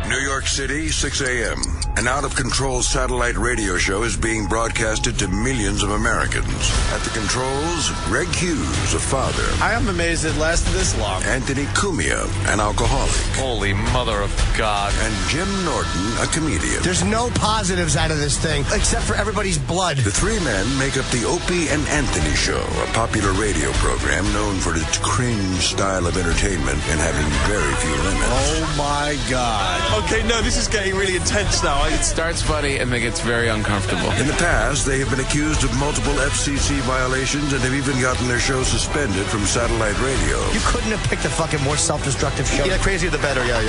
New York City, 6 a.m. An out-of-control satellite radio show is being broadcasted to millions of Americans. At the controls, Greg Hughes, a father. I am amazed it lasted this long. Anthony Cumia, an alcoholic. Holy mother of God. And Jim Norton, a comedian. There's no positives out of this thing, except for everybody's blood. The three men make up the Opie and Anthony Show, a popular radio program known for its cringe style of entertainment and having very few limits. Oh, my God. Okay, no, this is getting really intense now. It starts funny and then gets very uncomfortable. In the past, they have been accused of multiple FCC violations and have even gotten their show suspended from satellite radio. You couldn't have picked a fucking more self-destructive show. Yeah, crazier the better, yeah.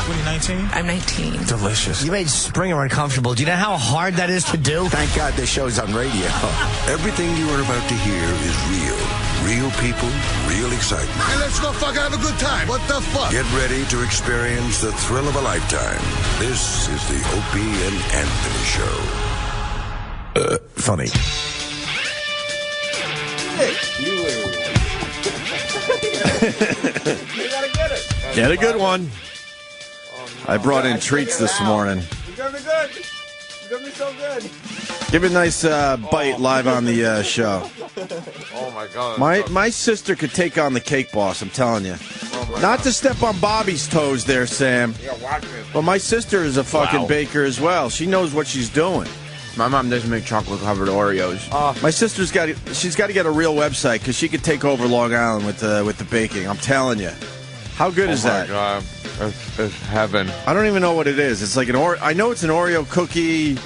What are you, 19? I'm 19. Delicious. You made Springer uncomfortable. Do you know how hard that is to do? Thank God this show's on radio. Everything you are about to hear is real. Real people, real excitement. Hey, let's go fuck have a good time. What the fuck? Get ready to experience the thrill of a lifetime. This is the Opie and Anthony Show. Funny. Hey, you gotta get it. Get a good one. I brought in treats this morning. You're gonna be good. You're gonna be so good. Give it a nice bite live on the show. Oh, my God. My sister could take on the cake boss, I'm telling you. Not to step on Bobby's toes there, Sam. Yeah, watch it. But my sister is a fucking Wow. baker as well. She knows what she's doing. My mom doesn't make chocolate-covered Oreos. My sister's got to get a real website because she could take over Long Island with the baking. I'm telling you. How good is that? Oh, my God. It's heaven. I don't even know what it is. It's like I know it's an Oreo cookie.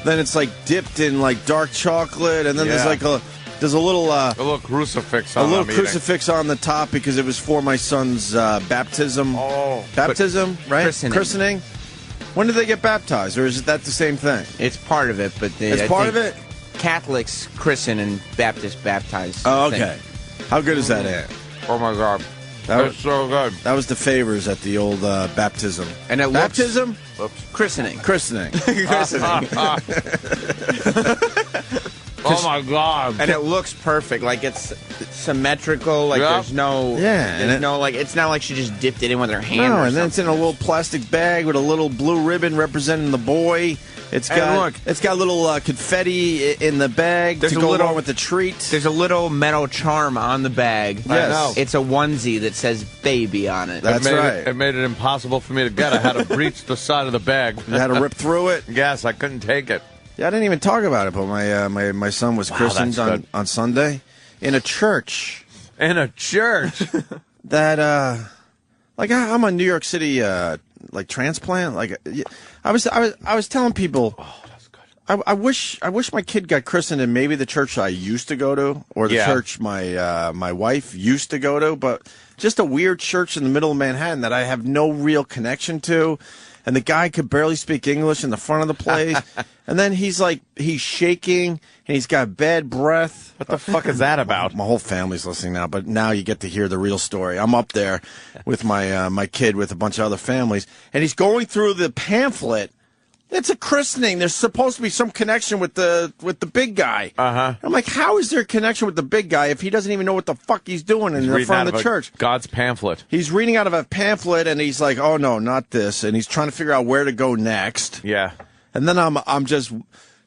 Then it's like dipped in like dark chocolate, and then there's a little A little crucifix on crucifix on the top because it was for my son's baptism. Oh, baptism, right? Christening. When did they get baptized, or is that the same thing? It's part of it, but It's part of it. Catholics christen and Baptists baptize. Oh, okay. How good is that, Ant? Oh, my God. That's so good. That was the favors at the old baptism. And it baptism? Christening. Christening. Oh, my God. And it looks perfect. Like, it's symmetrical. Like, there's no... Yeah. There's no, like, it's not like she just dipped it in with her hand No, or and then it's in a little plastic bag with a little blue ribbon representing the boy. It's got little confetti in the bag to go along with the treat. There's a little metal charm on the bag. Yes. It's a onesie that says baby on it. That's right. It made it impossible for me to get. I had to breach the side of the bag. You had to rip through it? Yes, I couldn't take it. Yeah, I didn't even talk about it, but my son was christened on Sunday in a church. In a church? That, I'm a New York City, transplant. I was telling people, that's good. I wish my kid got christened in maybe the church I used to go to, or the church my wife used to go to, but just a weird church in the middle of Manhattan that I have no real connection to. And the guy could barely speak English in the front of the place. And then he's shaking, and he's got bad breath. What the fuck is that about? My whole family's listening now, but now you get to hear the real story. I'm up there with my kid with a bunch of other families, and he's going through the pamphlet. It's a christening. There's supposed to be some connection with the big guy. Uh-huh. I'm like, how is there a connection with the big guy if he doesn't even know what the fuck he's doing in the front of the church? God's pamphlet. He's reading out of a pamphlet, and he's like, oh, no, not this. And he's trying to figure out where to go next. Yeah. And then I'm just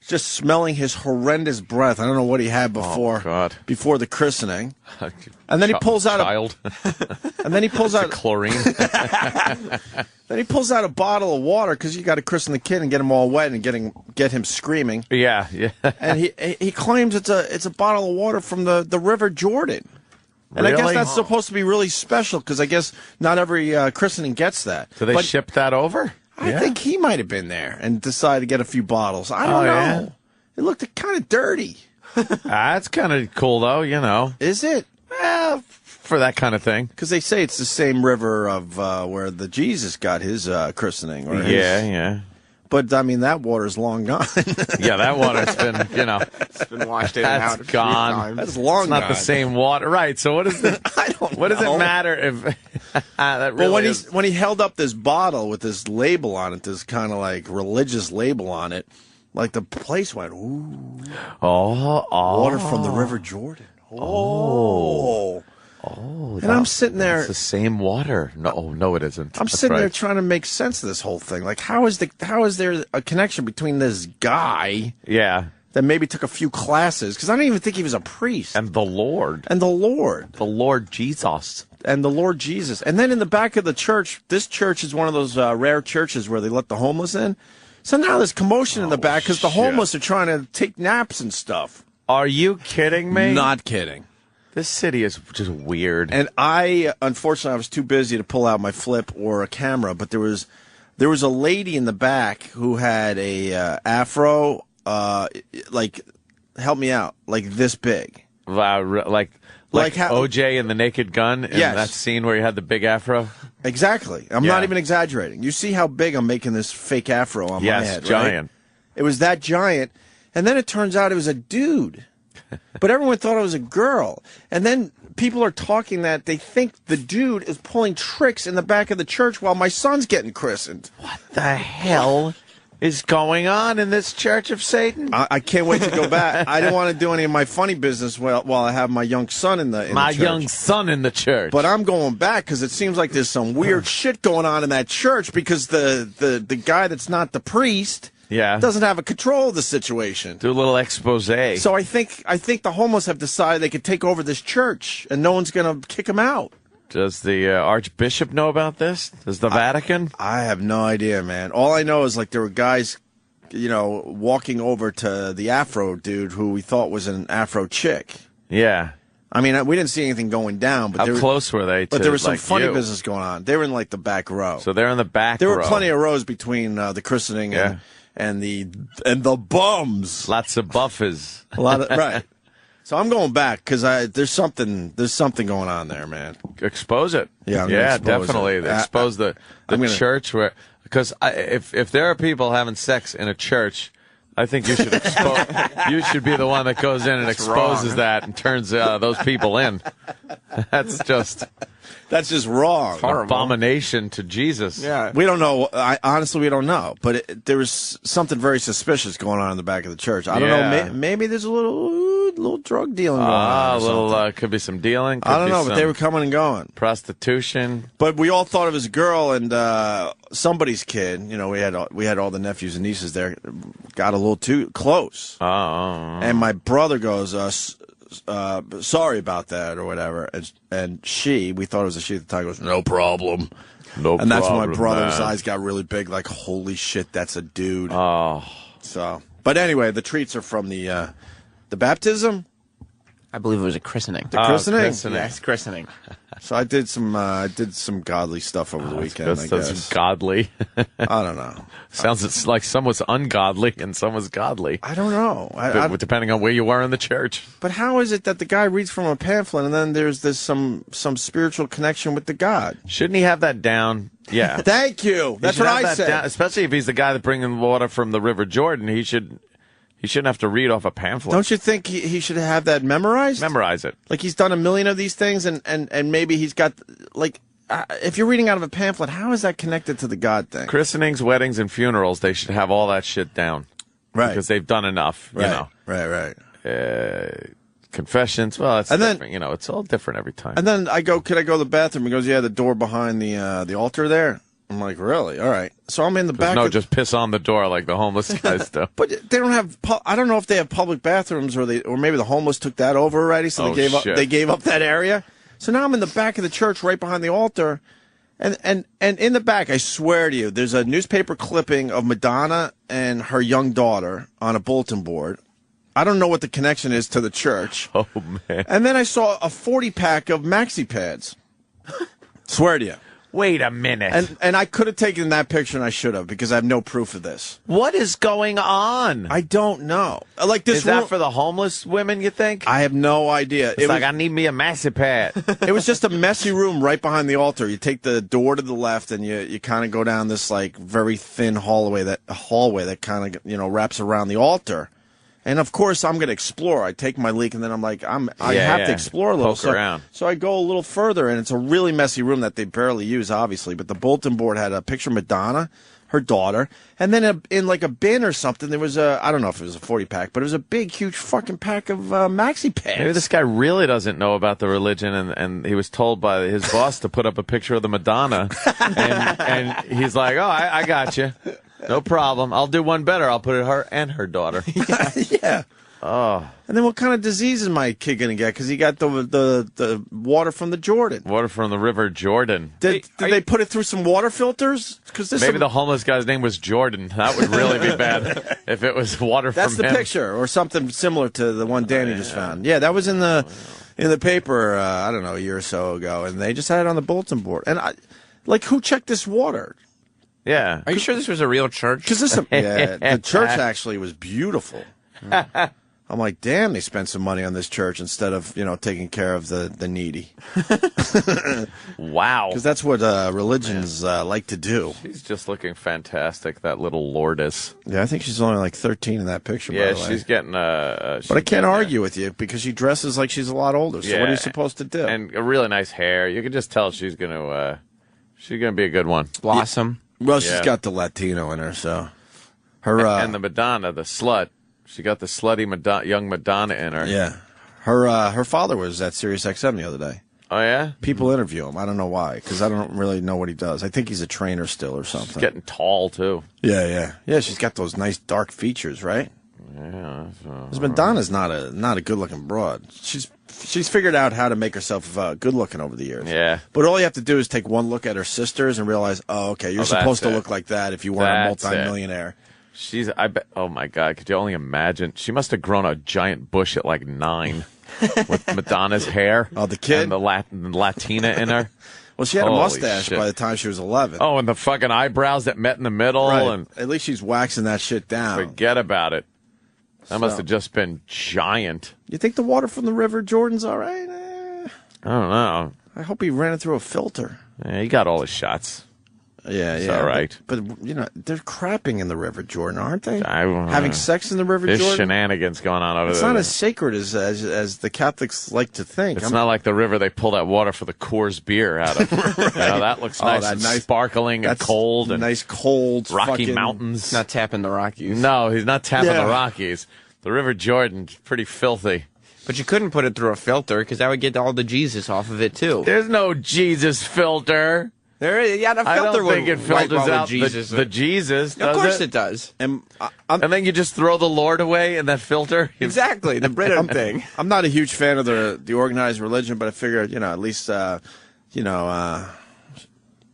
smelling his horrendous breath. I don't know what he had before the christening. And then he pulls out chlorine. Then he pulls out a bottle of water because you got to christen the kid and get him all wet and get him screaming. Yeah. And he claims it's a bottle of water from the River Jordan. And Really? I guess that's supposed to be really special because I guess not every christening gets that. Do they ship that over? I think he might have been there and decided to get a few bottles. I don't know. Yeah? It looked kind of dirty. That's kind of cool, though, you know. Is it? Well, for that kind of thing. Because they say it's the same river of where the Jesus got his christening. Or Yeah. But, I mean, that water's long gone. Yeah, that water's been, It's been washed in and out. That's gone. That's long It's not gone. the same water. Right, so what is it? I don't What does know. it matter if that really Well, is... when he held up this bottle with this label on it, this kind of like religious label on it, like the place went, ooh. Oh. Water from the River Jordan. Oh. Oh, and I'm sitting there. It's the same water. No, it isn't. I'm sitting there trying to make sense of this whole thing. Like, how is there a connection between this guy? Yeah. That maybe took a few classes, because I don't even think he was a priest. And the Lord. The Lord Jesus. And the Lord Jesus. And then in the back of the church, this church is one of those rare churches where they let the homeless in. So now there's commotion in the back because the homeless are trying to take naps and stuff. Are you kidding me? Not kidding. This city is just weird. And unfortunately, I was too busy to pull out my flip or a camera, but there was a lady in the back who had a afro, help me out, like this big. Like how, OJ and the Naked Gun in that scene where he had the big afro? Exactly. I'm not even exaggerating. You see how big I'm making this fake afro on my head, giant. Right? It was that giant. And then it turns out it was a dude. But everyone thought it was a girl. And then people are talking that they think the dude is pulling tricks in the back of the church while my son's getting christened. What the hell is going on in this Church of Satan? I can't wait to go back. I don't want to do any of my funny business while I have my young son in the church. My young son in the church. But I'm going back because it seems like there's some weird shit going on in that church because the guy that's not the priest doesn't have a control of the situation. Do a little expose. So I think the homeless have decided they could take over this church and no one's going to kick them out. Does the Archbishop know about this? Does the Vatican? I have no idea, man. All I know is like there were guys, walking over to the Afro dude who we thought was an Afro chick. Yeah. I mean, we didn't see anything going down. But how close were they? But there was some funny business going on. They were in like the back row. So they're in the back row. There were plenty of rows between the christening and the bums. Lots of buffers. A lot of right. So I'm going back because there's something going on there, man. Expose it. Yeah, definitely. Expose the church where because if there are people having sex in a church, I think you should you should be the one that goes in and exposes that and turns those people in. That's just wrong. Abomination to Jesus. Yeah, we don't know. Honestly, we don't know. But there was something very suspicious going on in the back of the church. I don't know. Maybe there's a little drug dealing going on. Could be some dealing. I don't know, but they were coming and going. Prostitution. But we all thought it was a girl and somebody's kid. We had all the nephews and nieces there. Got a little too close. And my brother goes, sorry about that or whatever. And we thought it was a she at the time, goes, no problem. And that's when my brother's eyes got really big, like, holy shit, that's a dude. Oh. So, but anyway, the treats are from the baptism. I believe it was a christening. The christening? Yes, christening. So I did some godly stuff over the weekend, I guess. Godly. I don't know. Sounds like some was ungodly and some was godly. I don't know. Depending on where you were in the church. But how is it that the guy reads from a pamphlet and then there's some spiritual connection with the God? Shouldn't he have that down? Yeah. Thank you. That's what I said. Down, especially if he's the guy that bringing water from the River Jordan, he shouldn't have to read off a pamphlet. Don't you think he should have that memorized? Memorize it. Like he's done a million of these things, and maybe he's got, like, if you're reading out of a pamphlet, how is that connected to the God thing? Christenings, weddings, and funerals, they should have all that shit down. Right. Because they've done enough, right. you know. Right. Confessions, well, it's different. It's all different every time. And then I go, could I go to the bathroom? He goes, yeah, the door behind the altar there. I'm like, really? All right. So I'm in the back. No, just piss on the door like the homeless guys do. But they don't have. I don't know if they have public bathrooms or maybe the homeless took that over already. So they gave up that area. So now I'm in the back of the church, right behind the altar, and in the back, I swear to you, there's a newspaper clipping of Madonna and her young daughter on a bulletin board. I don't know what the connection is to the church. Oh man! And then I saw a 40-pack of maxi pads. Swear to you. Wait a minute. And I could have taken that picture, and I should have, because I have no proof of this. What is going on? I don't know. Like this is that for the homeless women, you think? I have no idea. It's like, I need me a maxi pad. It was just a messy room right behind the altar. You take the door to the left, and you kind of go down this like very thin hallway that kind of wraps around the altar. And of course, I'm going to explore. I take my leak, and then I'm like, I have to explore a little. Poke around. So I go a little further, and it's a really messy room that they barely use, obviously. But the bulletin board had a picture of Madonna her daughter, and then in like a bin or something, there was I don't know if it was a 40-pack, but it was a big, huge fucking pack of maxi pads. Maybe this guy really doesn't know about the religion, and he was told by his boss to put up a picture of the Madonna, and he's like, oh, I got you. No problem. I'll do one better. I'll put it her and her daughter. Yeah. Oh. And then what kind of disease is my kid going to get? Because he got the water from the Jordan. Water from the River Jordan. Did they put it through some water filters? Maybe the homeless guy's name was Jordan. That would really be bad if it was water from him. That's the picture, or something similar to the one Danny just found. Yeah, that was in the paper, I don't know, a year or so ago, and they just had it on the bulletin board. And who checked this water? Yeah. Are you sure this was a real church? Because the church actually was beautiful. I'm like, damn, they spent some money on this church instead of, taking care of the needy. Wow. Because that's what religions like to do. She's just looking fantastic, that little lordess. Yeah, I think she's only like 13 in that picture, yeah, by the way. she's getting... but I can't argue with you because she dresses like she's a lot older. So what are you supposed to do? And a really nice hair. You can just tell she's going to be a good one. Blossom. Well, she's got the Latino in her, so... her and the Madonna, the slut. She got the slutty young Madonna in her. Yeah. Her father was at Sirius XM the other day. Oh, yeah? People interview him. I don't know why, because I don't really know what he does. I think he's a trainer still or something. She's getting tall, too. Yeah. Yeah, she's got those nice dark features, right? Yeah. Because Madonna's not a good-looking broad. She's figured out how to make herself good-looking over the years. Yeah. But all you have to do is take one look at her sisters and realize, oh, okay, you're supposed to look like that if you weren't a multimillionaire. Oh my God, could you only imagine? She must have grown a giant bush at like 9 with Madonna's hair. Oh, the kid? And the Latina in her. Well, she had a mustache by the time she was 11. Oh, and the fucking eyebrows that met in the middle. Right. And at least she's waxing that shit down. Forget about it. That must have just been giant. You think the water from the River Jordan's all right? I don't know. I hope he ran it through a filter. Yeah, he got all his shots. Yeah, it's all right. But they're crapping in the River Jordan, aren't they? Having sex in the River Jordan? There's shenanigans going on over there. It's not as sacred as the Catholics like to think. It's not like the river they pull that water for the Coors beer out of. Right. That looks nice and sparkling and cold. And nice, cold, Rocky Mountains. Not tapping the Rockies. No, he's not tapping the Rockies. The River Jordan's pretty filthy. But you couldn't put it through a filter because that would get all the Jesus off of it, too. There's no Jesus filter. There is, the filter I don't think it filters out the Jesus. Of course it does. And then you just throw the Lord away in that filter? Exactly, the Britain thing. I'm not a huge fan of the organized religion, but I figured, at least,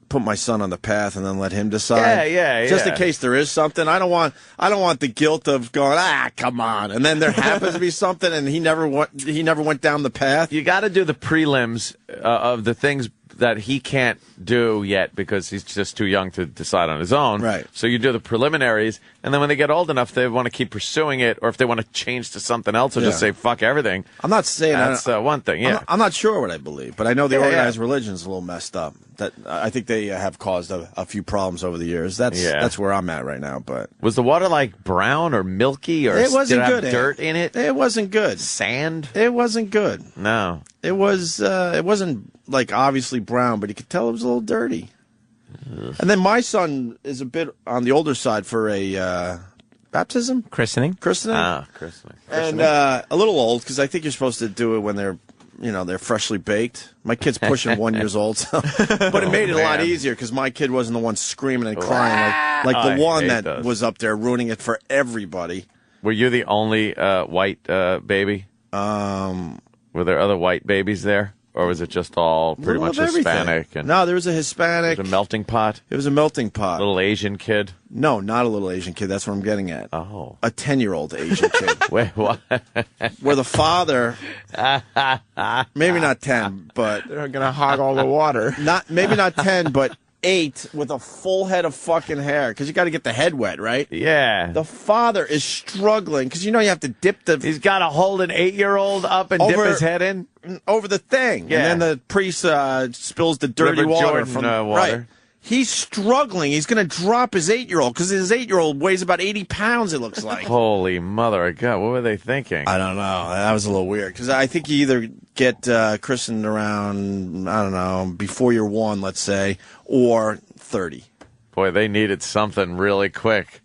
put my son on the path and then let him decide. Yeah. Just in case there is something. I don't want the guilt of going, come on. And then there happens to be something and he never went down the path. You got to do the prelims of the things that he can't do yet because he's just too young to decide on his own. Right. So you do the preliminaries, and then when they get old enough, they want to keep pursuing it, or if they want to change to something else or just say, fuck everything. I'm not saying that's one thing, yeah. I'm not sure what I believe, but I know the organized religion is a little messed up. That I think they have caused a few problems over the years. That's where I'm at right now. But was the water like brown or milky, or it wasn't did it good? Have dirt in it? It wasn't good. Sand? It wasn't good. No. It was. It wasn't like obviously brown, but you could tell it was a little dirty. Ugh. And then my son is a bit on the older side for a baptism, christening. Ah, christening. And a little old because I think you're supposed to do it when they're freshly baked. My kid's pushing 1 year old, but it made it a lot easier because my kid wasn't the one screaming and crying like the one that was up there ruining it for everybody. Were you the only white baby? Were there other white babies there? Or was it just all pretty much Hispanic? No, there was a Hispanic. It was a melting pot? It was a melting pot. Little Asian kid? No, not a little Asian kid. That's what I'm getting at. Oh. A 10-year-old Asian kid. Wait, what? Where the father, maybe not 10, but... They're going to hog all the water. Maybe not 10, but 8 with a full head of fucking hair. Because you got to get the head wet, right? Yeah. The father is struggling because you have to dip the... He's got to hold an 8-year-old up and dip his head in? Over the thing. Yeah. And then the priest spills the dirty River water Jordan, from water. Right. He's struggling. He's going to drop his 8-year-old because his 8-year-old weighs about 80 pounds, it looks like. Holy mother of God. What were they thinking? I don't know. That was a little weird because I think you either get christened around, I don't know, before you're 1, let's say, or 30. Boy, they needed something really quick.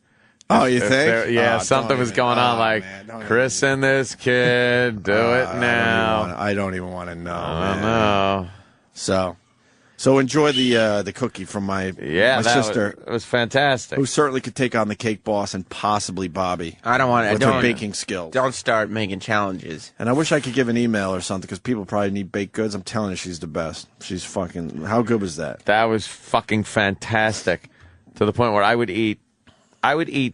Oh, you think? Yeah, something was going on, like, christen this kid, do it now. I don't even want to know. I don't know. So enjoy the cookie from my sister. It was fantastic. Who certainly could take on the cake boss and possibly Bobby. I don't want to. With her baking skills. Don't start making challenges. And I wish I could give an email or something because people probably need baked goods. I'm telling you, she's the best. She's fucking. How good was that? That was fucking fantastic. To the point where I would eat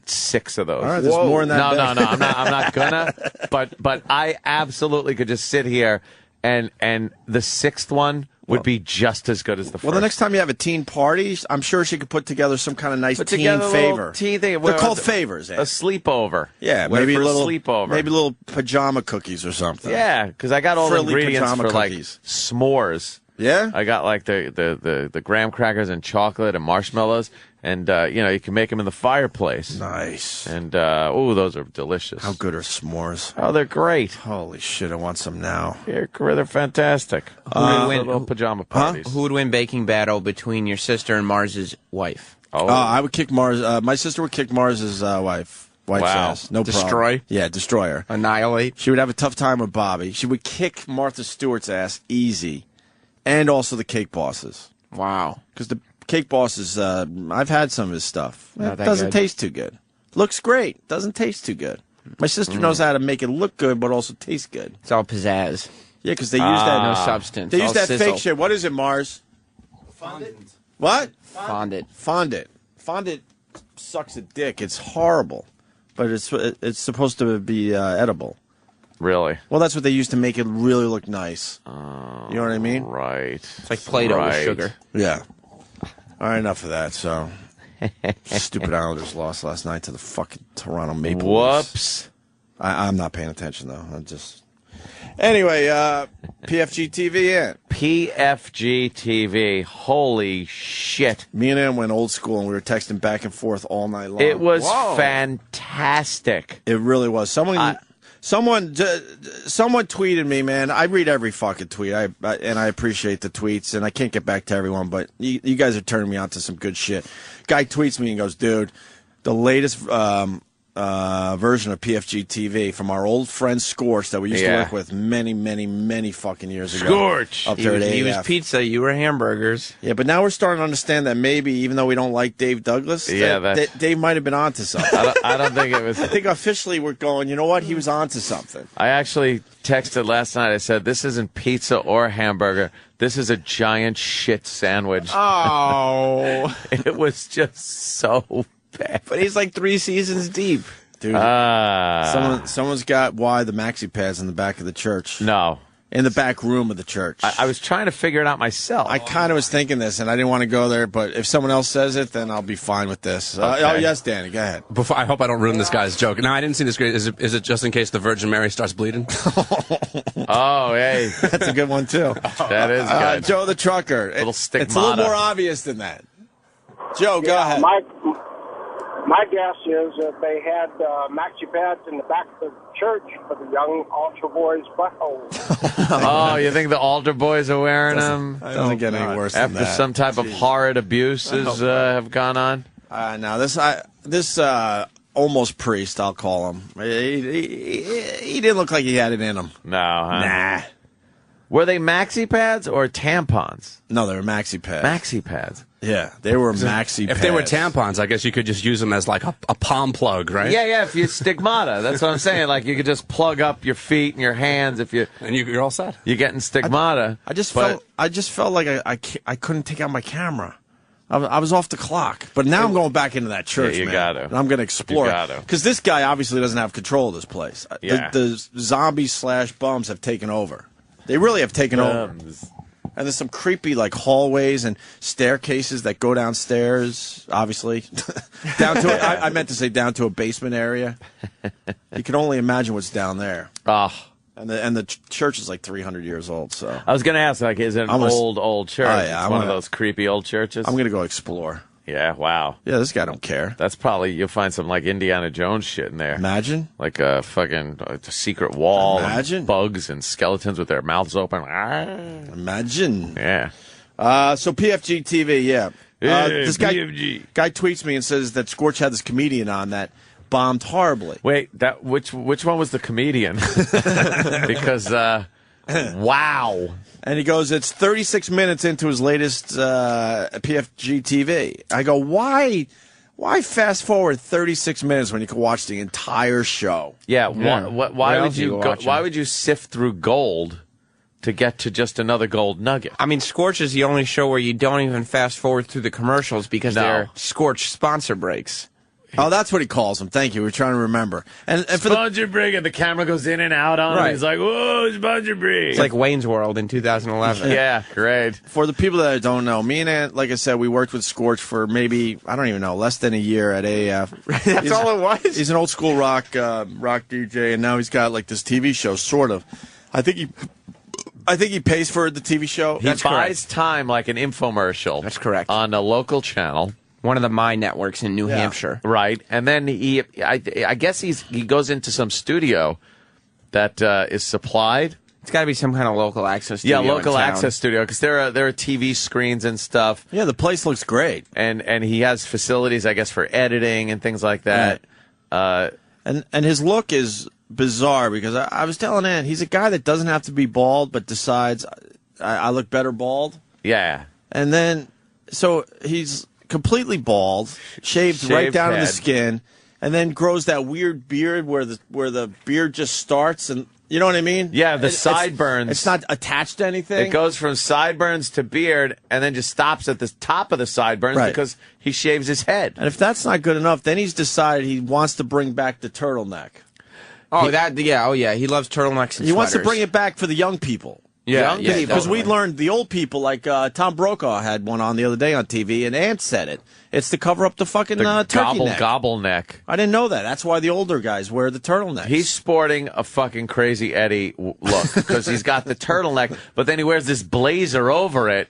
6 of those. All right, there's more in that. No, I'm not gonna. But I absolutely could just sit here and the 6th one would be just as good as the first. Well, the next time you have a teen party, I'm sure she could put together some kind of nice teen favor. They're called favors. A sleepover. Yeah, maybe a little sleepover. Maybe little pajama cookies or something. Yeah, because I got all the ingredients for like s'mores. Yeah, I got like the graham crackers and chocolate and marshmallows, and you can make them in the fireplace. Nice. And those are delicious. How good are s'mores? Oh, they're great. Holy shit, I want some now. They're fantastic. Little pajama parties. Who would win baking battle between your sister and Mars's wife? I would kick Mars. My sister would kick Mars's wife's ass. No problem. Destroy? Yeah, destroy her. Annihilate? She would have a tough time with Bobby. She would kick Martha Stewart's ass easy. And also the cake bosses. Wow. Because the cake bosses, I've had some of his stuff. It doesn't taste too good. Looks great. Doesn't taste too good. My sister knows how to make it look good, but also taste good. It's all pizzazz. Yeah, because they use that. No substance. They use that sizzle. fake shit. What is it, Mars? Fondant. What? Fondant. Fondant sucks a dick. It's horrible. But it's supposed to be edible. Really? Well, that's what they use to make it really look nice. You know what I mean? Right. It's like Play-Doh with sugar. Yeah. All right, enough of that. So, stupid Islanders lost last night to the fucking Toronto Maple Leafs. Whoops. I'm not paying attention, though. Anyway, PFG TV in. PFG TV. Holy shit. Me and him went old school, and we were texting back and forth all night long. It was fantastic. It really was. Someone tweeted me, man. I read every fucking tweet, and I appreciate the tweets, and I can't get back to everyone, but you guys are turning me on to some good shit. Guy tweets me and goes, dude, the latest version of PFG TV from our old friend Scorch that we used to work with many, many, many fucking years ago. Scorch! Up there at AF. He was pizza, you were hamburgers. Yeah, but now we're starting to understand that maybe, even though we don't like Dave Douglas, Dave might have been onto something. I don't think it was. I think officially we're going, you know what? He was onto something. I actually texted last night. I said, this isn't pizza or hamburger. This is a giant shit sandwich. Oh. It was just so bad. But he's like 3 seasons deep. Dude, someone's got the maxi pads in the back of the church. No. In the back room of the church. I was trying to figure it out myself. I kind of was thinking this, and I didn't want to go there, but if someone else says it, then I'll be fine with this. Okay. Oh, yes, Danny, go ahead. I hope I don't ruin this guy's joke. No, I didn't see this great. Is it just in case the Virgin Mary starts bleeding? Oh, hey. That's a good one, too. That is good. Joe the Trucker. It's a little more obvious than that. Joe, go ahead. My guess is that they had maxi pads in the back of the church for the young altar boys' buttholes. Oh, you think the altar boys are wearing them? Doesn't get any worse than that. After some type of horrid abuses have gone on? Now, this almost priest, I'll call him, he didn't look like he had it in him. No, huh? Nah. Were they maxi pads or tampons? No, they were maxi pads. Maxi pads. Yeah, they were maxi pads. If they were tampons, I guess you could just use them as like a palm plug, right? Yeah, if you stigmata. That's what I'm saying. Like, you could just plug up your feet and your hands if you... And you're all set. You're getting stigmata. I just felt like I couldn't take out my camera. I was off the clock. But now I'm going back into that church, you man. gotta. And I'm going to explore. You gotta. Because this guy obviously doesn't have control of this place. Yeah. The zombies/bums have taken over. They really have taken over. And there's some creepy, like, hallways and staircases that go downstairs, obviously. I meant to say down to a basement area. You can only imagine what's down there. Oh. And the church is like 300 years old, so. I was going to ask, like, is it an old church? Oh, yeah, it's one of those creepy old churches? I'm going to go explore. Yeah, wow. Yeah, this guy don't care. That's probably, you'll find some, like, Indiana Jones shit in there. Imagine. Like a fucking secret wall. Imagine. And bugs and skeletons with their mouths open. Imagine. Yeah. So PFG TV, yeah. This guy tweets me and says that Scorch had this comedian on that bombed horribly. Wait, which one was the comedian? Because wow. And he goes, it's 36 minutes into his latest PFG TV. I go, why fast forward 36 minutes when you can watch the entire show? Yeah, why would you sift through gold to get to just another gold nugget? I mean, Scorch is the only show where you don't even fast forward through the commercials because they're Scorch sponsor breaks. Oh, that's what he calls them. Thank you. We're trying to remember. And for sponsor break, and the camera goes in and out on him. He's like, whoa, sponsor break. It's like Wayne's World in 2011. Yeah, great. For the people that don't know, me and Aunt, like I said, we worked with Scorch for maybe, I don't even know, less than a year at AAF. That's all it was? He's an old school rock DJ, and now he's got like this TV show, sort of. I think he pays for the TV show. He buys time like an infomercial. That's correct. On a local channel. One of the My networks in New Hampshire. Right. And then I guess he goes into some studio that is supplied. It's got to be some kind of local access studio. Yeah, local access studio, because there are TV screens and stuff. Yeah, the place looks great. And he has facilities, I guess, for editing and things like that. Right. And his look is bizarre, because I was telling Aunt, he's a guy that doesn't have to be bald, but decides I look better bald. Yeah. And then, so he's completely bald, shaved right down to the skin, and then grows that weird beard where the beard just starts, and you know what I mean? Yeah, the sideburns. It's not attached to anything. It goes from sideburns to beard, and then just stops at the top of the sideburns because he shaves his head. And if that's not good enough, then he's decided he wants to bring back the turtleneck. Oh, he loves turtlenecks and He wants to bring it back for the young people. Yeah, because we learned the old people, like Tom Brokaw had one on the other day on TV, and Ant said it. It's to cover up the fucking turkey neck. Gobble neck. I didn't know that. That's why the older guys wear the turtlenecks. He's sporting a fucking Crazy Eddie look, because he's got the turtleneck, but then he wears this blazer over it,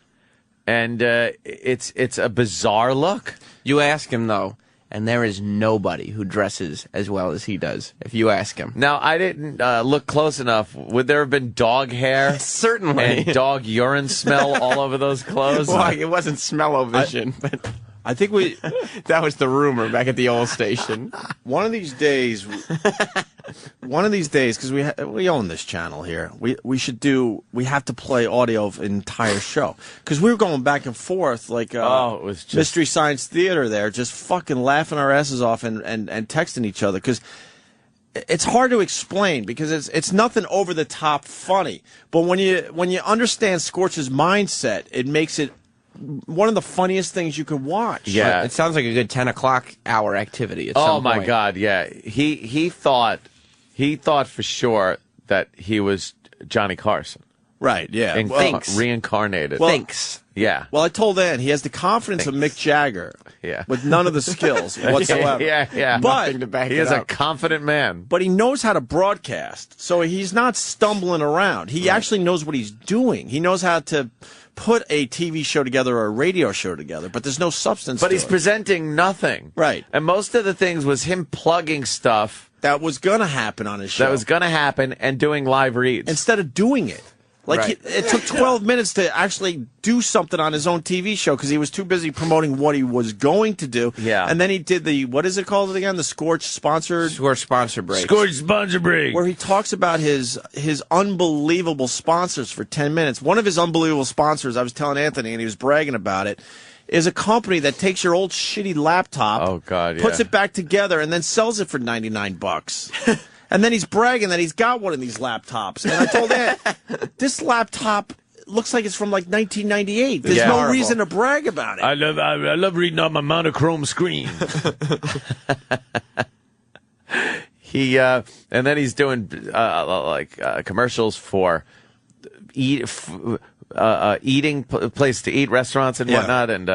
and it's a bizarre look. You ask him, though. And there is nobody who dresses as well as he does, if you ask him. Now, I didn't look close enough. Would there have been dog hair? Certainly. And dog urine smell all over those clothes? Well, it wasn't smell-o-vision, but I think that was the rumor back at the old station. One of these days, because we own this channel here, we have to play audio of an entire show, because we were going back and forth like it was just Mystery Science Theater there, just fucking laughing our asses off and texting each other, because it's hard to explain, because it's nothing over the top funny, but when you understand Scorch's mindset, it makes it one of the funniest things you could watch. Yeah, it sounds like a good 10 o'clock hour activity. At some my point. God, yeah. He thought for sure that he was Johnny Carson. Right. Yeah. Reincarnated. Thinks. Yeah. Well, I told Ann he has the confidence of Mick Jagger. Yeah. With none of the skills whatsoever. Yeah. But he is a confident man. But he knows how to broadcast, so he's not stumbling around. He actually knows what he's doing. He knows how to put a TV show together or a radio show together, but there's no substance But to he's it. Presenting nothing. Right. And most of the things was him plugging stuff that was going to happen on his show. That was going to happen, and doing live reads. Instead of doing it. Like, it took 12 minutes to actually do something on his own TV show because he was too busy promoting what he was going to do. Yeah. And then he did what is it called again? The Scorch sponsor break. Scorch sponsor break. Where he talks about his unbelievable sponsors for 10 minutes. One of his unbelievable sponsors, I was telling Anthony, and he was bragging about it, is a company that takes your old shitty laptop, puts it back together, and then sells it for $99. And then he's bragging that he's got one of these laptops. And I told Ed, this laptop looks like it's from like 1998. There's no reason to brag about it. I love reading on my monochrome screen. And then he's doing commercials for eating place to eat restaurants and whatnot. And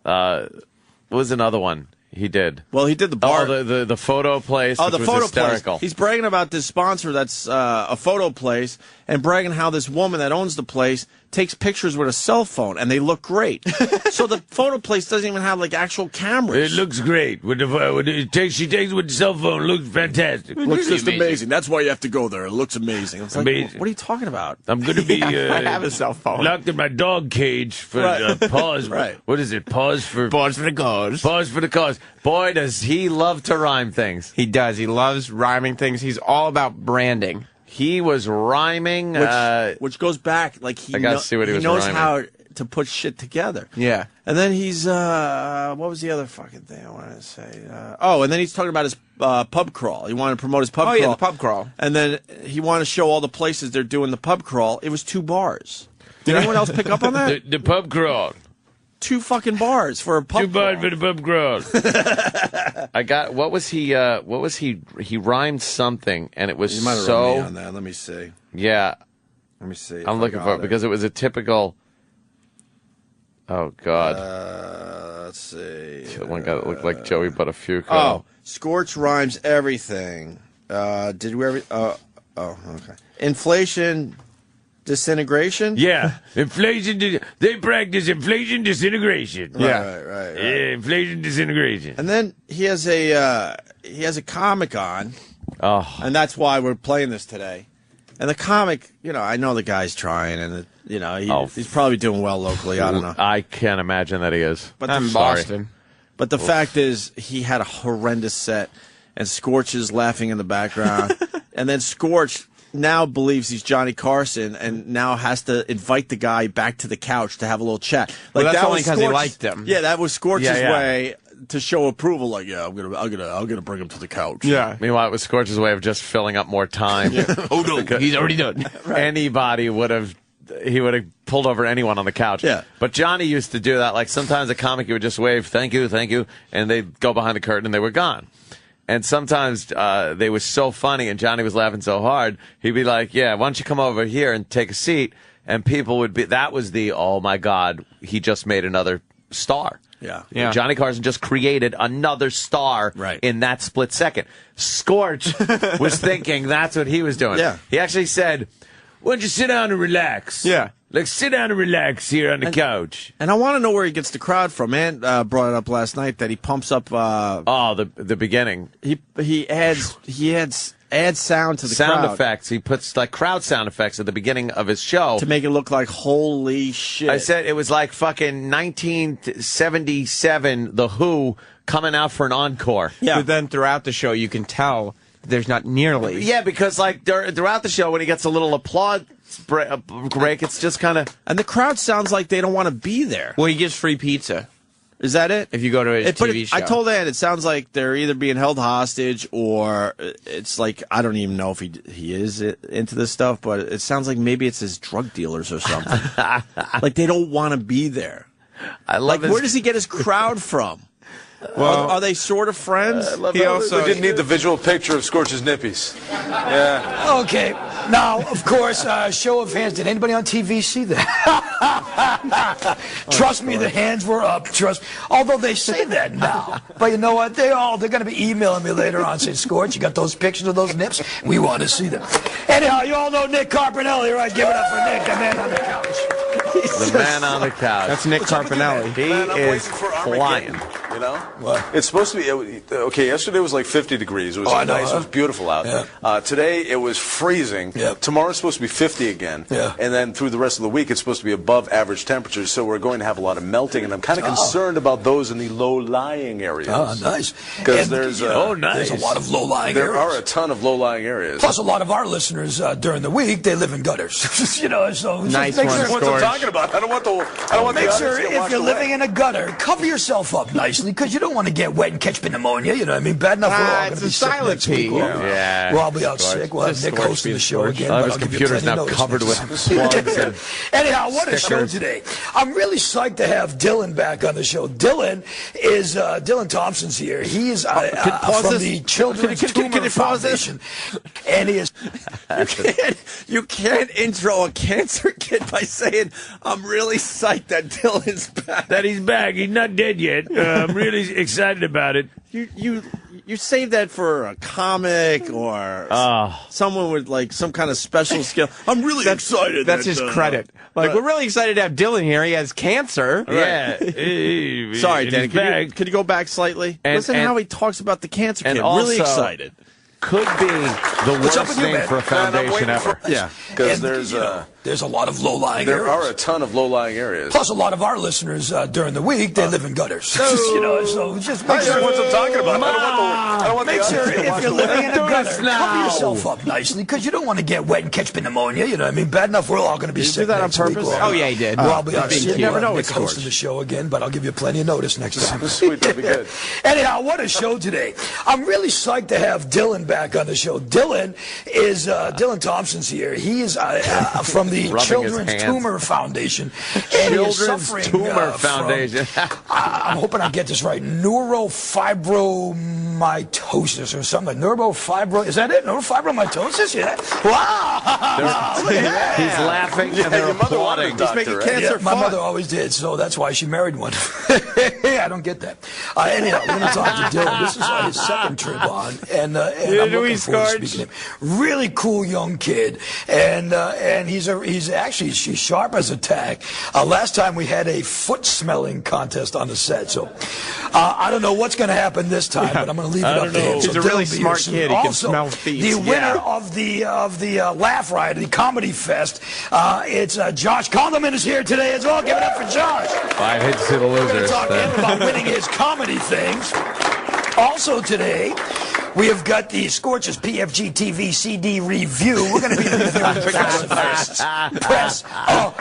what was another one he did? Well, he did the bar. Oh, the photo place. Oh, the photo hysterical. place. He's bragging about this sponsor that's a photo place, and bragging how this woman that owns the place takes pictures with a cell phone, and they look great. So the photo place doesn't even have like actual cameras. It looks great. She takes with the cell phone. Looks fantastic. Looks just amazing. That's why you have to go there. It looks amazing. It's like, amazing. What are you talking about? I'm going to be I have a cell phone. locked in my dog cage for pause. Right. What is it? Pause for the cause. Pause for the cause. Boy, does he love to rhyme things. He does. He loves rhyming things. He's all about branding. He was rhyming. Which goes back, like I gotta see what he was knows rhyming. how to put shit together. Yeah. And then he's, what was the other fucking thing I wanted to say? And then he's talking about his pub crawl. He wanted to promote his pub crawl. Oh, yeah, the pub crawl. And then he wanted to show all the places they're doing the pub crawl. It was 2 bars. Did anyone else pick up on that? The pub crawl. 2 fucking bars for a pub 2 bars for the pub crawl. I got, what was he, he rhymed something, and it was You might have so. run me on that. Let me see. Yeah. Let me see. I'm looking for it because it was a typical. Oh, God. Let's see. One guy that looked like Joey Buttafuoco. Oh, Scorch rhymes everything. Did we ever? Okay. Inflation, disintegration. Yeah, inflation. They practice inflation disintegration. Right. Yeah, inflation disintegration. And then he has a comic on, and that's why we're playing this today. And the comic, I know the guy's trying, and he's probably doing well locally. I don't know. I can't imagine that he is. But I'm in Boston. But the fact is, he had a horrendous set, and Scorch is laughing in the background, and then Scorch now believes he's Johnny Carson, and now has to invite the guy back to the couch to have a little chat. Well, that's only because he liked him. Yeah, that was Scorch's way to show approval. Like, I'm gonna bring him to the couch. Yeah. Meanwhile, it was Scorch's way of just filling up more time. Oh no, he's already done. Anybody would have. He would have pulled over anyone on the couch. Yeah. But Johnny used to do that. Like sometimes a comic, he would just wave, thank you, and they'd go behind the curtain and they were gone. And sometimes they were so funny and Johnny was laughing so hard, he'd be like, yeah, why don't you come over here and take a seat? And people would be, that was the, oh my God, he just made another star. Yeah. Johnny Carson just created another star in that split second. Scorch was thinking that's what he was doing. Yeah. He actually said, why don't you sit down and relax? Yeah. Like, sit down and relax here on the couch. And I want to know where he gets the crowd from. Man brought it up last night that he pumps up. The beginning. He adds sound to the sound crowd. effects. He puts like crowd sound effects at the beginning of his show to make it look like holy shit. I said it was like fucking 1977. The Who coming out for an encore. Yeah. But then throughout the show, you can tell there's not nearly. Yeah, because like throughout the show, when he gets a little applause break, it's just kind of. And the crowd sounds like they don't want to be there. Well, he gives free pizza. Is that it? If you go to his TV show. I told Ann, it sounds like they're either being held hostage or it's like, I don't even know if he is into this stuff, but it sounds like maybe it's his drug dealers or something. Like they don't want to be there. I love where does he get his crowd from? Well, are they sort of friends? He also didn't need the visual picture of Scorch's nippies. Yeah. Okay. Now, of course, show of hands. Did anybody on TV see that? Trust me, the hands were up. Trust. Although they say that now, but you know what? They're going to be emailing me later on saying, "Scorch, you got those pictures of those nips? We want to see them." Anyhow, you all know Nick Carpinelli, right? Give it up for Nick, the man on the couch. The man on the couch. That's Nick Carpinelli. He is flying. You know? What? It's supposed to be, okay, yesterday was like 50 degrees. It was nice. It was beautiful out. Yeah. Today it was freezing. Yep. Tomorrow's supposed to be 50 again. Yeah. And then through the rest of the week it's supposed to be above average temperatures, so we're going to have a lot of melting, and I'm kind of concerned about those in the low-lying areas. Oh, nice. Because there's there's a lot of low-lying areas. There are a ton of low-lying areas. Plus, a lot of our listeners during the week, they live in gutters. You know, so nice just make one, sure. That's what I'm talking about. I don't want the Make audience sure to get if washed you're away. living in a gutter, cover yourself up nicely, because you don't want to get wet and catch pneumonia. You know what I mean? Bad enough we're all going it's to be a sick silent next week. P. Yeah. We'll all be out sick. We'll have Nick hosting the show again. His But I'll give you computer's plenty now notice covered with next plugs and Anyhow, what a show stickers. today. I'm really psyched to have Dylan back on the show. Dylan Thompson's here. He is from the Children's Tumor Foundation. And he is... You can't intro a cancer kid by saying, I'm really psyched that Dylan's back. That he's back. He's not dead yet. I'm really excited about it. You You save that for a comic or someone with like some kind of special skill. I'm really excited. That's his credit. Like, we're really excited to have Dylan here. He has cancer. Yeah. Sorry, Danny. Could you go back slightly? Listen how he talks about the cancer kid. Really excited. Could be the worst name for a foundation ever. Yeah, because there's a lot of low-lying areas. There are a ton of low-lying areas. Plus, a lot of our listeners during the week, they live in gutters. So just make sure. What I'm talking about. I don't want make sure if you're living in a gutter, cover yourself up nicely, because you don't want to get wet and catch pneumonia. You know what I mean? Bad enough we're all going to be sick. Do that on purpose? Oh, yeah, he did. Well, I'll be honest. You never know what's hosting the show again, but I'll give you plenty of notice next time. Sweet, that'd be good. Anyhow, what a show today. I'm really psyched to have Dylan back on the show. Dylan is Dylan Thompson's here. He is from the Children's Tumor Foundation. And Children's Tumor Foundation. I'm hoping I get this right. Neurofibromatosis or something. Is that it? Neurofibromatosis? Yeah. Wow. He's laughing and they're applauding. He's making cancer fun. My mother always did, so that's why she married one. I don't get that. Anyhow, we're going to talk to Dylan. This is his second trip on, and I'm looking forward to speaking to him. Really cool young kid, and he's actually she's sharp as a tack. Last time we had a foot smelling contest on the set, so I don't know what's going to happen this time, but I'm going to leave it up to him. He's a really smart kid. He can smell feet. The winner of the Laugh Riot, the Comedy Fest, it's Josh Condelman is here today as well. Give it up for Josh. 5 hits to the losers. We're going to talk to him about winning his comedy things. Also today, we have got the Scorch's PFG TV CD review. We're going to be reviewing Press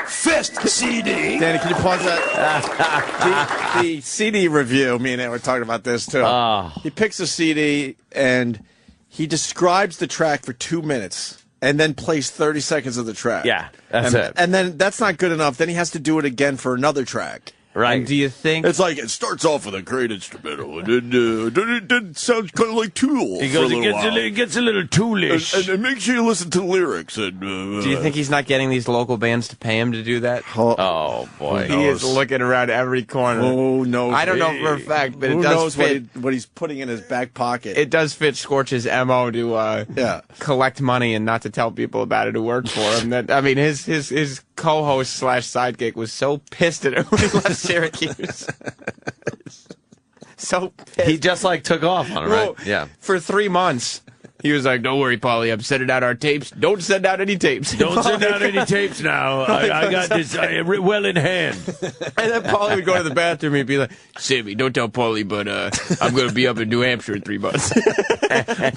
Fist CD. Danny, can you pause that? The CD review, me and Ed were talking about this too. He picks a CD and he describes the track for 2 minutes and then plays 30 seconds of the track. Yeah, that's it. And then that's not good enough. Then he has to do it again for another track. Right. And do you think it's like it starts off with a great instrumental, and then it sounds kind of like Tool. He goes, it gets a little toolish, and make sure you listen to the lyrics. And do you think he's not getting these local bands to pay him to do that? Oh boy, he is looking around every corner. Oh no, I don't know for a fact, but who it does knows fit what he's putting in his back pocket. It does fit Scorch's MO to collect money and not to tell people about it who work for him. That I mean, his co-host / sidekick was so pissed at him when he left Syracuse. So pissed. He just like took off on it, right? Yeah. For 3 months. He was like, "Don't worry, Paulie, I'm sending out our tapes. Don't send out any tapes. Don't send out any tapes now. I got this well in hand." And then Paulie would go to the bathroom and he'd be like, "Sammy, don't tell Paulie, but I'm going to be up in New Hampshire in 3 months."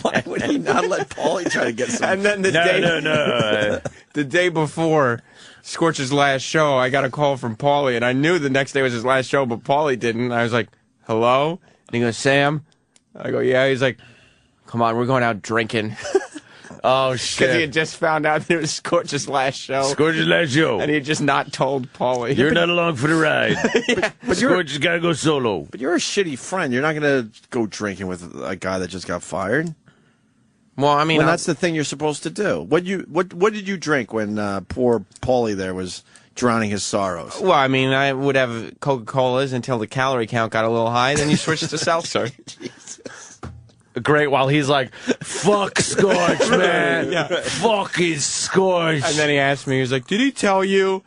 Why would he not let Paulie try to get some? And then the the day before Scorch's last show, I got a call from Paulie, and I knew the next day was his last show, but Paulie didn't. I was like, "Hello?" And he goes, "Sam?" I go, "Yeah." He's like, "Come on, we're going out drinking." Oh, shit. Because he had just found out that it was Scorch's last show. Scorch's last show. And he had just not told Paulie. You're not along for the ride. But Scorch has got to go solo. But you're a shitty friend. You're not going to go drinking with a guy that just got fired. Well, I mean, that's the thing you're supposed to do. What did you drink when poor Paulie there was drowning his sorrows? Well, I mean, I would have Coca-Colas until the calorie count got a little high, then you switched to seltzer. Great, while he's like, "Fuck Scorch, man. Fuck his Scorch." And then he asked me, he was like, "Did he tell you?"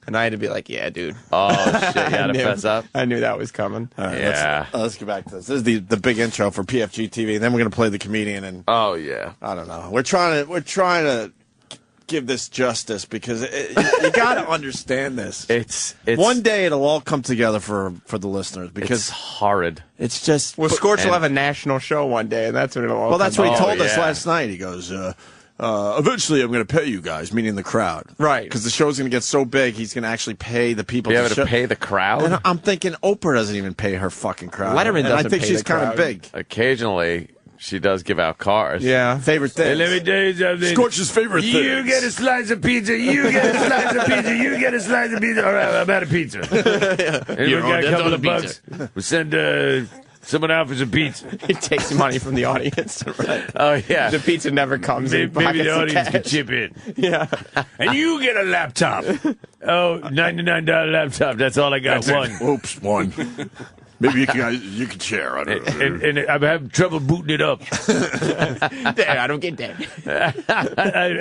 And I had to be like, "Yeah, dude." Oh, shit, you had to fess up? I knew that was coming. All right, let's get back to this. This is the big intro for PFG TV, and then we're going to play the comedian. And oh, yeah. I don't know. We're trying to give this justice because you got to understand this. It's one day it'll all come together for the listeners because it's horrid. It's just Scorch will have a national show one day, and that's when it'll all. Well, that's what he told us last night. He goes, "Eventually, I'm going to pay you guys," meaning the crowd, right? Because the show's going to get so big, he's going to actually pay the people. To pay the crowd. And I'm thinking Oprah doesn't even pay her fucking crowd. Letterman doesn't. I think she's kind of big. Occasionally. She does give out cars. Yeah. Favorite thing. Hey, let me tell you something. Scorch's favorite thing. You get a slice of pizza. You get a slice of pizza. You get a slice of pizza. All right, I'm out of pizza. Anyone got a couple of bucks? We'll send someone out for some pizza. He takes money from the audience. Right. Oh, yeah. The pizza never comes in. Maybe the audience can chip in. Yeah. And you get a laptop. Oh, $99 laptop. That's all I got. One. Oops, one. Maybe you can share. I don't know. And I'm having trouble booting it up. I don't get that.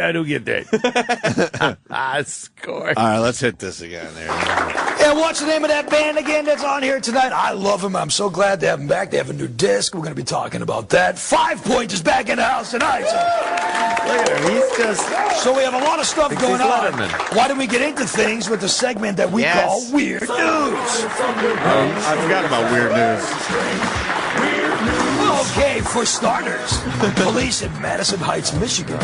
I don't get that. Score. All right, let's hit this again there. And what's the name of that band again that's on here tonight? I love them. I'm so glad to have them back. They have a new disc. We're going to be talking about that. 5 Point is back in the house tonight. Look at him. He's just... So we have a lot of stuff going on. Letterman. Why don't we get into things with the segment that we call Weird News? I forgot about weird news. Okay, for starters, police in Madison Heights, Michigan.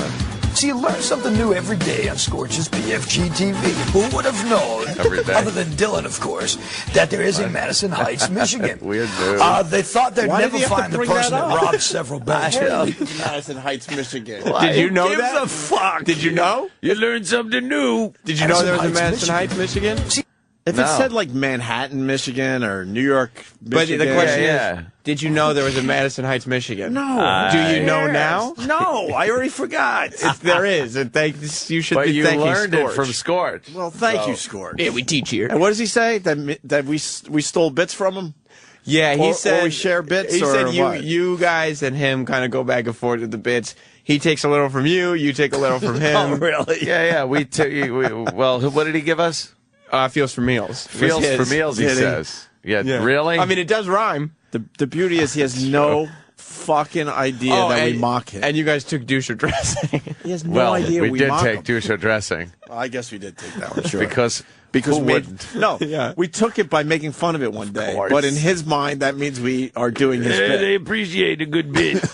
See, you learn something new every day on Scorch's PFG TV. Who would have known, other than Dylan, of course, that there is a Madison Heights, Michigan? Weird news. They thought they'd never find the person that robbed several banks. Madison Heights, Michigan. Did you know that? Gives a fuck? Did you know? You learned something new. Did you know there was a Madison Heights, Michigan? If it said like Manhattan, Michigan, or New York, Michigan. But the question is, did you know there was a Madison Heights, Michigan? No. Do you know now? No, I already forgot. There is. You should But be you thanking learned it Scorch. from Scorch. Well, thank you, Scorch. Yeah, we teach here. And what does he say? That we stole bits from him? Yeah, he said or we share bits. He or said what? you guys and him kind of go back and forth with the bits. He takes a little from you. You take a little from him. Oh, really? Yeah. Well, what did he give us? Feels for meals. Feels for meals, he says. Yeah, really? I mean, it does rhyme. The beauty is he has no fucking idea that we mock him. And you guys took douche dressing. He has no idea we did mock take him. douche dressing. Well, I guess we did take that one, sure. Because who we wouldn't? No, we took it by making fun of it one day. course. But in his mind, that means we are doing his bit. They appreciate a good bit.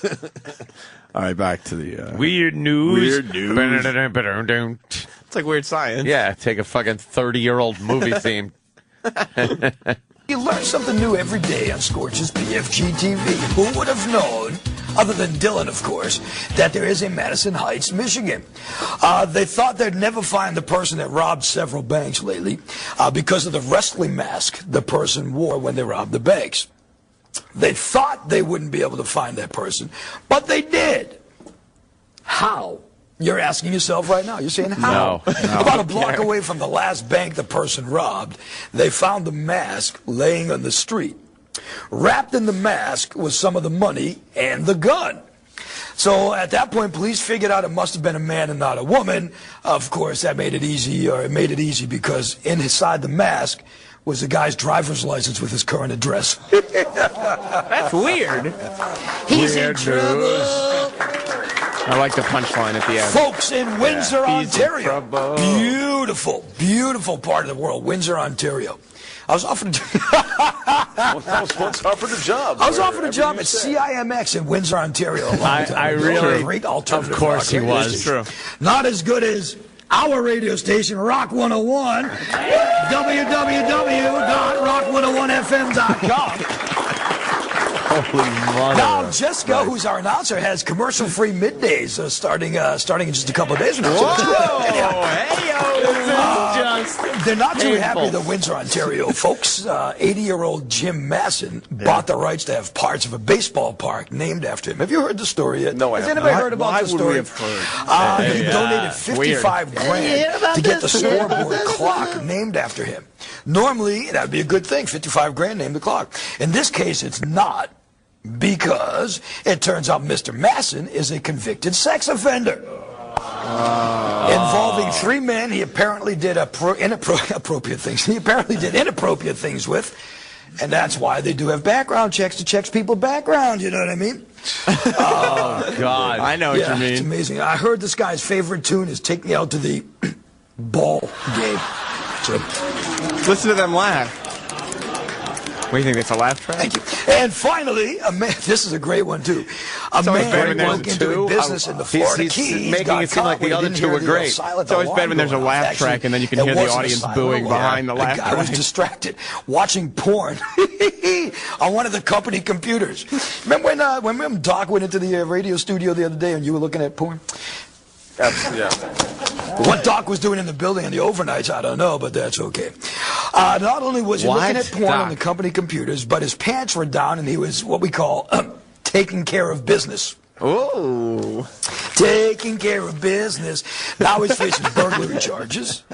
All right, back to the Weird news. Weird news. It's like weird science. Yeah, take a fucking 30-year-old movie theme. You learn something new every day on Scorch's PFG TV. Who would have known, other than Dylan, of course, that there is a Madison Heights, Michigan? They thought they'd never find the person that robbed several banks lately because of the wrestling mask the person wore when they robbed the banks. They thought they wouldn't be able to find that person, but they did. How? You're asking yourself right now. You're saying how? No. About a block away from the last bank the person robbed, they found the mask laying on the street. Wrapped in the mask was some of the money and the gun. So at that point, police figured out it must have been a man and not a woman. Of course, that made it easy, or it made it easy because inside the mask was the guy's driver's license with his current address. That's weird. He's in trouble. I like the punchline at the end. Folks in Windsor, He's in Ontario. trouble. Beautiful, beautiful part of the world, Windsor, Ontario. I was offered What's offered a job? I was offered a job at CIMX in Windsor, Ontario. I really, great alternative of course he rock radio was. station. Not as good as our radio station, Rock 101, www.rock101fm.com. Holy mother. Now, Jessica, who's our announcer, has commercial-free middays starting in just a couple of days from now. They're not too happy, the Windsor, Ontario folks. 80-year-old Jim Masson bought the rights to have parts of a baseball park named after him. Have you heard the story yet? No, I Has haven't. anybody heard about the story? Why would we have heard? He donated 55 grand to get the scoreboard clock named after him. Normally, that would be a good thing, 55 grand, name the clock. In this case, it's not, because it turns out Mr. Masson is a convicted sex offender. Involving 3 men he apparently did inappropriate things. He apparently did inappropriate things with, and that's why they do have background checks to check people's background, you know what I mean? Oh, God. I know what you mean. It's amazing. I heard this guy's favorite tune is Take Me Out to the Ball Game. So, listen to them laugh. What do you think? That's a laugh track? Thank you. And finally, a man. This is a great one too. A man broke into a business in the Florida Keys. He's making it seem like the other two were great. It's always better when there's a laugh track and then you can hear the audience booing behind the laugh track. The guy was distracted watching porn on one of the company computers. Remember when Doc went into the radio studio the other day and you were looking at porn? Yeah. What Doc was doing in the building on the overnights, I don't know, but that's okay. Not only was he looking at porn on the company computers, but his pants were down and he was what we call taking care of business. Oh. Taking care of business. Now he's facing burglary charges,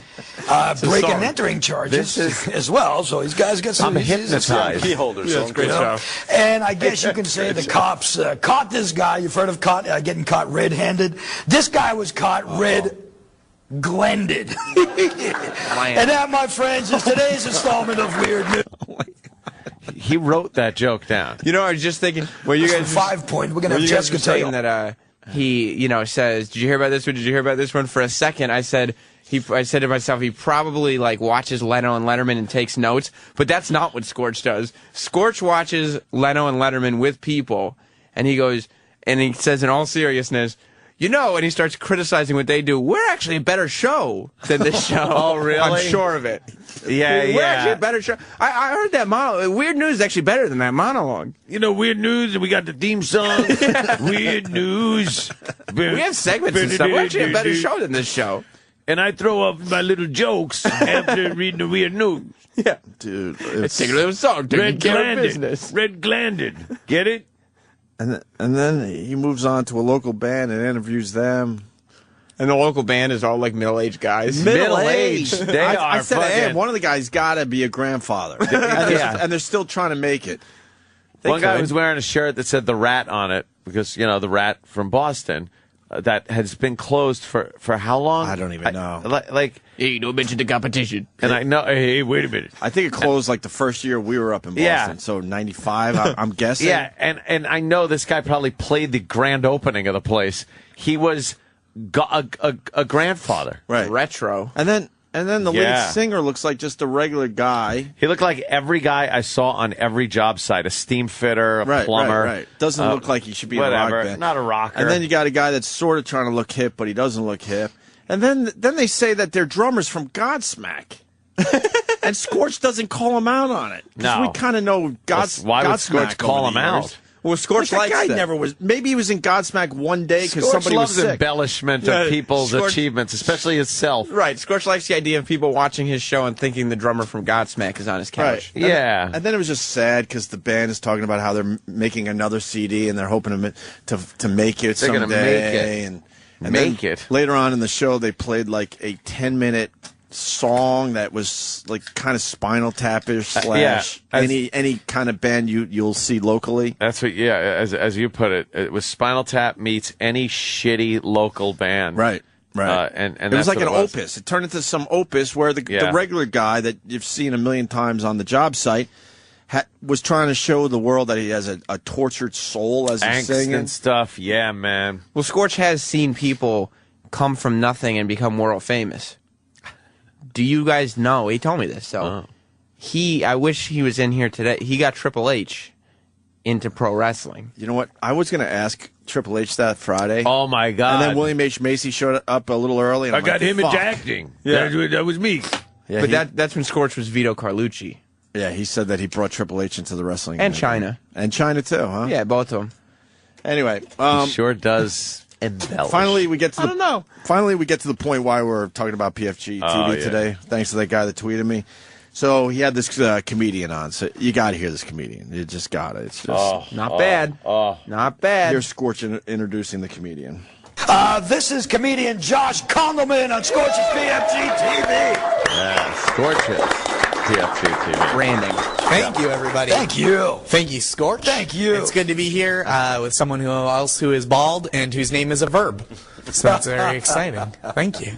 break and entering charges as well. So these guys got some. I'm hypnotized. Key holders. Yeah, it's great show. And I guess you can say the cops caught this guy. You've heard of getting caught red-handed. This guy was caught red-glended. And that, my friends, is today's installment of Weird News. He wrote that joke down. You know, I was just thinking. Well, you guys 5 point. We're gonna have Jessica tell you that. He, says, "Did you hear about this one? Did you hear about this one?" For a second, I said to myself, he probably like watches Leno and Letterman and takes notes. But that's not what Scorch does. Scorch watches Leno and Letterman with people, and he goes, and he says in all seriousness, and he starts criticizing what they do. We're actually a better show than this show. Oh, really? I'm sure of it. We're actually a better show. I heard that monologue. Weird News is actually better than that monologue. Weird News, and we got the theme song. Weird News. We have segments and stuff. We're actually a better show than this show. And I throw up my little jokes after reading the Weird News. Yeah. Dude. It's taking a little song. Taking care of business. Red-glanded. Get it? And then he moves on to a local band and interviews them. And the local band is all like middle-aged guys. Middle-aged. They are. I said, fucking... hey, one of the guys got to be a grandfather. And they're still trying to make it. One guy was wearing a shirt that said The Rat on it because, the Rat from Boston that has been closed for how long? I don't even know. Hey, don't mention the competition. And I know, hey, wait a minute. I think it closed like the first year we were up in Boston. Yeah. So 95, I'm guessing. Yeah, and I know this guy probably played the grand opening of the place. He was a grandfather. Right. Retro. And then the lead singer looks like just a regular guy. He looked like every guy I saw on every job site, a steam fitter, a plumber. Right. Doesn't look like he should be in a rock band. Not a rocker. And then you got a guy that's sort of trying to look hip, but he doesn't look hip. And then they say that they're drummers from Godsmack. And Scorch doesn't call him out on it. No. We kind of know Godsmack. Why would Scorch call him out? Well, Scorch likes that guy that. never was. Maybe he was in Godsmack one day because somebody loves was sick. embellishment of people's achievements, especially himself. Right. Scorch likes the idea of people watching his show and thinking the drummer from Godsmack is on his couch. Right. And then it was just sad because the band is talking about how they're making another CD and they're hoping to make it someday. They're going to make it. And make then it. Later on in the show, they played like a 10-minute song that was like kind of Spinal Tap-ish slash any kind of band you'll see locally. That's what, as you put it, it was Spinal Tap meets any shitty local band. Right. And it was like an opus. It turned into some opus where the regular guy that you've seen a million times on the job site was trying to show the world that he has a tortured soul as he's singing and stuff. Yeah, man. Well, Scorch has seen people come from nothing and become world famous. Do you guys know? He told me this. So I wish he was in here today. He got Triple H into pro wrestling. You know what? I was going to ask Triple H that Friday. Oh, my God. And then William H. Macy showed up a little early. And I got him into acting. Yeah. That was me. Yeah, but that's when Scorch was Vito Carlucci. Yeah, he said that he brought Triple H into the wrestling. And China. And China, too, huh? Yeah, both of them. Anyway. He sure does embellish. Finally, we get to I don't know. Finally, we get to the point why we're talking about PFG TV today, thanks to that guy that tweeted me. So he had this comedian on. So you got to hear this comedian. You just got it. It's just not bad. Not bad. Here's Scorch introducing the comedian. This is comedian Josh Kondelman on Scorch's PFG TV. Yeah, Scorch's PFG TV. Branding. Thank you, everybody. Thank you. Thank you, Scorch. Thank you. It's good to be here with someone else who is bald and whose name is a verb. So that's very exciting. Thank you.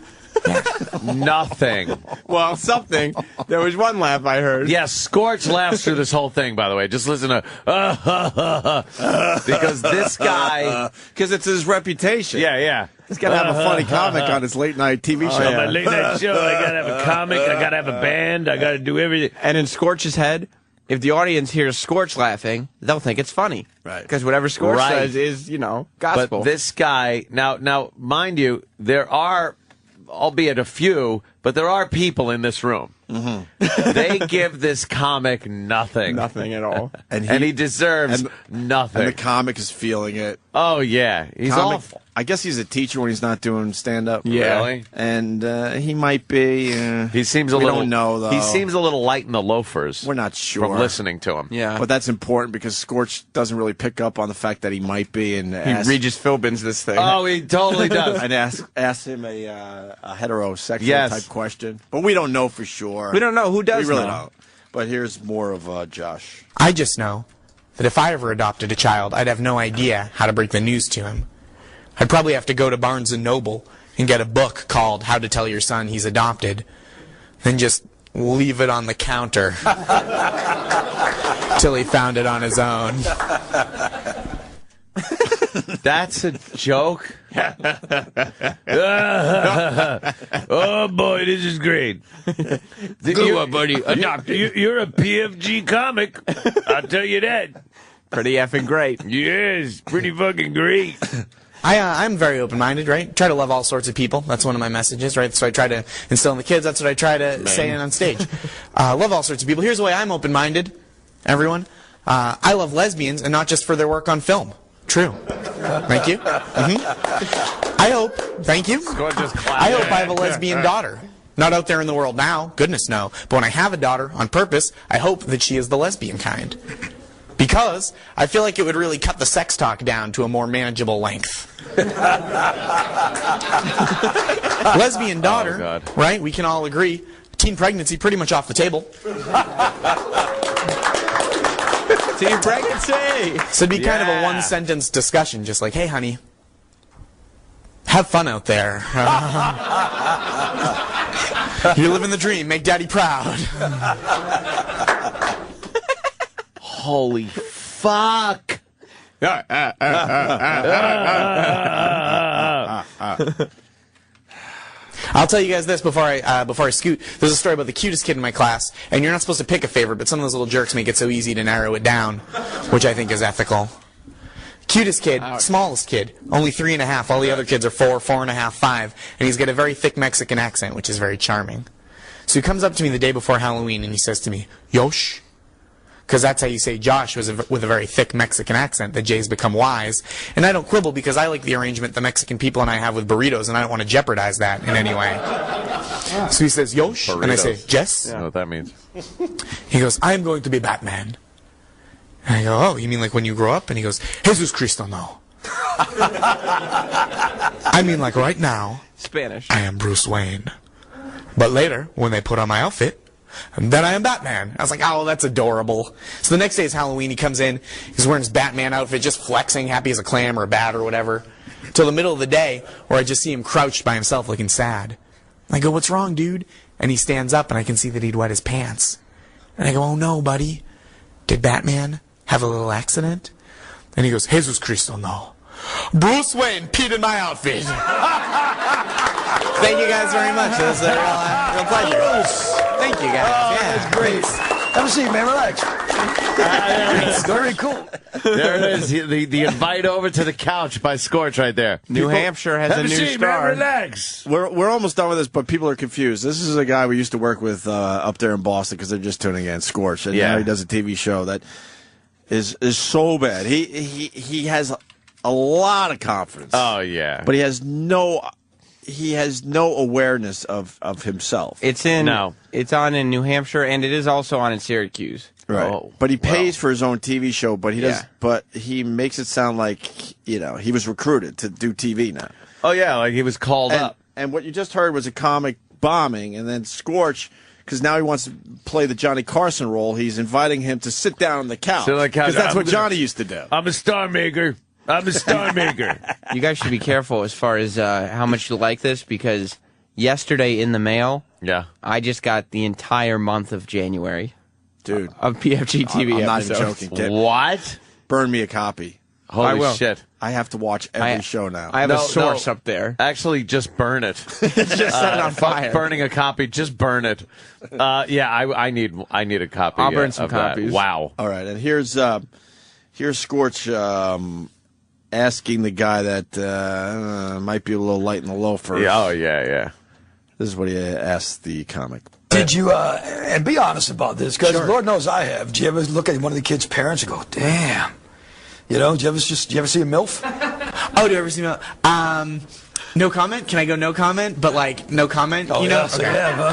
Nothing. Well, something. There was one laugh I heard. Yes, Scorch laughs through this whole thing, by the way. Just listen to because this guy... Because it's his reputation. Yeah. He's got to have a funny comic on his late-night TV show. On my late-night show, I got to have a comic, I got to have a band, I got to do everything. And in Scorch's head, if the audience hears Scorch laughing, they'll think it's funny. Right. Because whatever Scorch says is, gospel. But this guy... Now, mind you, there are... albeit a few, but there are people in this room. Mm-hmm. They give this comic nothing. Nothing at all. And he deserves nothing. And the comic is feeling it. Oh, yeah. He's awful. I guess he's a teacher when he's not doing stand-up. Yeah. Really? And he might be. He seems a little. We don't know, though. He seems a little light in the loafers. We're not sure. From listening to him. Yeah. But that's important because Scorch doesn't really pick up on the fact that he might be. And he Regis Philbins this thing. Oh, he totally does. I'd ask him a heterosexual type question. But we don't know for sure. We don't know. Who does We really know? don't. But here's more of Josh. I just know that if I ever adopted a child, I'd have no idea how to break the news to him. I'd probably have to go to Barnes & Noble and get a book called How to Tell Your Son He's Adopted, then just leave it on the counter till he found it on his own. That's a joke? Oh, boy, this is great. Good one, buddy. Adopted. You're a PFG comic. I'll tell you that. Pretty effing great. Yes, pretty fucking great. I'm very open-minded, right? Try to love all sorts of people. That's one of my messages, right? So I try to instill in the kids. That's what I try to say on stage. Love all sorts of people. Here's the way I'm open-minded, everyone. I love lesbians, and not just for their work on film. True. Thank you. I hope, thank you. I hope I have a lesbian daughter. Not out there in the world now. Goodness, no. But when I have a daughter, on purpose, I hope that she is the lesbian kind. Because I feel like it would really cut the sex talk down to a more manageable length. Lesbian daughter, right? We can all agree. Teen pregnancy pretty much off the table. Teen pregnancy! So it'd be kind of a one-sentence discussion, just like, hey, honey, have fun out there. You're living the dream. Make daddy proud. Holy fuck! I'll tell you guys this before I scoot. There's a story about the cutest kid in my class, and you're not supposed to pick a favorite, but some of those little jerks make it so easy to narrow it down, which I think is ethical. Cutest kid, smallest kid, only 3.5. All the other kids are 4, 4.5, 5, and he's got a very thick Mexican accent, which is very charming. So he comes up to me the day before Halloween, and he says to me, Yosh. Because that's how you say Josh with a very thick Mexican accent. The J's become Y's. And I don't quibble because I like the arrangement the Mexican people and I have with burritos, and I don't want to jeopardize that in any way. So he says, Yosh, burritos. And I say, Jess? I don't know what that means. He goes, I am going to be Batman. And I go, oh, you mean like when you grow up? And he goes, Jesus Cristo, no. I mean like right now. Spanish. I am Bruce Wayne. But later, when they put on my outfit, and then I am Batman. I was like, oh, that's adorable. So the next day is Halloween. He comes in. He's wearing his Batman outfit, just flexing, happy as a clam or a bat or whatever. Till the middle of the day, where I just see him crouched by himself looking sad. I go, what's wrong, dude? And he stands up, and I can see that he'd wet his pants. And I go, oh, no, buddy. Did Batman have a little accident? And he goes, Jesus Cristo, no. Bruce Wayne peed in my outfit. Thank you guys very much. It was a real pleasure. Thank you guys. Yeah, that's great. Have a seat, man. Relax. Very cool. There it is. The invite over to the couch by Scorch right there. New Hampshire has a new seat, star. Man, relax. We're almost done with this, but people are confused. This is a guy we used to work with up there in Boston because they're just tuning in, Scorch, and now he does a TV show that is so bad. He has a lot of confidence. Oh yeah, but he has no awareness of himself. It's on in New Hampshire, and it is also on in Syracuse. Right. Oh, but he pays for his own TV show, but he does. But he makes it sound like he was recruited to do TV now. Oh yeah, like he was called up. And what you just heard was a comic bombing, and then Scorch, because now he wants to play the Johnny Carson role. He's inviting him to sit down on the couch because that's what Johnny used to do. I'm a star maker. I'm a star maker. You guys should be careful as far as how much you like this, because yesterday in the mail, I just got the entire month of January, dude, of PFG TV I'm not episodes. even joking. Kid. What? Burn me a copy. Holy shit! I have to watch every show now. I have a source up there. Actually, just burn it. Just set it on fire. Burning a copy, just burn it. I need a copy. I'll burn some of copies. That. Wow. All right, and here's Scorch asking the guy that might be a little light in the loafers. Yeah, oh yeah. This is what he asked the comic. Did you, and be honest about this, because Lord knows I have. Do you ever look at one of the kids' parents and go, damn? You know, do you ever see a MILF? Oh, do you ever see me? No comment? Can I go no comment? But like, no comment? Oh, you know? yeah, so yeah,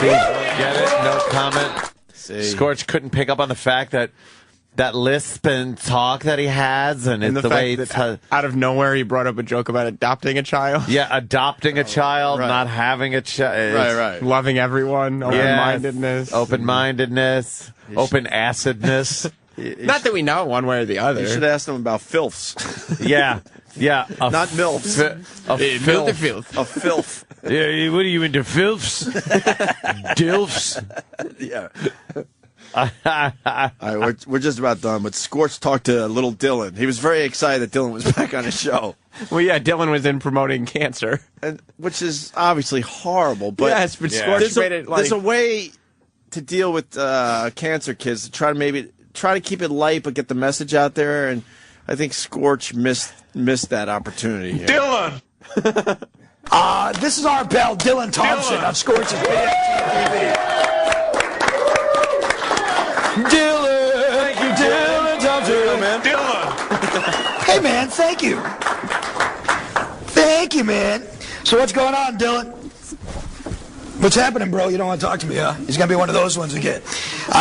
See, get it? No comment. See. Scorch couldn't pick up on the fact that lisp and talk that he has, and it's the the fact way that out of nowhere he brought up a joke about adopting a child. Yeah, adopting a child, right. not having a child. Right. Loving everyone, open-mindedness. Open-mindedness, open-acidness. Not that we know one way or the other. You should ask them about filths. Yeah. Not milfs. Filth. A filth. Yeah, what are you into, filths? Dilfs? Yeah. All right, we're just about done. But Scorch talked to little Dylan. He was very excited that Dylan was back on his show. Well, yeah, Dylan was in promoting cancer. Which is obviously horrible. But yes, but Scorch made it like... There's a way to deal with cancer kids, to try to keep it light but get the message out there. And I think Scorch missed that opportunity here. Dylan! This is our pal Dylan Thompson on Scorch's TV. Dylan! Thank you, Dylan Thompson. Man. Dylan! Hey, man, thank you. Thank you, man. So what's going on, Dylan? What's happening, bro? You don't want to talk to me, huh? He's going to be one of those ones again.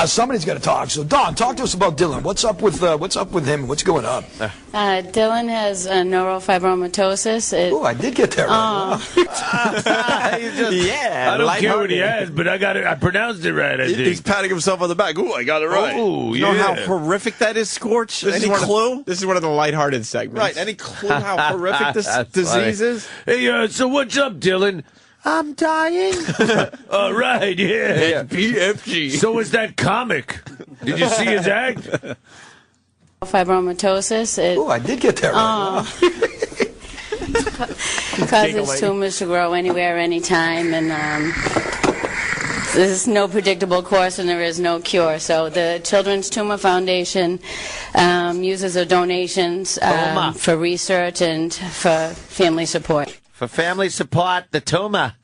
Somebody's got to talk. So, Don, talk to us about Dylan. What's up with him? What's going on? Dylan has neurofibromatosis. Oh, I did get that right. I don't care what he has, but I pronounced it right, I think. He's patting himself on the back. Ooh, I got it right. Oh, you know how horrific that is, Scorch? Any clue? This is one of the lighthearted segments. Right, any clue how horrific this disease is? Hey, so what's up, Dylan? I'm dying. All right, yeah. PFG. So was that comic. Did you see his act? Fibromatosis. Oh, I did get that right. Causes tumors to grow anywhere, anytime, and there's no predictable course and there is no cure. So the Children's Tumor Foundation uses the donations for research and for family support. For family support, the tumor.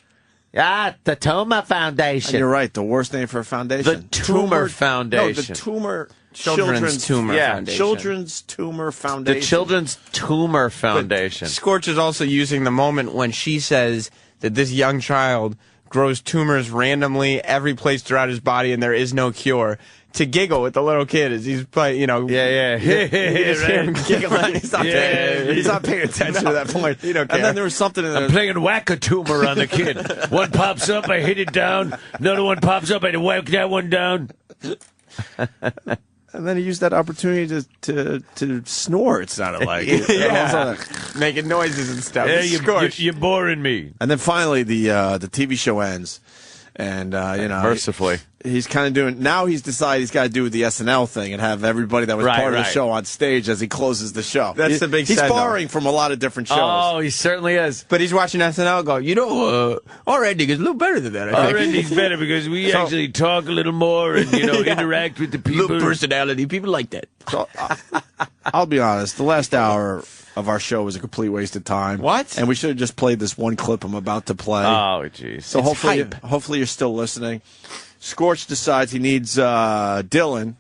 Yeah, the Tumor Foundation. And you're right, the worst name for a foundation. The Tumor Foundation. No, the Children's Tumor Foundation. Children's Tumor Foundation. The Children's Tumor Foundation. But Scorch is also using the moment when she says that this young child grows tumors randomly every place throughout his body and there is no cure, to giggle with the little kid as he's playing, Yeah. giggling. He's not paying attention to that point. He don't care. And then there was something in there. I'm playing whack-a-tumor on the kid. One pops up, I hit it down. Another one pops up, I whack that one down. And then he used that opportunity to snore, it sounded like. Making noises and stuff. Yeah, you're boring me. And then finally the TV show ends. And, mercifully. He's kind of doing, now he's decided he's got to do the SNL thing and have everybody that was part of the show on stage as he closes the show. That's the big He's send-off. borrowing from a lot of different shows. Oh, he certainly is. But he's watching SNL go, our ending is a little better than that, I think. Our ending's better because we actually talk a little more and, interact with the people. Little personality. People like that. So, I'll be honest, the last hour of our show was a complete waste of time. What? And we should have just played this one clip I'm about to play. Oh, jeez. So hopefully you're still listening. Scorch decides he needs Dylan,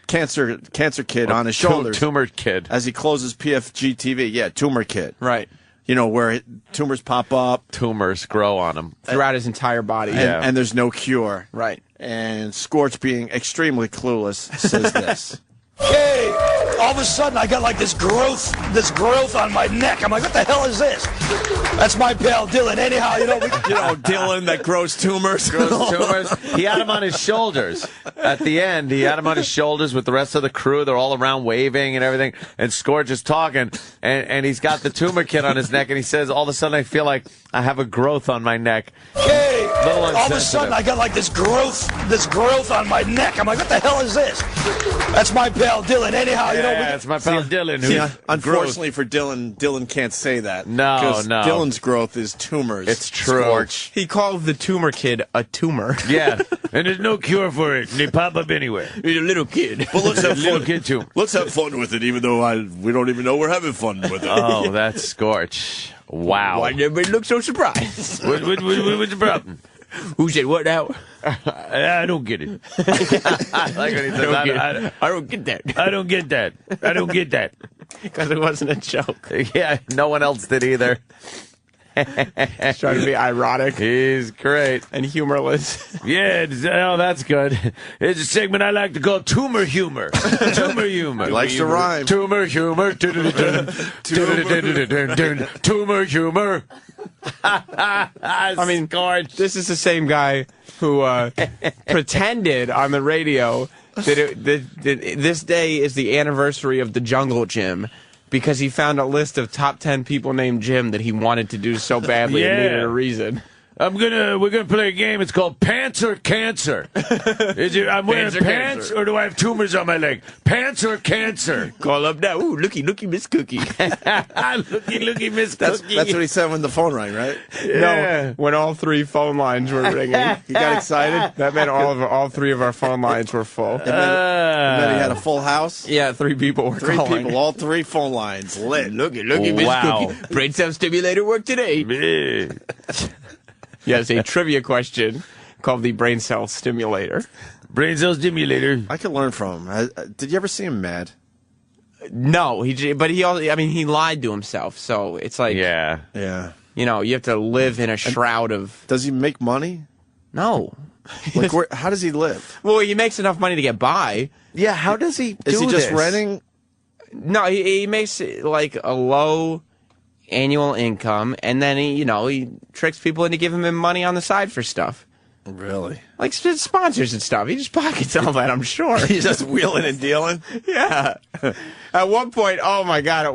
cancer kid, on his shoulders. Tumor kid. As he closes PFG TV. Yeah, tumor kid. Right. Where tumors pop up. Tumors grow on him. Throughout his entire body. And there's no cure. Right. And Scorch, being extremely clueless, says this. Hey, all of a sudden I got like this growth on my neck. I'm like, what the hell is this? That's my pal Dylan. Anyhow, Dylan that grows tumors. He had him on his shoulders. At the end, he had him on his shoulders with the rest of the crew. They're all around waving and everything. And Scorch is talking, and he's got the tumor kid on his neck, and he says, all of a sudden I feel like I have a growth on my neck. Hey, all of a sudden I got like this growth on my neck. I'm like, what the hell is this? That's my pal Dylan. Anyhow, that's my pal Dylan. Unfortunately for Dylan can't say that. No. Dylan's growth is tumors. It's true. Scorch. He called the tumor kid a tumor. Yeah, and there's no cure for it. And they pop up anywhere. He's a little kid. But let's have little fun. Kid tumor. Let's have fun with it, even though we don't even know we're having fun with it. Oh, that's Scorch. Wow. Why did everybody look so surprised? What's the problem? Who said what now? I don't get it. I like when he says, I don't get that. I don't get that. I don't get that. Because it wasn't a joke. Yeah, no one else did either. He's trying to be ironic. He's great. And humorless. Yeah, that's good. It's a segment I like to call Tumor Humor. Tumor Humor. He likes to rhyme. Tumor Humor. Tumor Humor. I mean, this is the same guy who pretended on the radio that this day is the anniversary of the Jungle Gym because he found a list of top 10 people named Jim that he wanted to do so badly and needed a reason. We're gonna play a game. It's called Pants or Cancer. I'm wearing pants or do I have tumors on my leg? Pants or cancer? Call up now. Ooh, looky, Miss Cookie. looky, Miss Cookie. That's what he said when the phone rang, right? Yeah. No, when all 3 phone lines were ringing. He got excited. That meant all 3 of our phone lines were full. And then he had a full house. Yeah, 3 people were 3 calling. people, all 3 phone lines lit. Looky, Miss Cookie. Brain cell stimulator work today. Yes, a trivia question called the brain cell stimulator. Brain cell stimulator. I could learn from him. Did you ever see him mad? No, but he lied to himself. So it's like, yeah. You know, you have to live in a shroud of. Does he make money? No. Like, how does he live? Well, he makes enough money to get by. Yeah, how does he do Is he just this? renting? No, he makes like a low annual income, and then he tricks people into giving him money on the side for stuff. Really? Like sponsors and stuff. He just pockets all that, I'm sure. He's just wheeling and dealing? Yeah. At one point, oh my God,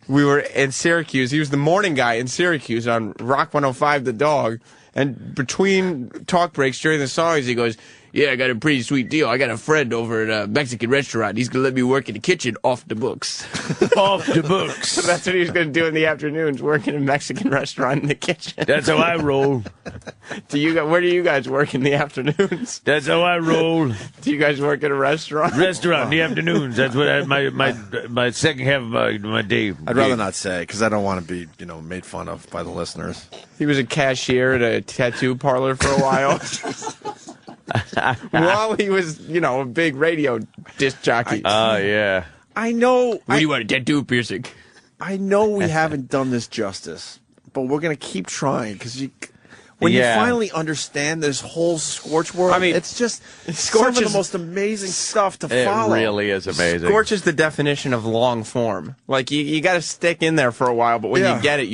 we were in Syracuse. He was the morning guy in Syracuse on Rock 105, The Dog. And between talk breaks during the songs, he goes, yeah, I got a pretty sweet deal. I got a friend over at a Mexican restaurant. He's going to let me work in the kitchen off the books. Off the books. So that's what he was going to do in the afternoons, work in a Mexican restaurant in the kitchen. That's how I roll. Where do you guys work in the afternoons? That's how I roll. Do you guys work at a restaurant? Restaurant in the afternoons. That's what my second half of my day. I'd rather not say, because I don't want to be, made fun of by the listeners. He was a cashier at a tattoo parlor for a while. While he was, a big radio disc jockey. Oh, yeah. I know. What do you want, a tattoo piercing? I know we haven't done this justice, but we're going to keep trying, because when you finally understand this whole Scorch world, it's just some of the most amazing stuff to follow. It really is amazing. Scorch is the definition of long form. Like, you got to stick in there for a while, but when you get it,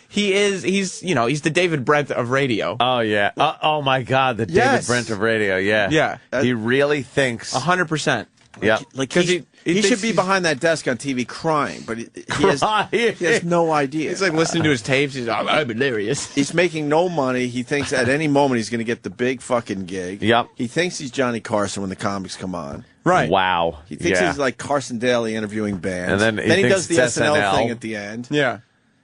he's the David Brent of radio. Oh, yeah. Oh, my God, the David Brent of radio, yeah. Yeah. He really thinks. 100%. Yeah. Like, he should be behind that desk on TV crying, but he has no idea. He's like listening to his tapes. He's like, I'm hilarious. He's making no money. He thinks at any moment he's going to get the big fucking gig. Yep. He thinks he's Johnny Carson when the comics come on. Right. Wow. He thinks he's like Carson Daly interviewing bands. And then he does the SNL thing at the end. Yeah.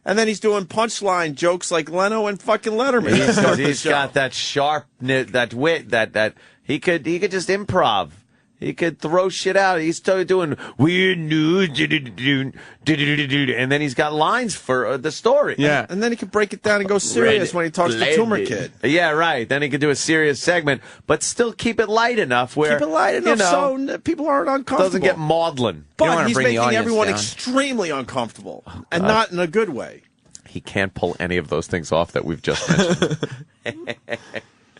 And then he's doing punchline jokes like Leno and fucking Letterman. He's got that sharp, that wit, that he could just improv. He could throw shit out. He started doing weird news, and then he's got lines for the story. Yeah. And then he could break it down and go serious when he talks to Tumor Kid. Yeah, right. Then he could do a serious segment, but still keep it light enough where so people aren't uncomfortable. Doesn't get maudlin. But he's making everyone extremely uncomfortable, and not in a good way. He can't pull any of those things off that we've just mentioned.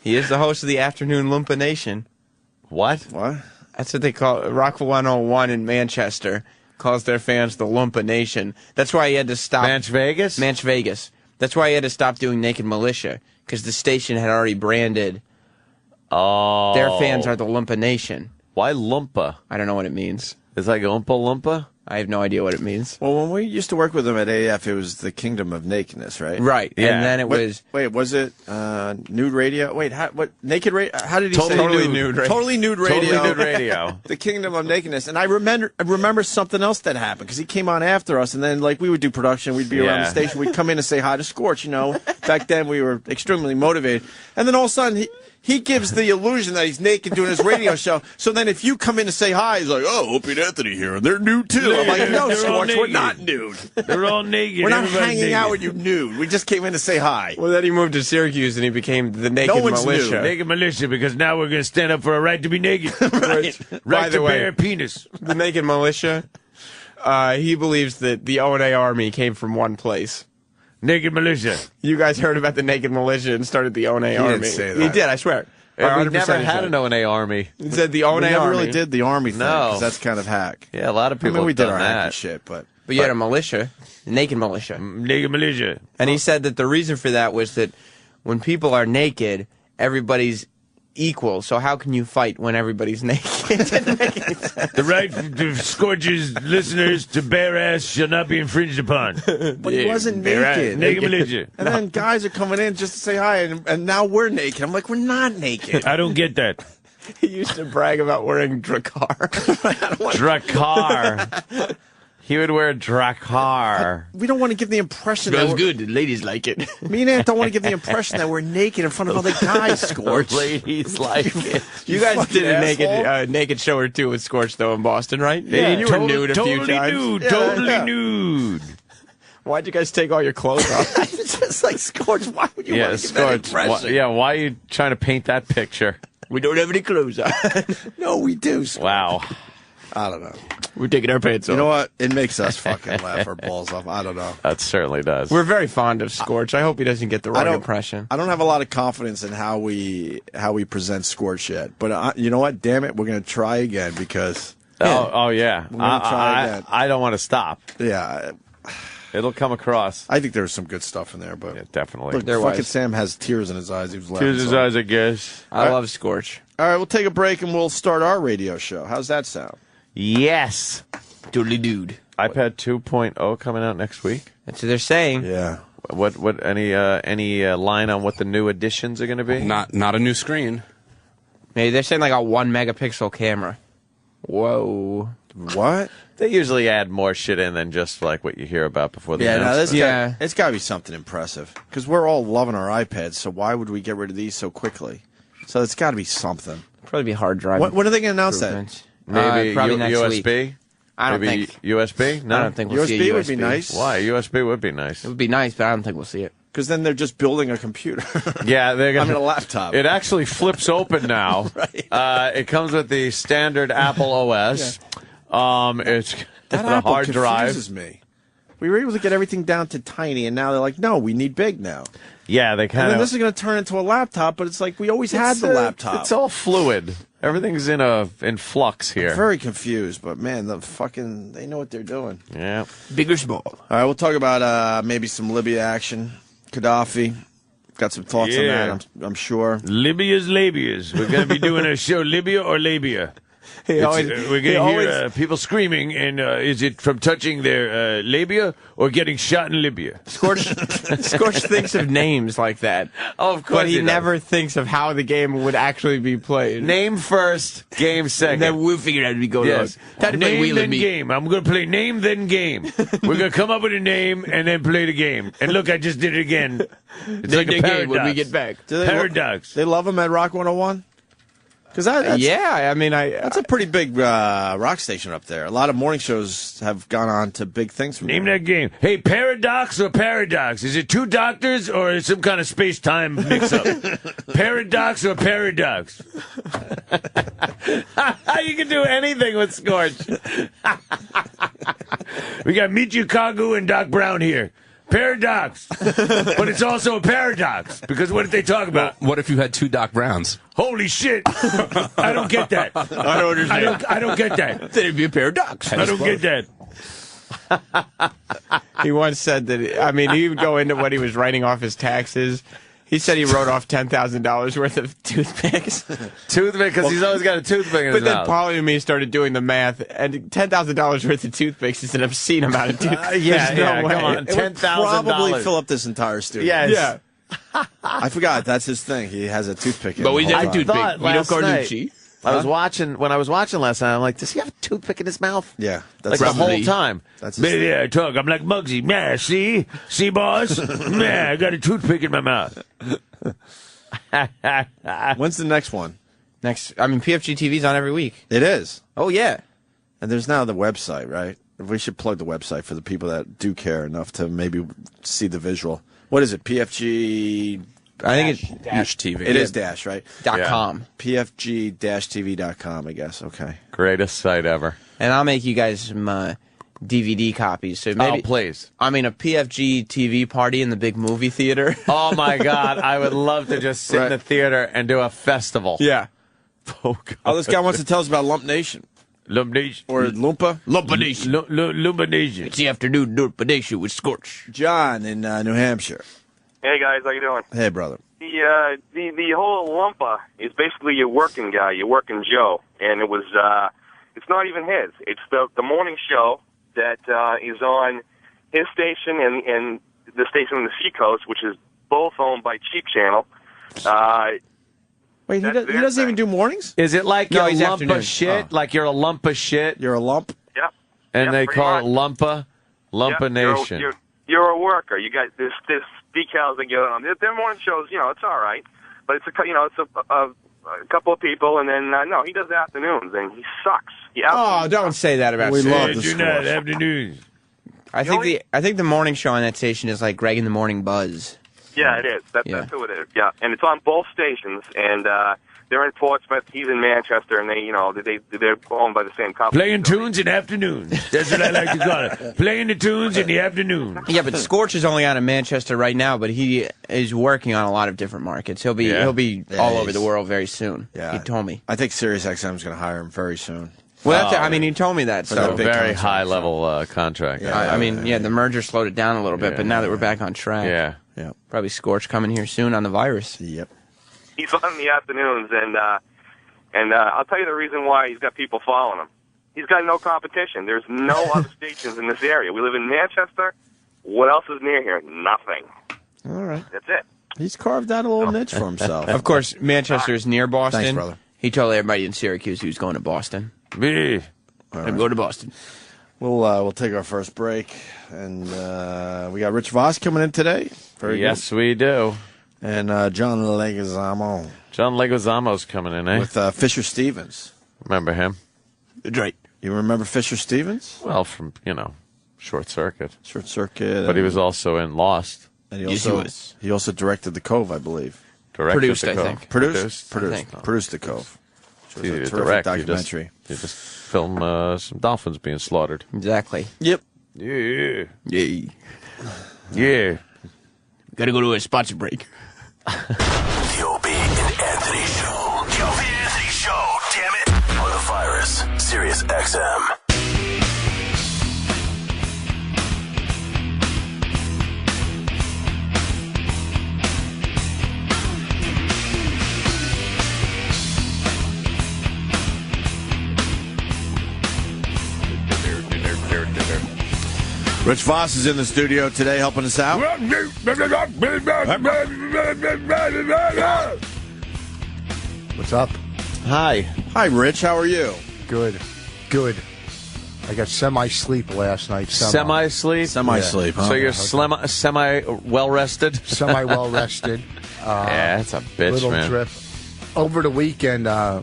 He is the host of the Afternoon Lumpa Nation. What? That's what they call it. Rock 101 in Manchester calls their fans the Lumpa Nation. That's why he had to stop. Manch Vegas? Manch Vegas. That's why he had to stop doing Naked Militia, because the station had already branded their fans are the Lumpa Nation. Why Lumpa? I don't know what it means. It's like Oompa Loompa? I have no idea what it means. Well, when we used to work with them at AF, it was the Kingdom of Nakedness, right? Right. Yeah. And then it was... Wait, was it nude radio? Wait, what? Naked radio? How did he say? Totally nude radio. Totally nude radio. Totally nude radio. The Kingdom of Nakedness. And I remember something else that happened, because he came on after us, and then, we would do production, we'd be around the station, we'd come in and say hi to Scorch, Back then, we were extremely motivated. And then all of a sudden, he gives the illusion that he's naked doing his radio show. So then if you come in to say hi, he's like, oh, Opie and Anthony here, and they're nude too. I'm like, no, Scorch, we're not nude. They're all naked. We're not hanging out with you nude. We just came in to say hi. Well, then he moved to Syracuse and he became the Naked Militia. Nude. Naked Militia, because now we're going to stand up for a right to be naked. Right. Right to bear a penis. The Naked Militia He believes that the O&A Army came from one place. Naked militia. You guys heard about the Naked Militia and started the O&A Army. Didn't say that. He did, I swear. We never had an O&A Army. He said the O&A We never Army. really did the Army thing, No. 'cause that's kind of hack. Yeah, a lot of people we have did done our that. hacky shit, but you had a militia, Naked Militia. Naked militia. And he said that the reason for that was that when people are naked, everybody's equal. So how can you fight when everybody's naked? The right of Scorch's listeners to bare ass shall not be infringed upon. But he wasn't naked. Naked militia. And then guys are coming in just to say hi, and now we're naked. I'm like, we're not naked. I don't get that. He used to brag about wearing Drakkar. Drakkar. He would wear Drakkar. We don't want to give the impression that Smells we're, good. The ladies like it. me and Ant don't want to give the impression that we're naked in front of other guys, Scorch. Ladies like it. You guys fucking did a asshole. naked show or two with Scorch, though, in Boston, right? Yeah. You were nude a few Totally times. nude. Yeah, Totally yeah. nude. Why'd you guys take all your clothes off? It's just like, Scorch, why would you Yeah, want to give that Scorch. impression? Why are you trying to paint that picture? We don't have any clothes on. No, we do, Scorch. Wow. I don't know. We're taking our pants off. You know what? It makes us fucking laugh our balls off. I don't know. That certainly does. We're very fond of Scorch. I hope he doesn't get the wrong impression. I don't have a lot of confidence in how we present Scorch yet. But you know what? Damn it, we're going to try again because... Oh yeah. We're gonna try again. I don't want to stop. Yeah, It'll come across. I think there's some good stuff in there, but Yeah, definitely. look, fucking Sam has tears in his eyes. He was laughing. Here's his eyes, I guess. I love Scorch. All right, we'll take a break and we'll start our radio show. How's that sound? Yes. Doodly dude. iPad 2.0 coming out next week. That's what they're saying. Yeah. What any line on what the new additions are going to be? Not a new screen. Maybe they're saying like a 1 megapixel camera. Whoa. What? They usually add more shit in than just like what you hear about before the Yeah, it's got to be something impressive because we're all loving our iPads. So why would we get rid of these so quickly? So it's got to be something. Probably be hard drive. When are they going to announce that? Maybe probably next USB. week. I don't Maybe think. USB. No, I don't think we'll see a USB would be nice. Why? USB would be nice. It would be nice, but I don't think we'll see it. Because then they're just building a computer. Yeah, they're gonna. I mean, a laptop. It actually flips open now. Right. It comes with the standard Apple OS. It's That a Apple hard drive. confuses me. We were able to get everything down to tiny, and now they're like, no, we need big now. Yeah, they And kind then of. this is going to turn into a laptop, but it's like we always had the laptop. It's all fluid. Everything's in flux here. I'm very confused, but man, they know what they're doing. Yeah. Big or small? All right, we'll talk about maybe some Libya action. Gaddafi. Got some thoughts on that, I'm sure. Libya's labias. We're going to be doing a show, Libya or labia. We're going to hear people screaming, and is it from touching their labia or getting shot in Libya? Scorch thinks of names like that. Oh, of course But he does. never thinks of how the game would actually be played. Name first, game second. And then we'll figure out how to go Yes. Time to play Name Wheel then and Meat. game. I'm going to play name then game. We're going to come up with a name and then play the game. And look, I just did it again. It's like a Game paradox. when we get back. Paradox. They love him at Rock 101? Because that's a pretty big rock station up there. A lot of morning shows have gone on to big things from Name there. that game. Hey, paradox or paradox? Is it two doctors or is it some kind of space-time mix-up? Paradox or paradox? You can do anything with Scorch. We got Michio Kaku and Doc Brown here. Paradox. But it's also a paradox, because what did they talk about? What if you had two Doc Browns? Holy shit. I don't get that. I don't understand. I don't get that. Then it'd be a paradox. I don't get that. He once said that, he would go into when he was writing off his taxes. He said he wrote off $10,000 worth of toothpicks. Toothpick, because he's always got a toothpick in his But then mouth. Paulie and me started doing the math, and $10,000 worth of toothpicks is an obscene amount of toothpicks. Come on. It would probably $10,000. fill up this entire studio. Yes. Yeah. I forgot. That's his thing. He has a toothpick in But we the whole never time. toothpick. We don't Carducci. I was watching, when I was watching last night, I'm like, does he have a toothpick in his mouth? Yeah. Like the whole time. That's his Maybe I talk. I'm like Muggsy. Nah, see? See, boss? Nah, I got a toothpick in my mouth. When's the next one? PFG TV's on every week. It is. Oh, yeah. And there's now the website, right? We should plug the website for the people that do care enough to maybe see the visual. What is it? PFG... I think it's Dash TV. It is dash, right? .com. PFG-TV.com, I guess. Okay. Greatest site ever. And I'll make you guys some DVD copies. So maybe, please. I mean, a PFG TV party in the big movie theater. Oh, my God. I would love to just sit in the theater and do a festival. Yeah. Oh, God. Oh, this guy wants to tell us about Lump Nation. Lump Nation. Or Lumpa? Lumpa Nation. Lumpa Nation. It's the afternoon Lumpa Nation with Scorch. John in New Hampshire. Hey, guys. How you doing? Hey, brother. The whole lumpa is basically your working guy, your working Joe, and it was it's not even his. It's the morning show that is on his station and the station on the Seacoast, which is both owned by Cheap Channel. Wait, he doesn't even do mornings? Is it like No, you're a he's lump afternoon. of shit? Oh. Like you're a lump of shit? You're a lump? Yep. And Yep, they pretty call much. it Lumpa Nation. You're a worker. You got this decals that go on. Their morning shows, it's all right, but it's a couple of people, and then no, he does afternoons, and he sucks. Oh, don't say that about We Scorch. love the Do not Scorch. afternoons. I think the morning show on that station is like Greg in the Morning Buzz. Yeah, it is. That's who it is. Yeah, and it's on both stations, and they're in Portsmouth. He's in Manchester, and they're owned by the same company. Playing tunes in afternoons. That's what I like to call it. Playing the tunes in the afternoon. Yeah, but Scorch is only out of Manchester right now, but he is working on a lot of different markets. He'll be all over the world very soon. Yeah. He told me. I think Sirius XM is going to hire him very soon. Well, he told me that. For So that big Very contract, high-level contract. Yeah. the merger slowed it down a little bit, but now that we're back on track, Yeah. probably Scorch coming here soon on the virus. Yep. He's on in the afternoons, and I'll tell you the reason why he's got people following him. He's got no competition. There's no other stations in this area. We live in Manchester. What else is near here? Nothing. All right. That's it. He's carved out a little niche for himself. Of course, Manchester is near Boston. Thanks, brother. He told everybody in Syracuse he was going to Boston. Me. I'm going to Boston. We'll take our first break, and we got Rich Voss coming in today. Yes, we do. And John Leguizamo. John Leguizamo's coming in, eh? With Fisher Stevens. Remember him? Right. You remember Fisher Stevens? Well, from, Short Circuit. Short Circuit. But he was also in Lost. And he also directed The Cove, I believe. Produced, I think. Produced The Cove. Which was a terrific documentary. You just film some dolphins being slaughtered. Exactly. Yep. Yeah. Yeah. Yeah. Got to go to a sponsor break. The Opie and Anthony Show. The Opie and Anthony Show, damn it. On the virus, Sirius XM. Rich Voss is in the studio today helping us out. What's up? Hi. Hi, Rich. How are you? Good. I got semi-sleep last night. Semi-sleep? Semi-sleep, huh? So you're semi-well-rested? Semi-well-rested. Yeah, that's a bitch, little man. Trip. Over the weekend, I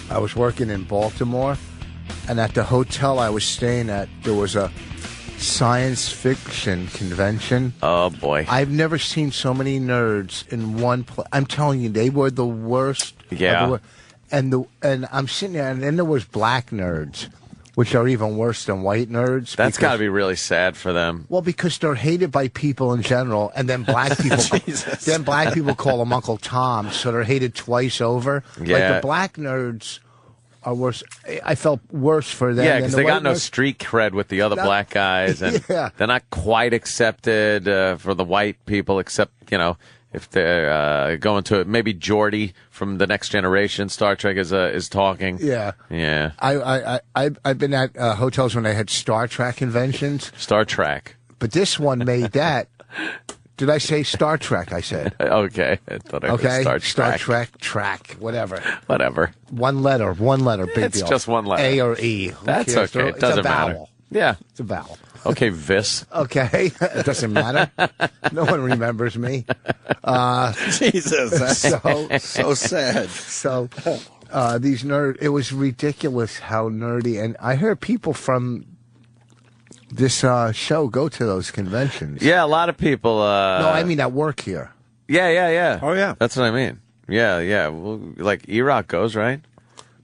was working in Baltimore, and at the hotel I was staying at, there was a science fiction convention. Oh, boy. I've never seen so many nerds in one place. I'm telling you, they were the worst. Yeah. And I'm sitting there, and then there was black nerds, which are even worse than white nerds. That's got to be really sad for them. Well, because they're hated by people in general, and then black people call them Uncle Tom, so they're hated twice over. Yeah. Like the black nerds are worse. I felt worse for them. Yeah, than because the they white got no nerds. street cred with the other black guys, and Yeah. they're not quite accepted for the white people, except, if they're going to maybe Geordi from the Next Generation, Star Trek is talking. Yeah. Yeah. I've been at hotels when they had Star Trek conventions. Star Trek. But this one made that. Did I say Star Trek? I said. Okay. I thought I heard Okay. Star Trek. Track, whatever. Whatever. One letter, big It's deal. just one letter. A or E. Who That's cares? okay. It doesn't it's a matter. vowel. Yeah. It's a vowel. Okay, Vis. Okay. It doesn't matter. No one remembers me. Jesus, that's so sad. So these nerds, it was ridiculous how nerdy. And I heard people from this show go to those conventions. Yeah, a lot of people. No, I mean at work here. Yeah. Oh, yeah. That's what I mean. Yeah. Well, like E-Rock goes, right?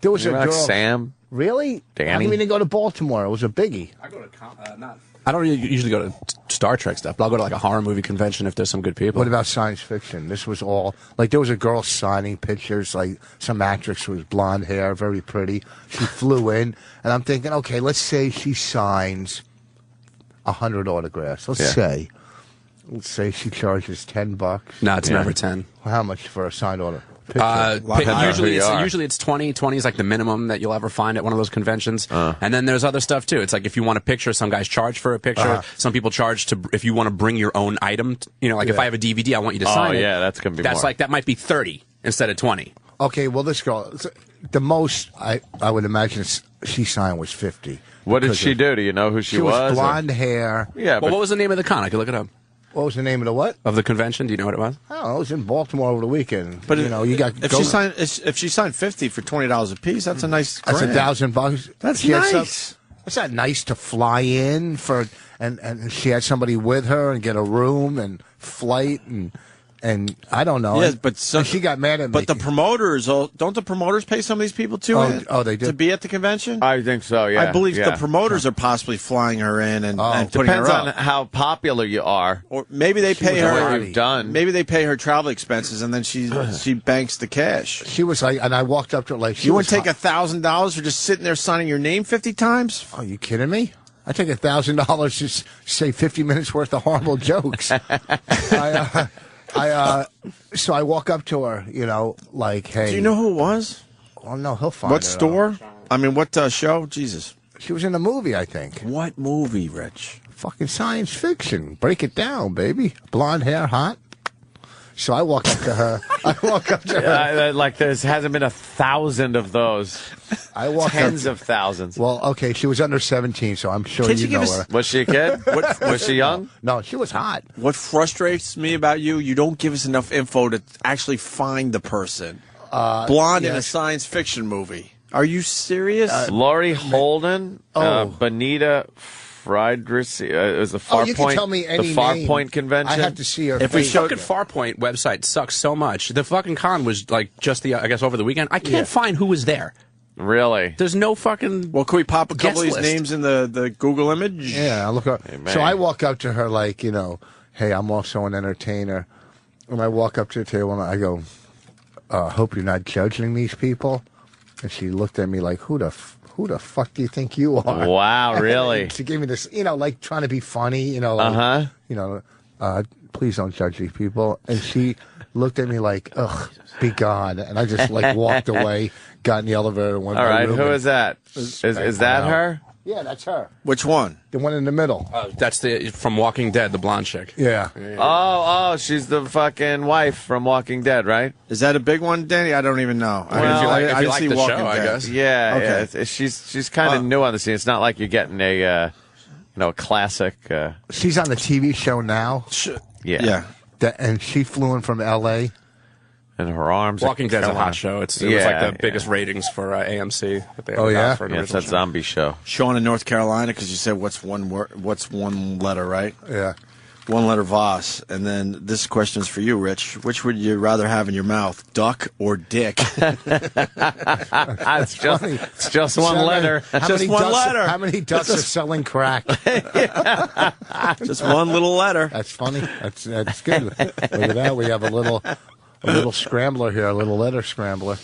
There was a E-Rock, girl. Sam. Really? Danny? How come you didn't go to Baltimore? It was a biggie. I go to I don't usually go to Star Trek stuff, but I'll go to like a horror movie convention if there's some good people. What about science fiction? This was all like there was a girl signing pictures. Like some actress with blonde hair, very pretty. She flew in, and I'm thinking, okay, let's say she signs 100 autographs. Let's say she charges $10. No, it's never 10. How much for a signed autograph? Usually it's 20. 20 is like the minimum that you'll ever find at one of those conventions. And then there's other stuff too. It's like if you want a picture, some guys charge for a picture. Some people charge if you want to bring your own item. If I have a DVD, I want you to sign it. Oh yeah, that's gonna be. That's more. that might be 30 instead of 20. Okay, well this girl, the most I would imagine she signed was 50. What did she do? Do you know who she was? She was blonde hair. Yeah. Well, what was the name of the con? I could look it up. What was the name of the what? Of the convention? Do you know what it was? I don't know. It was in Baltimore over the weekend. But you got if she signed 50 for $20 a piece, that's a nice. That's $1,000. That's nice. It's not nice to fly in and she had somebody with her and get a room and flight and I don't know. Yes, but she got mad at me. But the promoters, don't the promoters pay some of these people too? Oh, they do. To be at the convention? I think so. Yeah, I believe the promoters are possibly flying her in and putting depends her up. on how popular you are, or maybe they pay her. What you've done. Maybe they pay her travel expenses and then she banks the cash. She was like, and I walked up to her like, you wouldn't take $1,000 for just sitting there signing your name 50 times? Are you kidding me? I take $1,000 to say 50 minutes worth of horrible jokes. So I walk up to her, like, hey. Do you know who it was? Oh, no, he'll find What it store? I mean, what show? Jesus. She was in a movie, I think. What movie, Rich? Fucking science fiction. Break it down, baby. Blonde hair, hot. So I walk up to her. Like there hasn't been 1,000 of those. Tens of thousands. Well, okay, she was under 17, so I'm sure you know her. Was she a kid? Was she young? No, she was hot. What frustrates me about you don't give us enough info to actually find the person. Blonde in a science fiction movie. Are you serious? Laurie Holden, Benita Friedrich, it was the Farpoint. You can tell me any the Farpoint convention. I have to see her. If we fucking Farpoint website sucks so much. The fucking con was like just I guess over the weekend. I can't find who was there. Really? There's no fucking. Well, can we pop a couple of these list? names in the Google image? Yeah, I'll look up. Hey, so I walk up to her like, hey, I'm also an entertainer. And I walk up to the table and I go, hope you're not judging these people. And she looked at me like, who the fuck do you think you are? Wow, really? She gave me this, like trying to be funny, please don't judge these people. And she looked at me like, ugh, be gone. And I just like walked away, got in the elevator and went to my room. Who is that? Is that her? Yeah, that's her. Which one? The one in the middle. That's from Walking Dead, the blonde chick. Yeah. Oh, she's the fucking wife from Walking Dead, right? Is that a big one, Danny? I don't even know. Well, I if you like see the Walking show, Dead. I guess. Yeah, Okay. yeah. She's kind of new on the scene. It's not like you're getting a classic. She's on the TV show now. Yeah. And she flew in from L.A. And her arms. Walking Dead's a hot show. It was like the biggest ratings for AMC that they ever got for an it's original that show. zombie show. Sean in North Carolina, because you said what's one letter, right? Yeah. One letter Voss. And then this question is for you, Rich. Which would you rather have in your mouth, duck or dick? It's just one letter. Just one letter. How many ducks are selling crack? Just one little letter. That's funny. That's good. Look at that. We have a little scrambler here, a little letter scrambler.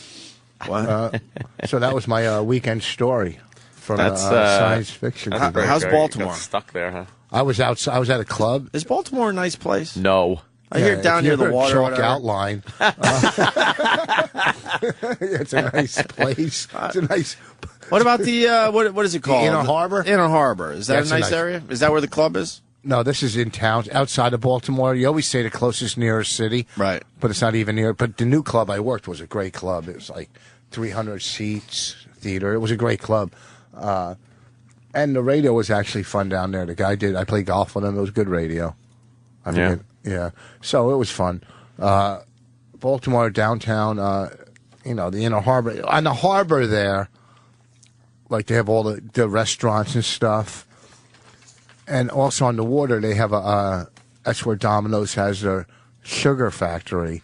What? So that was my weekend story from science fiction. How's Baltimore? Got stuck there, huh? I was outside. I was at a club. Is Baltimore a nice place? No. I hear down near the water. Chalk outline. It's a nice place. It's a nice. What about the what is it called? Inner Harbor. Inner Harbor. Is that That's a nice area? Is that where the club is? No, this is in town, outside of Baltimore. You always say the closest nearest city, right? But it's not even near. But the new club I worked was a great club. It was like 300 seats, theater. It was a great club, and the radio was actually fun down there. The guy I played golf with him. It was good radio. I mean, yeah. So it was fun. Baltimore downtown, the Inner Harbor. On the harbor there, like they have all the restaurants and stuff. And also on the water, they have that's where Domino's has their sugar factory.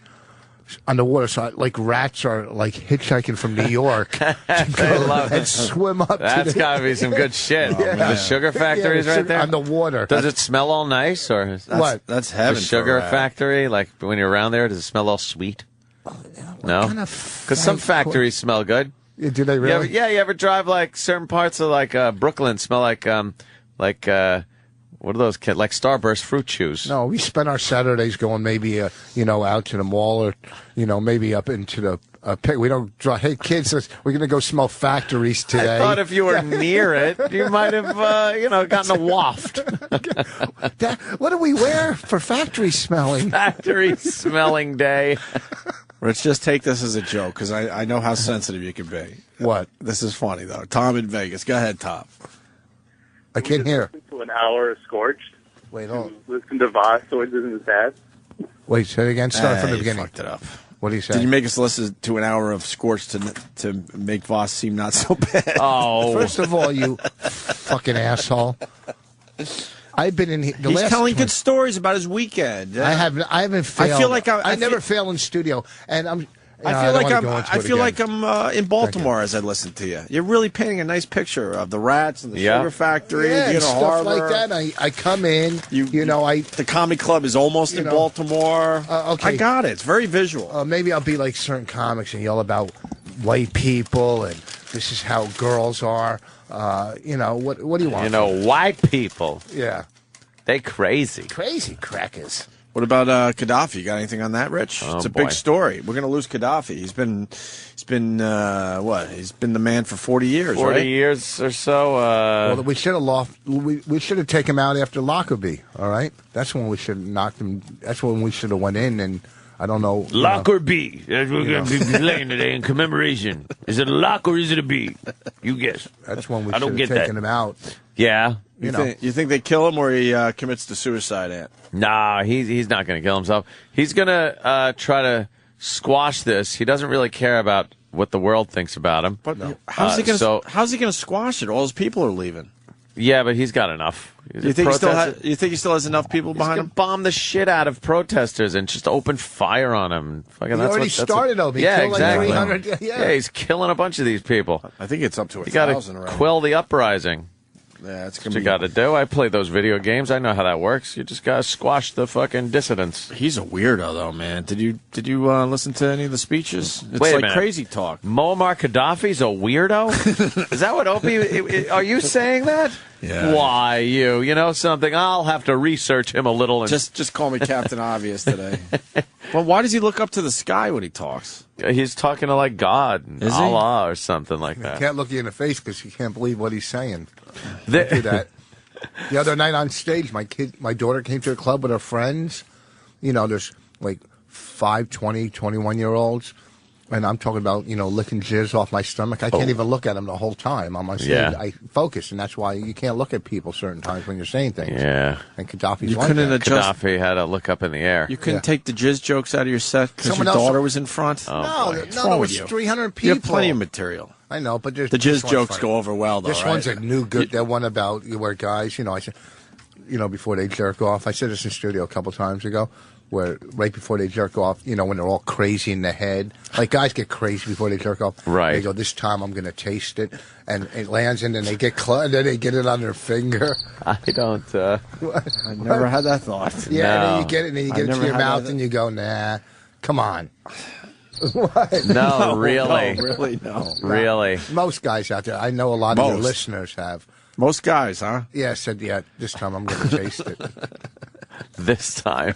on the water, so like rats are like hitchhiking from New York to go and swim up. That's gotta be some good shit. The sugar factory is right there on the water. Does it smell all nice, or what? That's heaven. The sugar factory, like when you're around there, does it smell all sweet? No, because some factories smell good. Yeah, do they really? You ever drive like certain parts of like Brooklyn smell like what are those kids? Like Starburst fruit chews. No, we spend our Saturdays going maybe, out to the mall or, maybe up into the pig. We don't drive. Hey, kids, we're going to go smell factories today. I thought if you were near it, you might have, gotten a waft. What do we wear for factory smelling? Factory smelling day. Let's just take this as a joke because I know how sensitive you can be. What? This is funny, though. Tom in Vegas. Go ahead, Tom. I can't hear. To an hour of Scorched. Wait, hold on. Listen to Voss Noises in his head. Wait, say it again. Start from the beginning. You fucked it up. What do you say? Did you make us listen to an hour of Scorched to make Voss seem not so bad? Oh. First of all, you fucking asshole. I've been in here. He's telling good stories about his weekend. I haven't failed. I feel like I never fail in studio, and I'm. I feel like I'm in Baltimore as I listen to you. You're really painting a nice picture of the rats and the sugar factory, and stuff harbor. like that. I come in, the comedy club is almost in Baltimore. Okay, I got it. It's very visual. Maybe I'll be like certain comics and yell about white people and this is how girls are. What do you want? White people. Yeah, they crazy crackers. What about Gaddafi? You got anything on that, Rich? It's a big story. We're going to lose Gaddafi. He's been what? He's been the man for 40 years, 40 years or so. Well, we should have we should have taken him out after Lockerbie. All right, that's when we should have knocked him. That's when we should have went in and. I don't know. Lockerbie. That's what we're going to be playing today in commemoration. Is it a lock or is it a bee? You guess. That's when we should have taken him out. Yeah. You think they kill him or he commits to suicide, Ant? Nah, he's not going to kill himself. He's going to try to squash this. He doesn't really care about what the world thinks about him. But how's he going to squash it? All his people are leaving. Yeah, but he's got enough. You think he still has enough people behind him? Bomb the shit out of protesters and just open fire on him. He already started, Opie. Yeah, exactly. Like 300. Yeah, he's killing a bunch of these people. I think it's up to 1,000. You got to quell the uprising. Yeah, that's what you got to do. I play those video games. I know how that works. You just got to squash the fucking dissidents. He's a weirdo, though, man. Did you listen to any of the speeches? It's Wait a like minute. crazy talk. Muammar Gaddafi's a weirdo? Is that what Opie? Are you saying that? Yeah. Why you know something? I'll have to research him a little. And just call me Captain Obvious today. Well, why does he look up to the sky when he talks? He's talking to like God, Allah, or something like that. He can't look you in the face because you can't believe what he's saying. Don't do that. The other night on stage, my daughter came to the club with her friends. There's like 5, 20, 21-year-olds. And I'm talking about, licking jizz off my stomach. I can't even look at them the whole time. I'm on stage. Yeah. I focus, and that's why you can't look at people certain times when you're saying things. Yeah. And Gaddafi's You like couldn't that. adjust. Gaddafi had to look up in the air. You couldn't take the jizz jokes out of your set because your Someone else- daughter was in front? Oh, No, What's there wrong was with you? 300 people. You have plenty of material. I know, but there's The this jizz one's jokes funny. go over well, though, This right? one's a new good. That one about where guys, I said, before they jerk off. I said this in studio a couple times ago, where right before they jerk off, when they're all crazy in the head. Like guys get crazy before they jerk off. Right. They go, this time I'm going to taste it. And it lands in and they get and then they get it on their finger. I don't. I never had that thought. Yeah, No. and then you get it and then you I get it never to your had mouth that. and you go, nah, come on. No, No, really. really, no. Really. Most guys out there, I know a lot of your Most. listeners have. Most guys, huh? Yeah, said, this time I'm going to taste it. This time.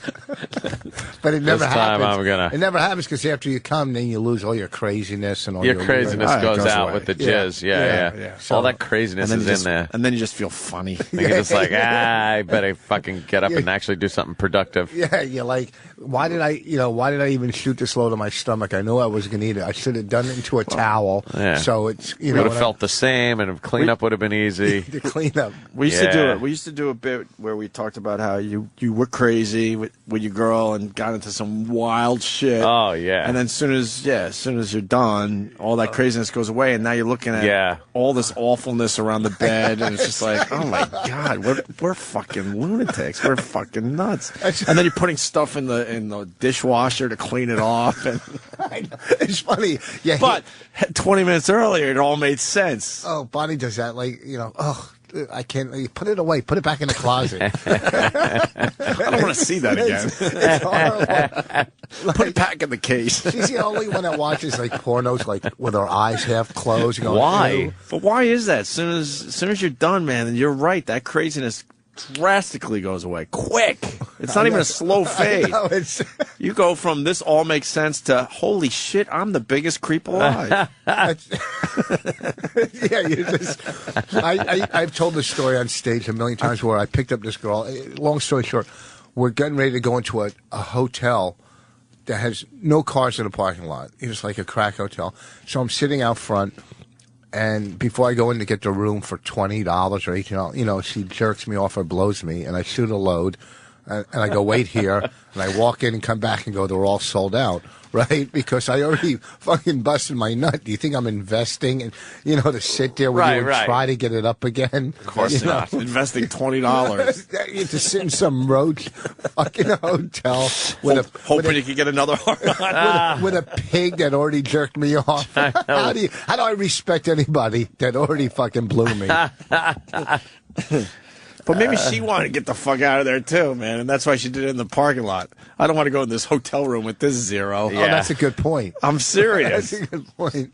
But it never This time happens. I'm gonna- It never happens because after you come, then you lose all your craziness and all Your craziness It goes goes out away. with the Yeah. jizz. Yeah. Yeah. All that craziness And is then in there. And then you just feel funny. And you're just like, I better fucking get up and actually do something productive. Yeah, you're like, why did I even shoot this low to my stomach? I knew I was going to eat it. I should have done it into a towel. Yeah. So it's, Would have felt the same, and cleanup would have been easy. the cleanup. We used to do Yeah. it. We used to do a bit where we talked about how you were crazy with your girl and got into some wild shit. Oh, yeah. And then as soon as you're done, all that craziness goes away, and now you're looking at all this awfulness around the bed, and it's just like, oh my God, we're fucking lunatics. We're fucking nuts. And then you're putting stuff in the dishwasher to clean it off. And I know. It's funny. Yeah. But 20 minutes earlier, it all made sense. Oh, Bonnie does that. Like, I can't. Put it away. Put it back in the closet. I don't want to see that again. It's horrible. Put it back in the case. She's the only one that watches like pornos, like with her eyes half closed. Going, why? Ew. But why is that? As soon as you're done, man, and you're right, that craziness drastically goes away quick. It's not even a slow fade. Know, you go from this all makes sense to holy shit, I'm the biggest creep alive. Yeah, you just. I've told this story on stage a million times where I picked up this girl. Long story short, we're getting ready to go into a hotel that has no cars in the parking lot. It's like a crack hotel. So I'm sitting out front. And before I go in to get the room for $20 or $18, she jerks me off or blows me, and I shoot a load, and I go, wait here, and I walk in and come back and go, they're all sold out, right? Because I already fucking busted my nut. Do you think I'm investing and to sit there with you and try to get it up again? Of course not. Investing $20 to sit in some roach fucking hotel hoping you could get another hard with a pig that already jerked me off. How do I respect anybody that already fucking blew me? But maybe she wanted to get the fuck out of there too, man, and that's why she did it in the parking lot. I don't want to go in this hotel room with this zero. Yeah. Oh, that's a good point. I'm serious. That's a good point.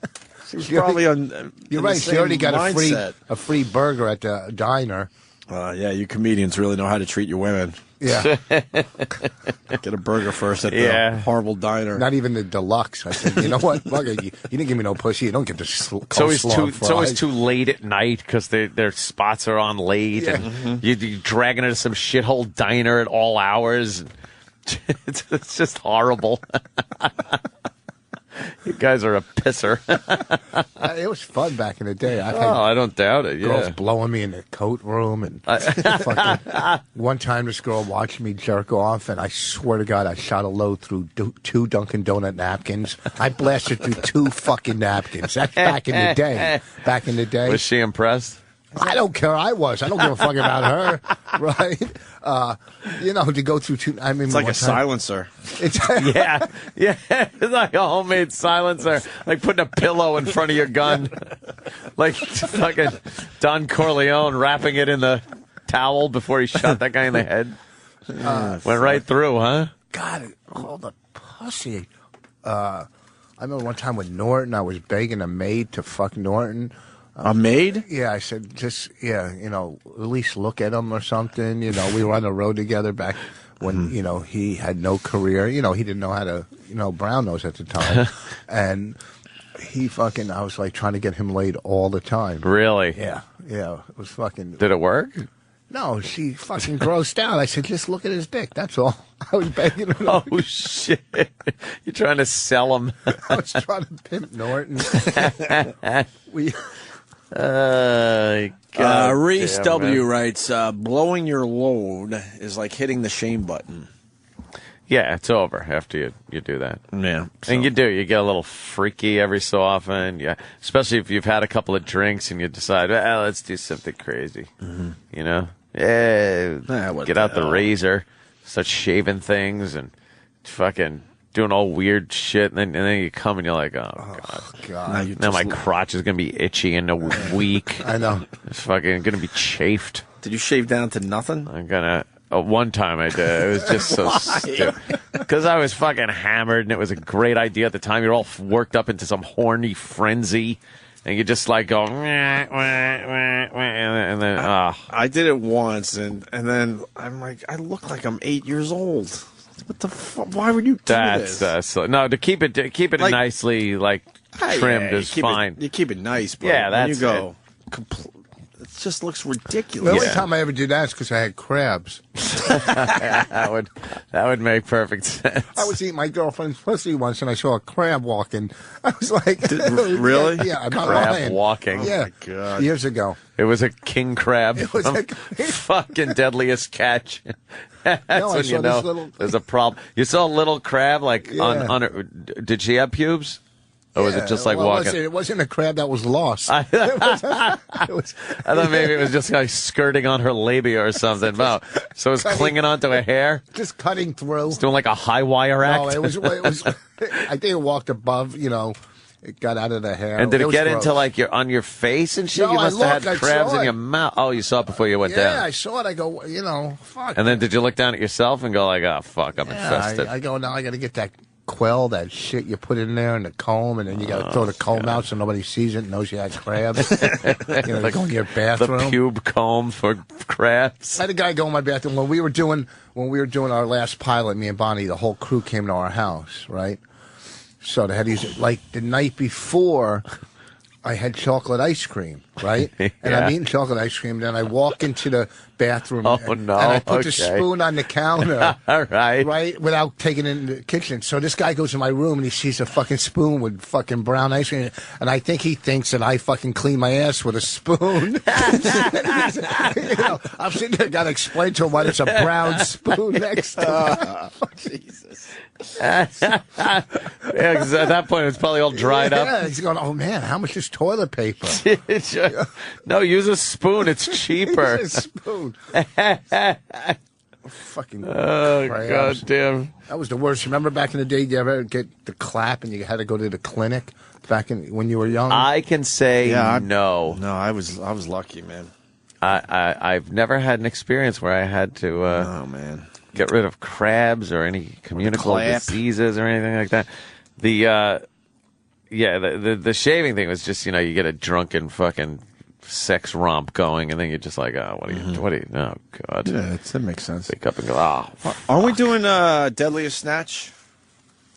She was probably on. You're right. She already got mindset. a free burger at the diner. Yeah, you comedians really know how to treat your women. Yeah. Get a burger first at the horrible diner. Not even the deluxe. I said, you know what? You didn't give me no pussy. You don't get the It's always too late at night because their spots are on late. Yeah. And you're dragging it to some shithole diner at all hours. It's just horrible. You guys are a pisser. It was fun back in the day. I don't doubt it. Girls blowing me in the coat room, and one time this girl watched me jerk off, and I swear to God, I shot a load through 2 Dunkin' Donut napkins. I blasted through 2 fucking napkins. That's back in the day. Back in the day. Was she impressed? I don't care. I don't give a fuck about her, right? To go through 2. I mean, it's like a silencer. Yeah, it's like a homemade silencer, like putting a pillow in front of your gun, like fucking Don Corleone wrapping it in the towel before he shot that guy in the head. Went right through, huh? God, all the pussy. I remember one time with Norton, I was begging a maid to fuck Norton. A maid? Yeah, I said, at least look at him or something. We were on the road together back when, he had no career. He didn't know how to, brown nose at the time. And I was like trying to get him laid all the time. Really? Yeah. It was fucking. Did it work? No, she fucking grossed out. I said, just look at his dick. That's all. I was begging her. Oh, shit. You're trying to sell him. I was trying to pimp Norton. Reese W. writes, blowing your load is like hitting the shame button. Yeah, it's over after you do that. Yeah. So. And you get a little freaky every so often. Yeah, especially if you've had a couple of drinks and you decide, let's do something crazy. Mm-hmm. Get out the razor, start shaving things and fucking doing all weird shit, and then you come and you're like, oh God. Now my crotch is going to be itchy in a week. I know. It's fucking going to be chafed. Did you shave down to nothing? I'm going to... one time I did. It was just so stupid. Because I was fucking hammered, and it was a great idea at the time. You're all worked up into some horny frenzy, and you just like go... and then... I did it once, and then I'm like, I look like I'm 8 years old. What the fuck? Why would you do this? No, to keep it like, nicely trimmed is fine. You keep it nice, but when you go, it's just looks ridiculous. The only time I ever did that is because I had crabs. that would make perfect sense. I was eating my girlfriend's pussy once, and I saw a crab walking. I was like, really? Yeah, I'm not crab lying. walking. Yeah, oh my God. Years ago. It was a king crab. It was a fucking deadliest catch. That's No, when you know there's a problem. You saw a little crab on her. Did she have pubes? Or was it just like walking? It wasn't a crab that was lost. I thought maybe it was just like skirting on her labia or something. Wow. So it was clinging onto a hair? Just cutting through. It's doing like a high wire act? No, it was I think it walked above, it got out of the hair. And did it get gross. into like on your face and shit? No, You must have had crabs in it. your mouth. Oh, you saw it before you went down. Yeah, I saw it. I go, fuck. And then did you look down at yourself and go like, oh, fuck, I'm infested? I go, now I got to get that quell, that shit you put in there, and the comb, and then you got to throw the comb out so nobody sees it and knows you had crabs. Like go in your bathroom. The pube comb for crabs. I had a guy go in my bathroom when we were doing our last pilot. Me and Bonnie, the whole crew came to our house, right? So they had these, like the night before, I had chocolate ice cream, right? Yeah. And I'm eating chocolate ice cream. Then I walk into the bathroom and I put the spoon on the counter. All right. Right? Without taking it in the kitchen. So this guy goes in my room and he sees a fucking spoon with fucking brown ice cream. And I think he thinks that I fucking clean my ass with a spoon. I'm sitting there, got to explain to him why there's a brown spoon next to it. Jesus. Yeah, because at that point it's probably all dried up. Yeah, he's going, oh man, how much is toilet paper? No, use a spoon. It's cheaper. Use a spoon. Fucking God damn. That was the worst. Remember back in the day, you ever get the clap and you had to go to the clinic back when you were young? I can say no. No, I was lucky, man. I've never had an experience where I had to oh man, get rid of crabs or any communicable diseases or anything like that. The shaving thing was just, you get a drunken fucking sex romp going, and then you're just like, oh, what are you, oh, God. Yeah, that makes sense. Wake up and go, oh. Aren't we doing Deadliest Snatch?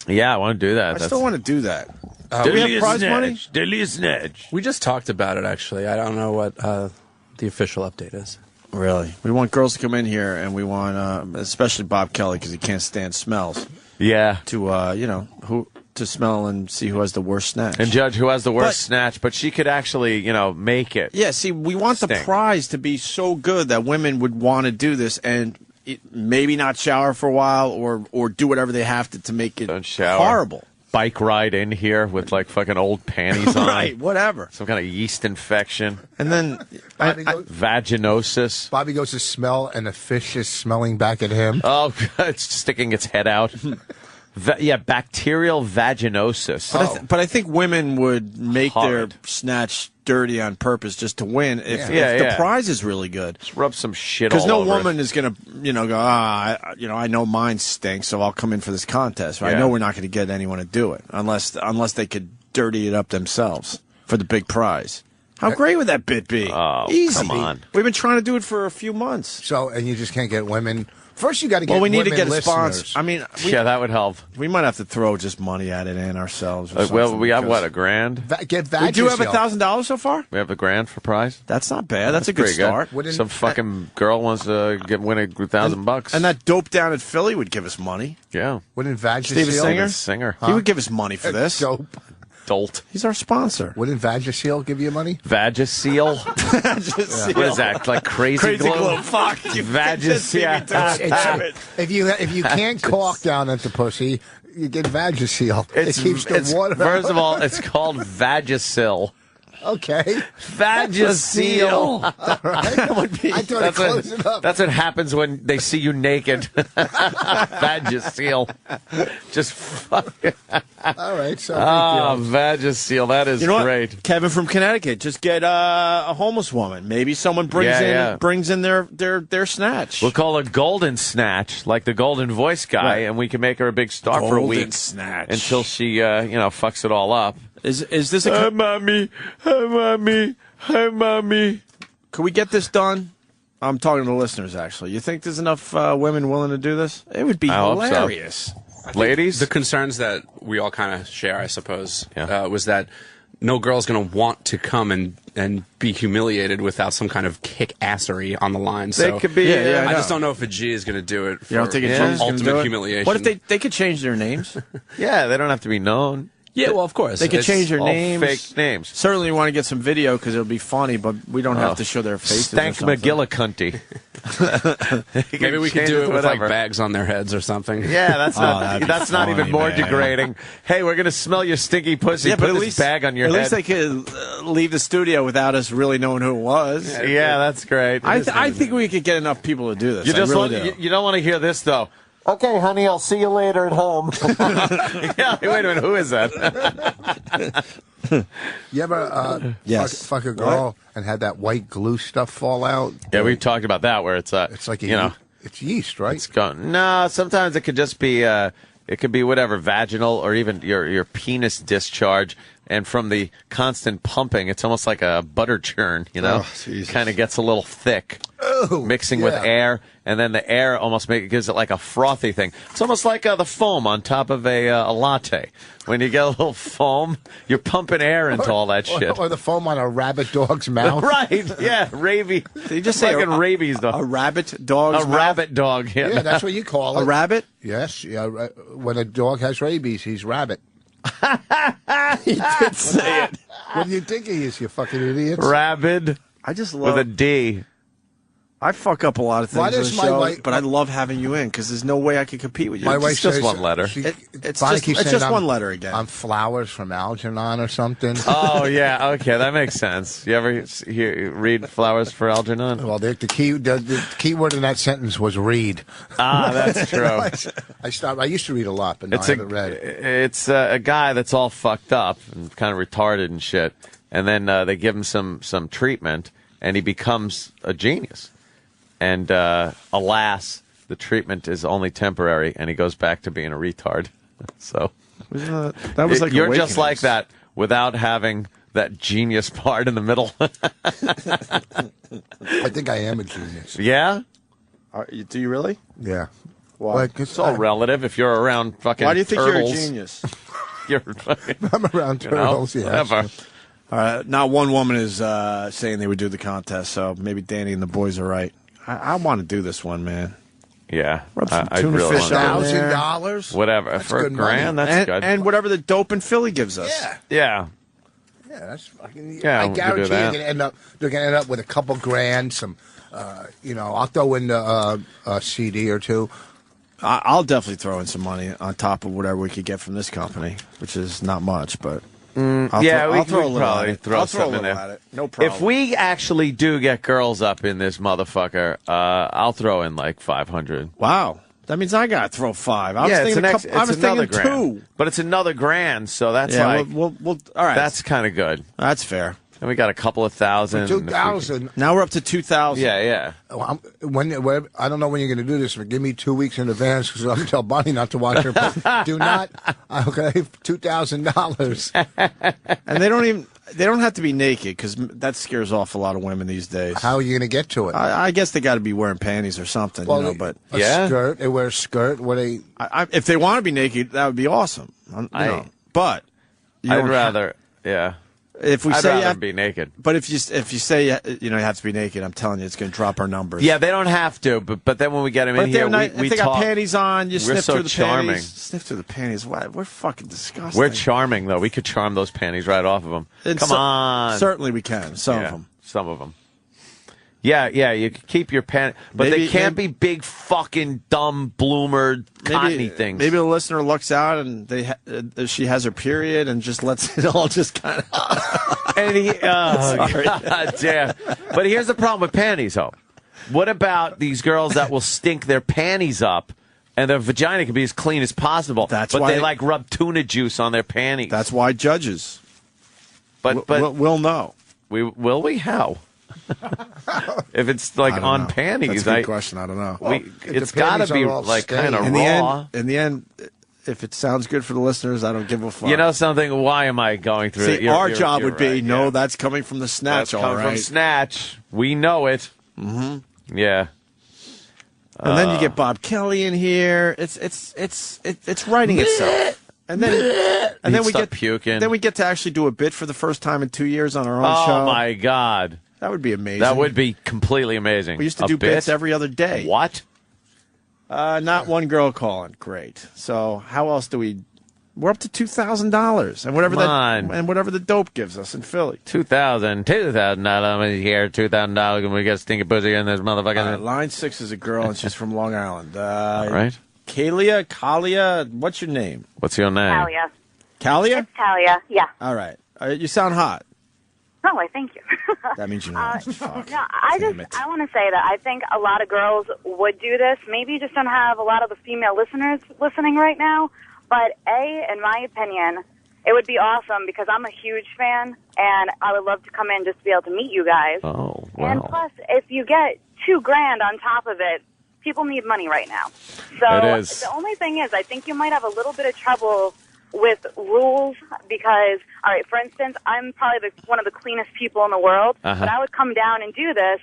Yeah, I want to do that. I still want to do that. Do we have prize money? Deadliest Snatch. We just talked about it, actually. I don't know what the official update is. Really? We want girls to come in here, and we want, especially Bob Kelly, because he can't stand smells. Yeah. To, to smell and see who has the worst snatch. And judge who has the worst snatch, but she could actually, make it. Yeah, see, we want the prize to be so good that women would want to do this and maybe not shower for a while or do whatever they have to make it horrible. Bike ride in here with like fucking old panties on. Right, whatever. Some kind of yeast infection. And then vaginosis. Bobby goes to smell and the fish is smelling back at him. Oh, it's sticking its head out. Bacterial vaginosis. But I think women would make their snatch dirty on purpose just to win if the prize is really good. Just rub some shit all over. Because no woman is going to, go, I know mine stinks, so I'll come in for this contest. Right? Yeah. I know we're not going to get anyone to do it unless they could dirty it up themselves for the big prize. How great would that bit be? Oh, easy. Come on. We've been trying to do it for a few months. So, and you just can't get women. First, you got to get. Well, we need to women get a sponsor. listeners. I mean, that would help. We might have to throw just money at it in ourselves. Or Well, we have what, $1,000? Get we do have Vagisil. $1,000 so far. We have $1,000 for prize. That's not bad. That's a good pretty start. Some fucking girl wants to win $1,000. And that dope down at Philly would give us money. Yeah. Wouldn't Vagisil? Steve Singer. He would give us money for this. Dope. Dolt. He's our sponsor. Wouldn't Vagisil give you money? Vagisil? What is that? Like crazy glue? Fuck you. Vagisil. If you can't caulk down at the pussy, you get Vagisil. It keeps the water. First of all, it's called Vagisil. Okay. Vagisil. Right. I thought it closed it up. That's what happens when they see you naked. Vagisil. Just fucking. All right. So Vagisil. That is great. What? Kevin from Connecticut. Just get a homeless woman. Maybe someone brings in their snatch. We'll call her Golden Snatch, like the Golden Voice guy, and we can make her a big star for a week Snatch. until she, fucks it all up. Is this a? Hi, mommy. Hi, mommy. Hi, mommy. Could we get this done? I'm talking to the listeners, actually. You think there's enough women willing to do this? It would be hilarious. Ladies? The concerns that we all kind of share, I suppose, was that no girl's going to want to come and be humiliated without some kind of kick-assery on the line. So they could be. I just don't know if a G is going to do it. You don't think a G is going to do it? Humiliation. What if they could change their names? Yeah, they don't have to be known. Yeah, well, of course. They could change their all names. Fake names. Certainly, we want to get some video because it'll be funny, but we don't have to show their faces. Stank McGillicuddy. Maybe we could do it with like bags on their heads or something. Yeah, that's not even more degrading. Hey, we're gonna smell your stinky pussy. Yeah, Put but this at least bag on your head. At least they could leave the studio without us really knowing who it was. Yeah, that's great. I think we could get enough people to do this. You don't want to hear this though. Okay, honey, I'll see you later at home. Yeah, wait a minute, who is that? You ever fuck a girl and had that white glue stuff fall out? Yeah, we've talked about that where it's like it's yeast, right? It's gone. No, sometimes it could just be it could be whatever, vaginal or even your penis discharge. And from the constant pumping, it's almost like a butter churn, you know? Kind of gets a little thick, mixing with air, and then the air almost gives it like a frothy thing. It's almost like the foam on top of a latte. When you get a little foam, you're pumping air into all that shit. Or the foam on a rabbit dog's mouth. Right, yeah, rabies. Did you just say like a rabies dog? A rabbit dog's mouth? Rabbit dog, yeah. Yeah, that's what you call it. A rabbit? Yes, yeah. When a dog has rabies, he's rabbit. He did say it. What do you think he is, you fucking idiots? Rabid. I just love... With a D. I fuck up a lot of things on the show, but I love having you in because there's no way I could compete with you. My wife it's just says, one letter. It's just one letter again. I'm flowers from Algernon or something. Oh, yeah, okay, that makes sense. You ever read Flowers for Algernon? Well, the key word in that sentence was read. Ah, that's true. I used to read a lot, but I haven't read. It's a guy that's all fucked up and kind of retarded and shit, and then they give him some treatment, and he becomes a genius. And alas, the treatment is only temporary, and he goes back to being a retard. So that was like you're Awakenings. just like that without having that genius part in the middle. I think I am a genius. Yeah? Do you really? Yeah. Why? Well, it's all relative if you're around fucking Why do you think turtles. you're a genius? You're fucking, I'm around turtles, whatever. All right, not one woman is saying they would do the contest, so maybe Danny and the boys are right. I want to do this one, man. Yeah, I really want $1,000. Whatever That's for a good grand. money. That's good. And whatever the dope in Philly gives us. Yeah. Yeah, that's fucking. Yeah, I we could do guarantee that. they're gonna end up with a couple grand. Some, I'll throw in a CD or two. I'll definitely throw in some money on top of whatever we could get from this company, which is not much, but. I'll throw a little probably at it. throw I'll something throw a little in there. at it. No problem. If we actually do get girls up in this motherfucker, I'll throw in like 500. Wow, that means I got to throw 5. I was thinking I was thinking grand. 2. But it's another grand, so that's Yeah, like we'll all right. that's kind of good. That's fair. And we got a couple of thousand. 2,000. Now we're up to 2,000. Yeah. I don't know when you're going to do this, but give me 2 weeks in advance because I'm going to tell Bonnie not to watch her. Do not. Okay, $2,000. And they don't have to be naked because that scares off a lot of women these days. How are you going to get to it? I guess they got to be wearing panties or something, Well, but a skirt. They wear a skirt. if they want to be naked, that would be awesome. But I'd rather, yeah. If we I'd say rather you have, be naked. But if you say you have to be naked, I'm telling you, it's going to drop our numbers. Yeah, they don't have to, but then when we get them in here, if we they talk. got panties on, you sniff so through the charming. panties. Sniff through the panties. Wow, we're fucking disgusting. We're charming, though. We could charm those panties right off of them. Come on. Certainly we can. Some of them. Some of them. Yeah, you can keep your panties, but they can't be big fucking dumb bloomer cottony things. Maybe the listener looks out and she has her period and just lets it all just kind of. And God damn. But here's the problem with panties, though. What about these girls that will stink their panties up and their vagina can be as clean as possible? But they like rub tuna juice on their panties. That's why judges. But we'll know. Will we? How? If it's like on know. panties, that's a good question. I don't know. It's got to be like kind of raw. In the end, if it sounds good for the listeners, I don't give a fuck. You know something? Why am I going through it? Our job would be right, that's coming from the snatch. That's coming from snatch. We know it. Mm-hmm. Yeah. And then you get Bob Kelly in here. It's writing itself. And then And then we start get puking. Then we get to actually do a bit for the first time in 2 years on our own show. Oh my God, that would be amazing. That would be completely amazing. We used to do bits every other day. What? Not one girl calling. Great. So how else do we? We're up to $2,000 and whatever the dope gives us in Philly. $2,000 here, $2,000, and we get stinky pussy in this motherfucker. Line 6 is a girl, and she's from Long Island. All right. Kalia, what's your name? What's your name? Talia. Kalia? It's Talia, yeah. All right. You sound hot. Oh, I thank you. That means you know. Fuck. No, I want to say that I think a lot of girls would do this. Maybe you just don't have a lot of the female listeners listening right now. But in my opinion, it would be awesome because I'm a huge fan, and I would love to come in just to be able to meet you guys. Oh, wow. And plus, if you get $2,000 on top of it, people need money right now. So it is. The only thing is, I think you might have a little bit of trouble with rules because, all right, for instance, I'm probably one of the cleanest people in the world, but I would come down and do this.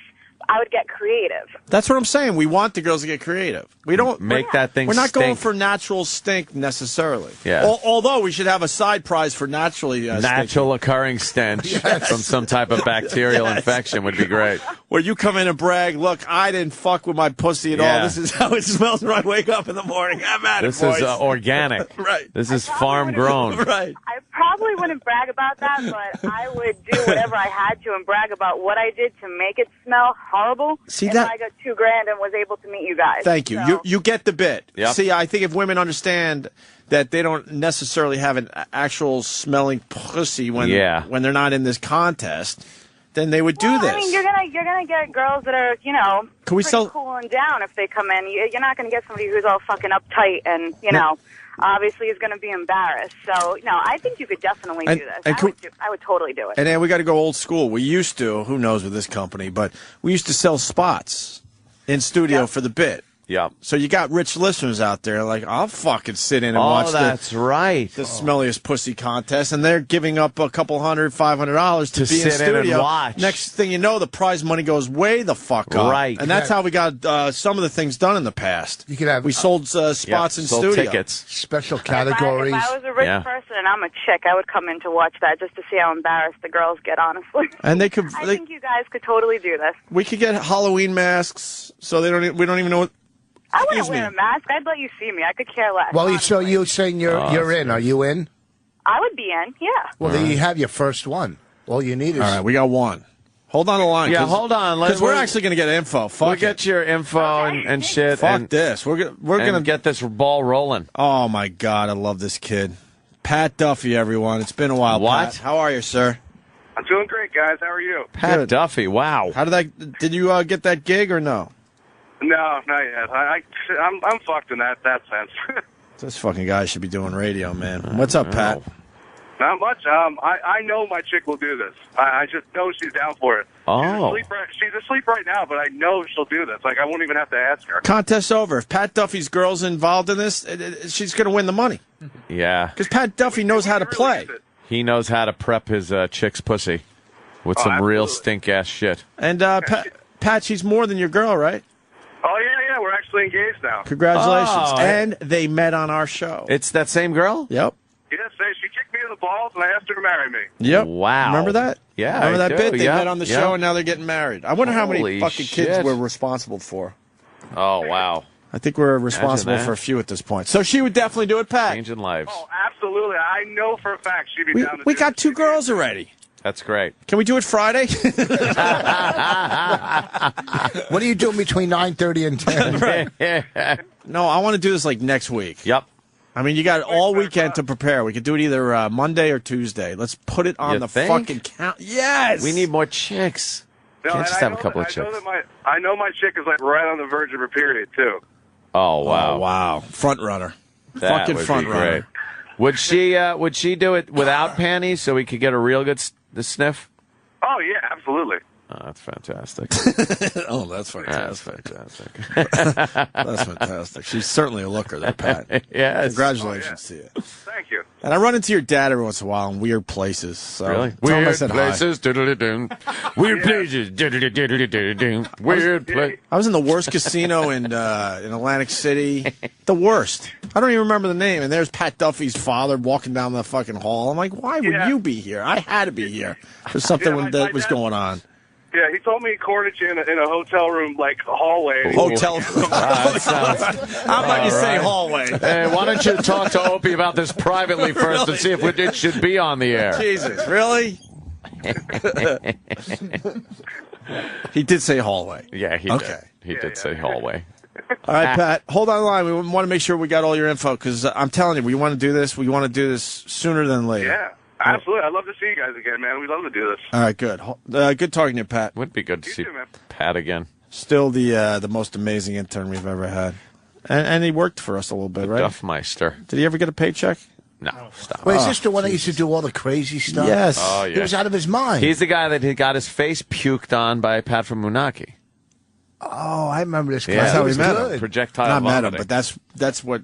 I would get creative. That's what I'm saying. We want the girls to get creative. We don't make that thing. We're not stink. going for natural stink necessarily. Yeah. Although we should have a side prize for naturally natural occurring stench from some type of bacterial infection would be great. Where you come in and brag, look, I didn't fuck with my pussy at all. This is how it smells when I wake up in the morning. I'm at this it, boys. This is organic. Right. This is farm grown. Right. I probably wouldn't brag about that, but I would do whatever I had to and brag about what I did to make it smell horrible. See if that? I got $2,000 and was able to meet you guys. Thank you. So. You get the bit. Yep. See, I think if women understand that they don't necessarily have an actual smelling pussy when they're not in this contest, then they would do this. I mean, you're gonna get girls that are pretty cool and down if they come in. You're not gonna get somebody who's all fucking uptight and obviously is going to be embarrassed. So, no, I think you could definitely do this. I would totally do it. And then we got to go old school. We used to, who knows with this company, but we used to sell spots in studio for the bit. Yeah. So you got rich listeners out there like, I'll fucking sit in and watch the smelliest pussy contest, and they're giving up a couple $500 to be sit in studio. In and watch. Next thing you know, the prize money goes way the fuck up. Right. And that's how we got some of the things done in the past. You could have we sold spots in studio. Tickets. Special categories. If I was a rich person and I'm a chick, I would come in to watch that just to see how embarrassed the girls get, honestly. And they could. I think you guys could totally do this. We could get Halloween masks, so we don't even know what. I wouldn't wear a mask. I'd let you see me. I could care less. Well, so you're saying you're in. Are you in? I would be in, yeah. Well, then you have your first one. All you need is... All right, we got one. Hold on the line. Yeah, hold on. Because we're actually going to get info. We'll get your info and shit. Fuck this. We're going to get this ball rolling. Oh, my God. I love this kid. Pat Duffy, everyone. It's been a while, What? Pat. How are you, sir? I'm doing great, guys. How are you? Pat Duffy, wow. How did you get that gig or no? No, not yet. I'm fucked in that sense. This fucking guy should be doing radio, man. What's up, Pat? Not much. I know my chick will do this. I just know she's down for it. Oh. She's asleep right now, but I know she'll do this. Like, I won't even have to ask her. Contest's over. If Pat Duffy's girl's involved in this, she's going to win the money. Yeah. Because Pat Duffy knows how to play. He knows how to prep his chick's pussy with some real stink-ass shit. And Pat, she's more than your girl, right? Oh, yeah, we're actually engaged now. Congratulations. Oh, and they met on our show. It's that same girl? Yep. Yes, she kicked me in the balls, and I asked her to marry me. Yep. Wow. Remember that? Yeah, Remember that bit? They Yep. met on the show, and now they're getting married. I wonder how many Holy fucking shit. kids we're responsible for. Oh, wow. I think we're responsible for a few at this point. So she would definitely do it, Pat. Changing lives. Oh, absolutely. I know for a fact she'd be down to We do got it. 2 girls already. That's great. Can we do it Friday? What are you doing between 9:30 and 10? No, I want to do this like next week. Yep. I mean, you got all weekend to prepare. We could do it either Monday or Tuesday. Let's put it on You the think? fucking count. Yes! We need more chicks. No, Can't and just I have a know couple that- of chicks. I know my chick is like right on the verge of her period, too. Oh, wow. Oh, wow. Front runner. That Fucking would front be runner. great. Would she do it without panties so we could get a real good sniff? Oh, yeah, absolutely. Oh, that's fantastic. Oh, that's fantastic. That's fantastic. That's fantastic. She's certainly a looker, there, Pat. Yes. Congratulations to you. Thank you. And I run into your dad every once in a while in weird places. So Really? tell him I Weird said hi. places. Doodle-doo-doo. Weird places. Doodle-doo-doo-doo-doo. Weird place. I was in the worst casino in Atlantic City. The worst. I don't even remember the name. And there's Pat Duffy's father walking down the fucking hall. I'm like, why would you be here? I had to be here for something that was going on. Yeah, he told me he courted you in a hotel room, like a hallway. Hotel room. How about you say hallway? Hey, why don't you talk to Opie about this privately first and see if it should be on the air? Jesus, really? He did say hallway. Yeah, he did. He did say hallway. All right, Pat, hold on the line. We want to make sure we got all your info because I'm telling you, we want to do this. We want to do this sooner than later. Yeah, absolutely. I'd love to see you guys again, man. We'd love to do this. All right, good. Good talking to you, Pat. Would be good to see Pat again. Still the most amazing intern we've ever had. And he worked for us a little bit, right? Duffmeister. Did he ever get a paycheck? No, stop. Wait, is this the one that used to do all the crazy stuff? Yes. Oh, yeah. He was out of his mind. He's the guy that he got his face puked on by Pat from Munaki. Oh, I remember this guy. That's how we met good. him. Projectile Not met him, vomiting. but that's what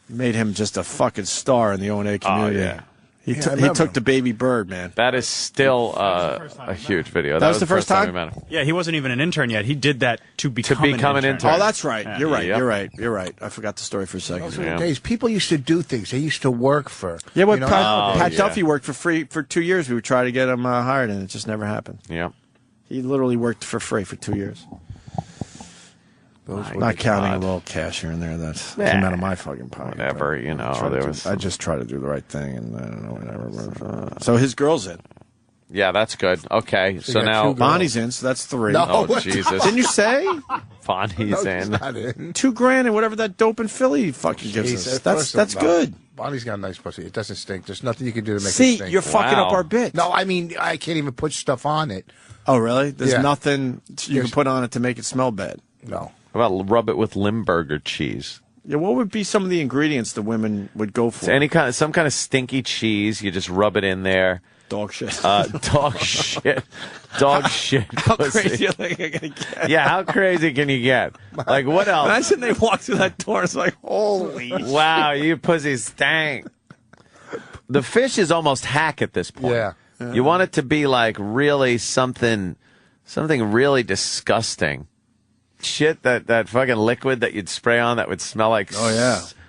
made him just a fucking star in the O&A community. Oh, yeah. He took the baby bird, man. That is still a huge video. That was the first time? we met him. Yeah, he wasn't even an intern yet. He did that to become an intern. Oh, that's right. Yeah. You're right. Yep. You're right. I forgot the story for a second. Those were the days. People used to do things. They used to work for. Yeah, you know, Pat Duffy worked for free for 2 years. We would try to get him hired, and it just never happened. Yeah. He literally worked for free for 2 years. Not counting a little cash here and there that came out of my fucking pocket. Whatever, you know. I just try to do the right thing, and I don't know, whatever. So his girl's in. Yeah, that's good. Okay, so now Bonnie's in, so that's 3. No, oh, Jesus. Didn't you say? Bonnie's in. Not in. $2,000 and whatever that dope in Philly fucking gives us. That's good. Bonnie's got a nice pussy. It doesn't stink. There's nothing you can do to make it See, stink. you're fucking up our bit. No, I mean, I can't even put stuff on it. Oh, really? There's Yeah. nothing you can put on it to make it smell bad. No. How about rub it with Limburger cheese? Yeah, what would be some of the ingredients the women would go for? Some kind of stinky cheese. You just rub it in there. Dog shit. Dog shit. Dog shit. How pussy. crazy you think you're gonna get? Yeah, how crazy can you get? Like, what else? Imagine they walk through that door. It's like, holy. Wow, you pussy stank. The fish is almost hack at this point. Yeah. You want it to be like really something really disgusting. Shit, that fucking liquid that you'd spray on that would smell like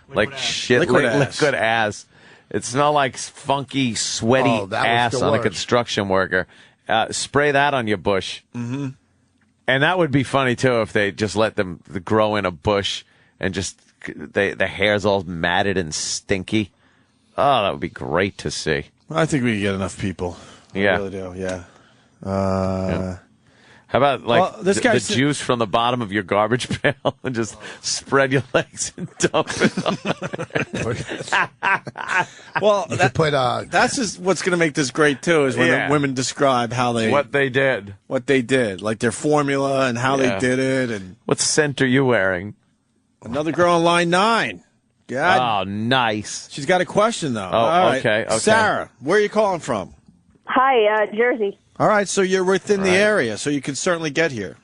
liquid ass. It smelled like funky, sweaty ass on a construction worker. Spray that on your bush. Mm-hmm. And that would be funny, too, if they just let them grow in a bush and just the hair's all matted and stinky. Oh, that would be great to see. I think we can get enough people. Yeah. I really do, yeah. How about this the juice from the bottom of your garbage pail and just spread your legs and dump it on Well, that's just what's going to make this great, too, is when the women describe what they did. Like their formula and how they did it. And what scent are you wearing? Another girl on line 9. God. Oh, nice. She's got a question, though. Oh, all right. okay. Sarah, where are you calling from? Hi, Jersey. All right, so you're within the area, so you can certainly get here.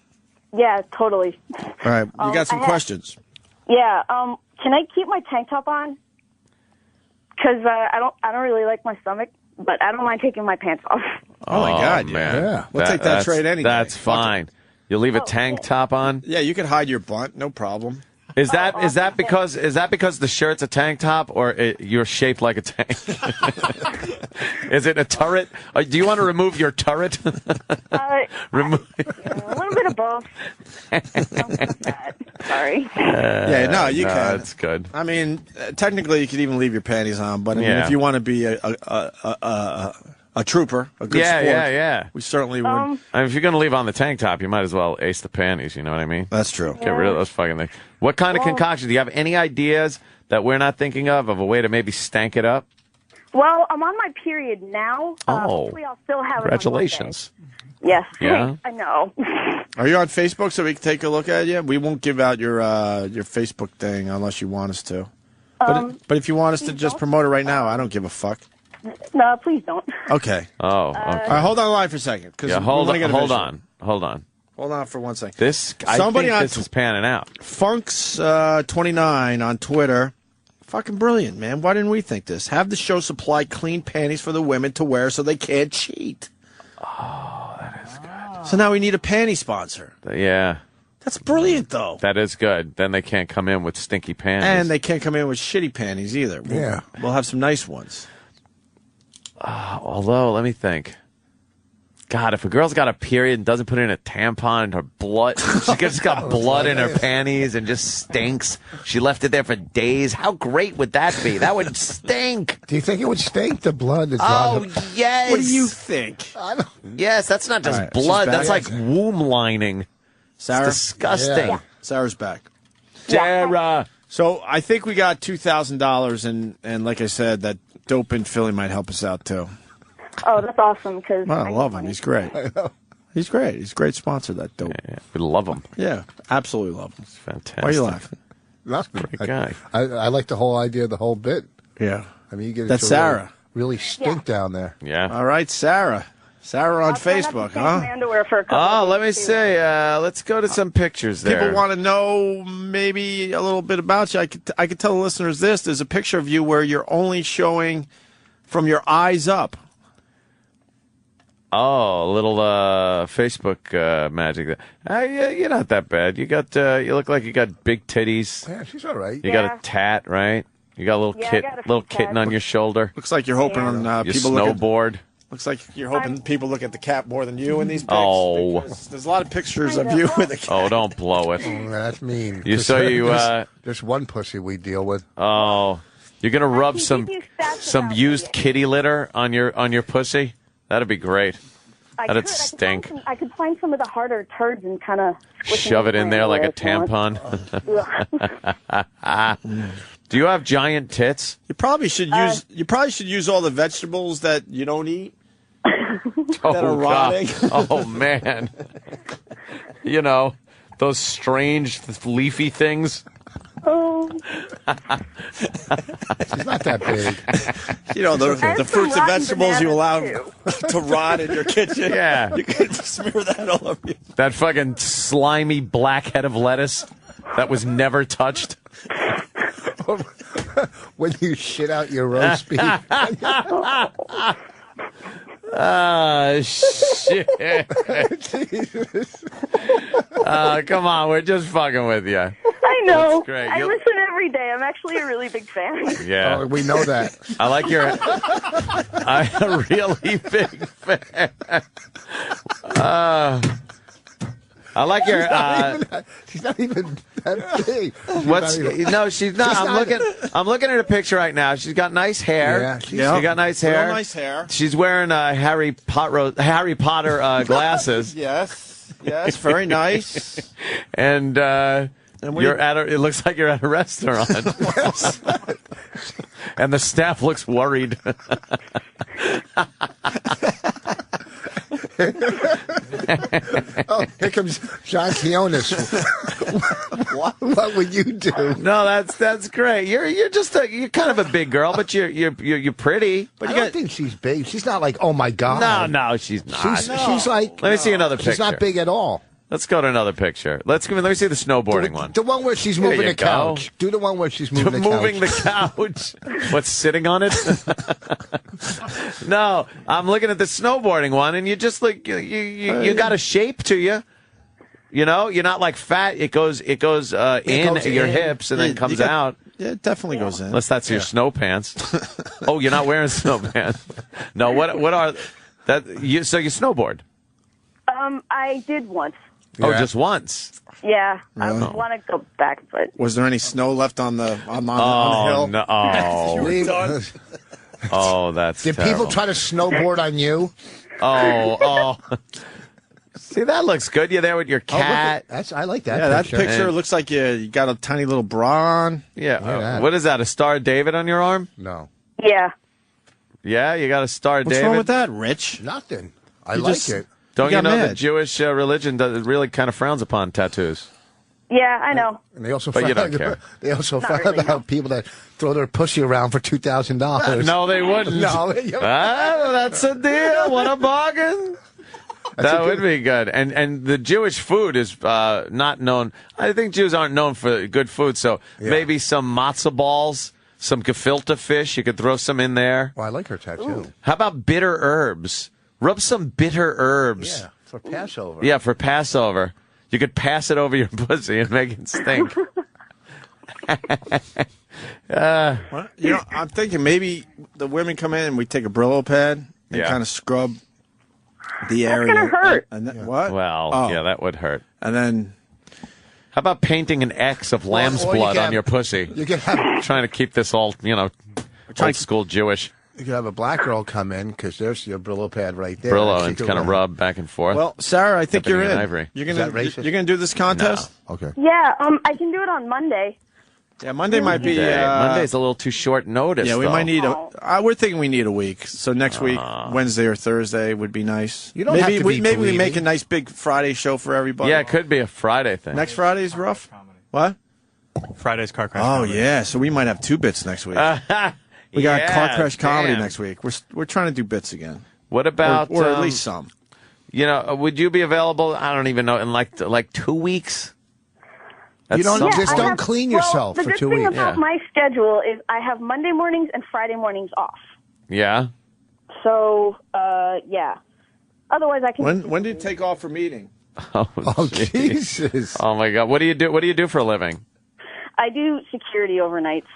Yeah, totally. All right, you got some questions. Yeah, can I keep my tank top on? Because I don't really like my stomach, but I don't mind taking my pants off. Oh my God, man. Yeah. We'll take that trade any day. That's fine. You leave a tank top on? Yeah, you can hide your butt, no problem. Is that because the shirt's a tank top or you're shaped like a tank? Is it a turret? Do you want to remove your turret? A little bit of both. Sorry. You can. That's good. I mean, technically, you could even leave your panties on, but I mean, if you want to be a trooper, a good sport, yeah. we certainly would. I mean, if you're going to leave on the tank top, you might as well ace the panties, you know what I mean? That's true. Get rid of those fucking things. What kind of concoction? Do you have any ideas that we're not thinking of a way to maybe stank it up? Well, I'm on my period now. Hopefully I'll still have congratulations. it on Yes. Yeah? I know. Are you on Facebook so we can take a look at you? We won't give out your Facebook thing unless you want us to. But if you want us to just promote it right now, I don't give a fuck. No, please don't. Okay. Oh, okay. All right, hold on the line for a second. Hold on. Hold on for 1 second. I think this is panning out. Funks29 on Twitter. Fucking brilliant, man. Why didn't we think this? Have the show supply clean panties for the women to wear so they can't cheat. Oh, that is good. So now we need a panty sponsor. Yeah. That's brilliant, though. That is good. Then they can't come in with stinky panties. And they can't come in with shitty panties either. We'll have some nice ones. Although, let me think. God, if a girl's got a period and doesn't put in a tampon and her blood, she just got blood in her panties and just stinks. She left it there for days. How great would that be? That would stink. Do you think it would stink, the blood? Yes. What do you think? Yes, that's not just All right, blood. she's back. That's like womb lining. Sarah? It's disgusting. Yeah. Sarah's back. Sarah. So I think we got $2,000, and like I said, that dope in Philly might help us out, too. Oh, that's awesome. Cause I love him. He's great. He's great. He's a great sponsor, that dope. Yeah, we love him. Yeah, absolutely love him. It's fantastic. Why are you laughing? Nothing. Great guy. I like the whole idea of the whole bit. Yeah. I mean, you get That's Sarah. Really stink down there. Yeah. All right, Sarah. Sarah on Facebook, huh? Underwear for a couple Oh, of let me days, too. say, let's go to some pictures there. People want to know maybe a little bit about you. I could tell the listeners this. There's a picture of you where you're only showing from your eyes up. Oh, a little Facebook magic. Yeah, you're not that bad. You got, you look like you got big titties. Yeah, she's all right. You got a tat, right? You got a little kitten on your shoulder. Looks like you're hoping You people look snowboard. Looks like you're hoping people look at the cat more than you in these pics. Oh. There's a lot of pictures of you with a cat. Oh, don't blow it. That's mean. There's one pussy we deal with. Oh, you're gonna rub some used kitty litter on your pussy? That'd be great. That'd stink. I could find some of the harder turds and kind of Shove it in there like a tampon. Do you have giant tits? You probably should use. You probably should use all the vegetables that you don't eat. That are rotting. Oh man. You know, those strange leafy things. Oh. She's not that big. You know, the fruits and vegetables you allow to rot in your kitchen. Yeah. You could smear that all over you. That fucking slimy black head of lettuce that was never touched. When you shit out your roast beef. Ah, shit. Come on, we're just fucking with you. I know. That's great. I listen every day. I'm actually a really big fan. Yeah. Oh, we know that. I like your... I'm a really big fan. I like your... She's not even that big. No, she's not. I'm looking at a picture right now. She's got nice hair. Yeah, she got nice hair. Real nice hair. She's wearing Harry Potter glasses. Yes, very nice. And you're at it looks like you're at a restaurant. And the staff looks worried. Oh, here comes John Quiones. What would you do? No, that's great. You're just you're kind of a big girl, but you're pretty. But I don't think she's big. She's not like, oh my god. No, she's not. She's like. Let me see another picture. She's not big at all. Let's go to another picture. Let me see the snowboarding one. The one where she's moving the couch. Do the one where she's moving the couch. Moving the couch. What's sitting on it? No, I'm looking at the snowboarding one, and you just like you got a shape to you. You know, you're not like fat. It goes in your hips and then comes out. Yeah, it definitely goes in. Unless that's your snow pants. Oh, you're not wearing snow pants. No, what are that? So you snowboard? I did once. Oh, just once. Yeah, Really? I want to go back, but Was there any snow left on the hill? No. Oh, You were done? Oh, that's Did terrible. people try to snowboard on you? Oh. See, that looks good. You're there with your cat. I like that. Yeah, picture. that picture looks like you got a tiny little bra on. Yeah. What is that? A Star of David on your arm? No. yeah. Yeah, you got a Star of What's David. wrong with that, Rich? Nothing. I You like just- it. Don't you got know mad. the Jewish religion really kind of frowns upon tattoos? Yeah, I know. And they also But you found, don't care. They also Not found really, out no. people that throw their pussy around for $2,000. No, they wouldn't. No. That's a deal. What a bargain. That would be good. And the Jewish food is not known. I think Jews aren't known for good food, so maybe some matzah balls, some gefilte fish. You could throw some in there. Well, I like her tattoo. How about bitter herbs? Rub some bitter herbs. Yeah, for Passover. Yeah, for Passover. You could pass it over your pussy and make it stink. I'm thinking maybe the women come in and we take a Brillo pad and kind of scrub the area. That's gonna hurt. And then, what? Well, yeah, that would hurt. And then, how about painting an X of lamb's blood on your pussy? You can have trying to keep this all, old school Jewish. You could have a black girl come in because there's your Brillo pad right there. Brillo and kind of rub back and forth. Well, Sarah, I think you're in. Ivory. You're gonna do this contest? No. Okay. Yeah, I can do it on Monday. Yeah, Monday might be. Monday's a little too short notice. Yeah, we though. might need we're thinking we need a week. So next week, Wednesday or Thursday would be nice. You don't have to be maybe we believing. make a nice big Friday show for everybody. Yeah, it could be a Friday thing. Next Friday's rough. What? Friday's Car Crash. Oh Comedy. yeah, so we might have 2 bits next week. We got Car Crash Comedy next week. We're trying to do bits again. What about or at least some? Would you be available? I don't even know in like 2 weeks. You don't don't clean yourself for 2 weeks. The good thing about my schedule is I have Monday mornings and Friday mornings off. Yeah. So yeah. Otherwise, I can. When do you take off for meeting? Oh Jesus! Oh my God! What do you do? What do you do for a living? I do security overnights.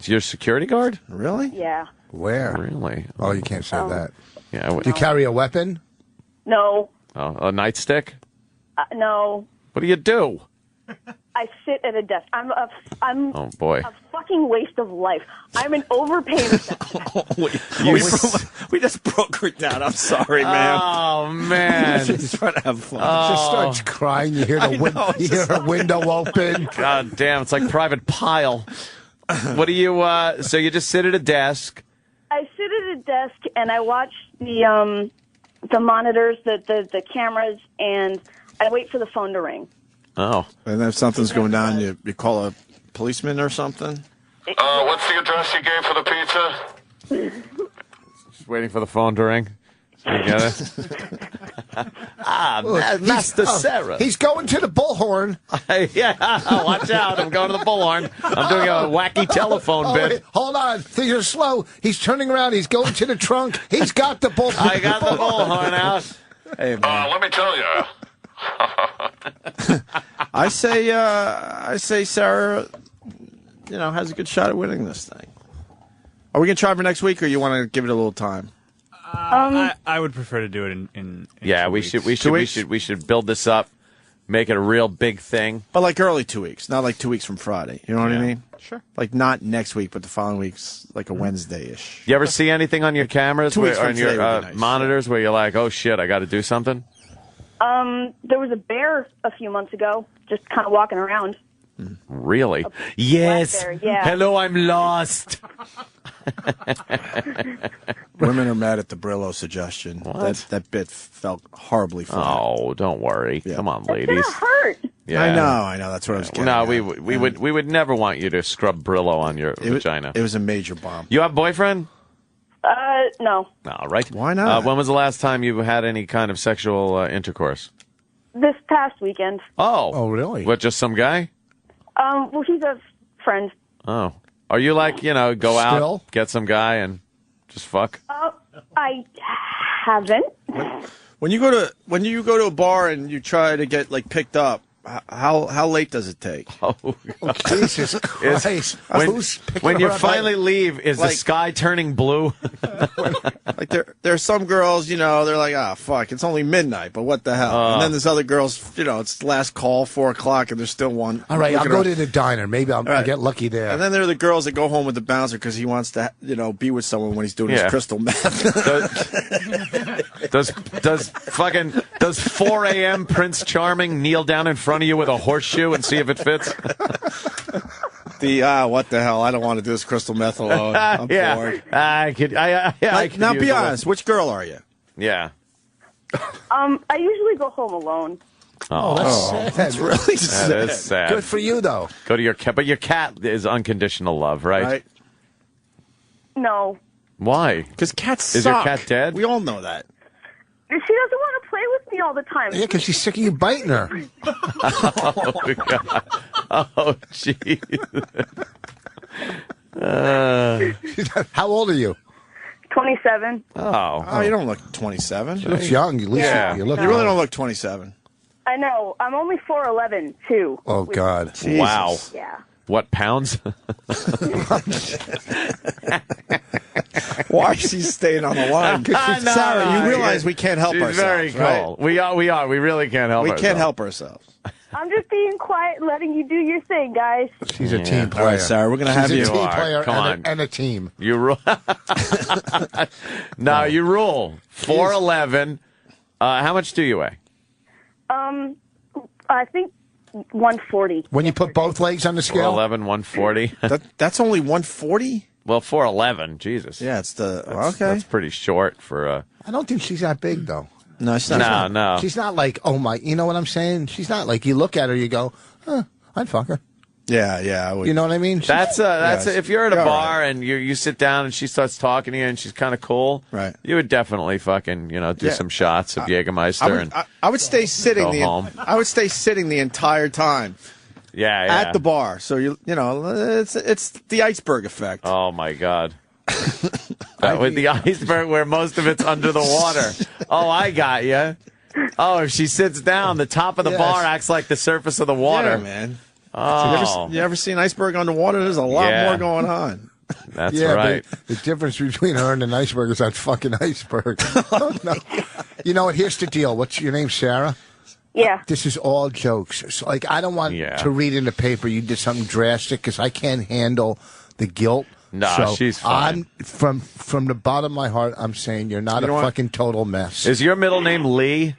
You're a security guard? Really? Yeah. Where? Really? Oh, you can't say that. Yeah. Do you carry a weapon? No. Oh, a nightstick? No. What do you do? I sit at a desk. I'm Oh boy. a fucking waste of life. I'm an overpaid we just broke her down. I'm sorry, man. Oh man. Just trying to have fun. She starts crying. You hear you hear her window open. God damn! It's like Private Pile. What do you? So you just sit at a desk? I sit at a desk and I watch the monitors, the cameras, and I wait for the phone to ring. Oh. And if something's going down, you call a policeman or something? What's the address you gave for the pizza? Just waiting for the phone to ring. You get it? Master Sarah. He's going to the bullhorn. Yeah, watch out. I'm going to the bullhorn. I'm doing a wacky telephone bit. Wait, hold on. Things are slow. He's turning around. He's going to the trunk. He's got the bullhorn. I got the bullhorn out. Hey, man. Let me tell you. I say Sarah, has a good shot at winning this thing. Are we going to try for next week, or you want to give it a little time? I would prefer to do it in Yeah, 2 we weeks. should we should build this up, make it a real big thing. But like early 2 weeks, not like 2 weeks from Friday. You know what I mean? Sure. Like not next week, but the following week's like a Wednesday-ish. You ever see anything on your cameras 2 weeks or from on your today would be nice. monitors where you're like, oh shit, I got to do something? There was a bear a few months ago, just kind of walking around. Really? Yes. bear, yeah. Hello, I'm lost. Women are mad at the Brillo suggestion. What? That bit felt horribly flat. Oh, don't worry. Come on, ladies. It's gonna hurt. Yeah. I know. That's what I was getting No, at. we would never want you to scrub Brillo on your vagina. It was a major bomb. You have a boyfriend? No. All right. Why not? When was the last time you had any kind of sexual intercourse? This past weekend. Oh, really? What, just some guy? Well, he's a friend. Oh. Are you like, go out, get some guy and just fuck? I haven't. When you go to a bar and you try to get like picked up, how late does it take? Oh, Jesus Christ! When you finally leave, is the sky turning blue? Like there are some girls, they're like, fuck, it's only midnight, but what the hell? And then there's other girls, it's last call, 4:00, and there's still one. All right, I'll go to the diner. Maybe I'll get lucky there. And then there are the girls that go home with the bouncer because he wants to, be with someone when he's doing his crystal meth. Does 4 a.m. Prince Charming kneel down in front of you with a horseshoe and see if it fits? What the hell? I don't want to do this crystal meth alone. I'm bored. I could now be honest, which girl are you? Yeah. I usually go home alone. Oh, that's sad. That's really sad. That is sad. Good for you, though. Go to your cat, but your cat is unconditional love, right? No. Why? Because cats suck. Is your cat dead? We all know that. She doesn't want to play with me all the time. Yeah, because she's sick of you biting her. Oh, God. Oh, jeez. How old are you? 27. Oh, you don't look 27. She looks young. You really don't look 27. I know. I'm only 4'11", too. Oh, God. Jesus. Wow. Yeah. What, pounds? Why is she staying on the line? Sarah, you realize we can't help ourselves. She's very cool. Right? We are. We really can't help ourselves. We can't help ourselves. I'm just being quiet and letting you do your thing, guys. She's a team player. All right, Sarah, we're going to have you. She's a team player Come on. and a team. You rule. No, you rule. 4'11". How much do you weigh? I think 140. When you put both legs on the scale? 4'11", 140. That's only 140? Well, 4'11", Jesus. Yeah, it's That's pretty short for I don't think she's that big, though. No, she's not. No. She's not like, oh my, you know what I'm saying? She's not like, you look at her, you go, I'd fuck her. Yeah, I would. You know what I mean? That's if you're at a bar and you sit down and she starts talking to you and she's kind of cool, right? You would definitely fucking do some shots of Jägermeister I would stay sitting. go home. I would stay sitting the entire time. Yeah. At the bar, so it's the iceberg effect. Oh my God. With the iceberg where most of it's under the water. Oh, I got you. Oh, if she sits down, the top of the bar acts like the surface of the water. Yeah, man. Oh. You ever see an iceberg underwater? There's a lot more going on. That's right. The difference between her and an iceberg is that fucking iceberg. No. You know what? Here's the deal. What's your name, Sarah? Yeah. This is all jokes. So, I don't want to read in the paper you did something drastic because I can't handle the guilt. No, so she's fine. From the bottom of my heart, I'm saying you're not a fucking total mess. Is your middle name Lee?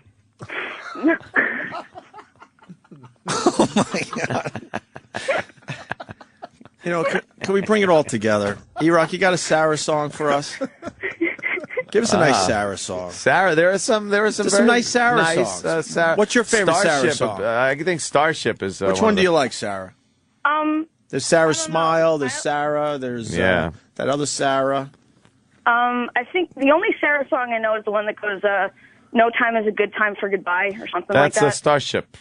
Oh my God. Can we bring it all together? E-Rock, you got a Sarah song for us? Give us a nice Sarah song. Sarah, there are some There's some nice Sarah songs. Sarah. What's your favorite Starship, Sarah song? I think Starship is. Which one do you like, Sarah? There's Sarah Smile. There's Sarah. There's that other Sarah. I think the only Sarah song I know is the one that goes, "No time is a good time for goodbye" or something like that. That's a Starship.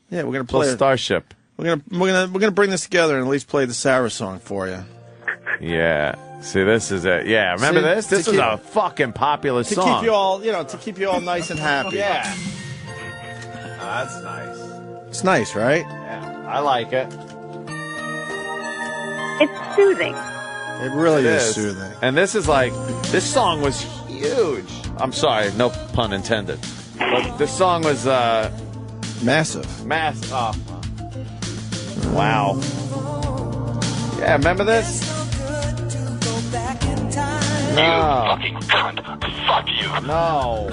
Yeah, we're gonna play Starship. We're gonna bring this together and at least play the Sarah song for you. Yeah. See, this is it. Yeah, remember this? This is a fucking popular song. To keep you all nice and happy. Yeah. That's nice. It's nice, right? Yeah, I like it. It's soothing. It really is soothing. And this song was huge. I'm sorry, no pun intended. But this song was massive. Oh. Wow. Yeah, remember this? No. Fucking cunt. Fuck you. No.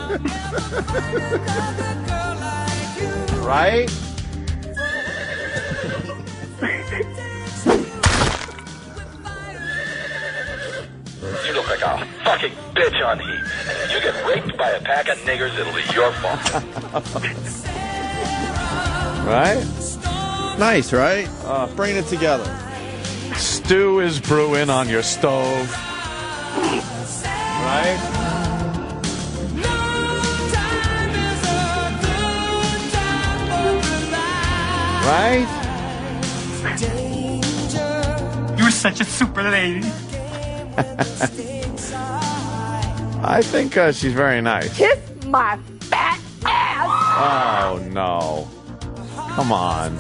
Right? You look like a fucking bitch on heat. And if you get raped by a pack of niggers, it'll be your fault. Right? Nice, right? Bringing it together. Stew is brewing on your stove. Right? Right? You're such a super lady. I think she's very nice. Kiss my fat ass. Oh, no. Come on.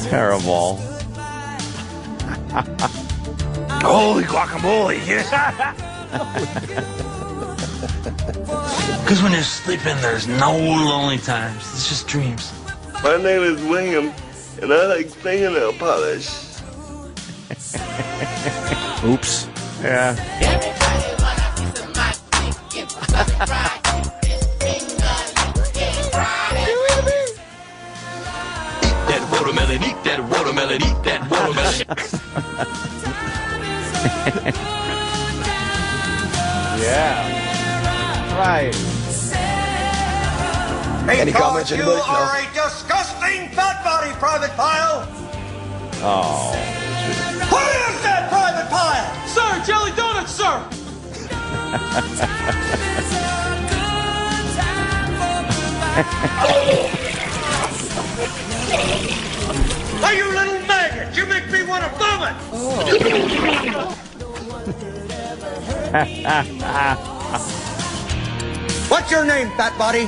Terrible. Holy guacamole, yeah. Because when you're sleeping, there's no lonely times. It's just dreams. My name is William, and I like fingernail polish. Oops. Yeah. That watermelon, eat that watermelon, eat that watermelon. Yeah. Right. Any comments, anybody? You are a disgusting fat body, Private Pile. Oh. Who is that Private Pile? Sir, jelly donuts, sir. Hey, you little maggot! You make me want to vomit! on. What's your name, fat body?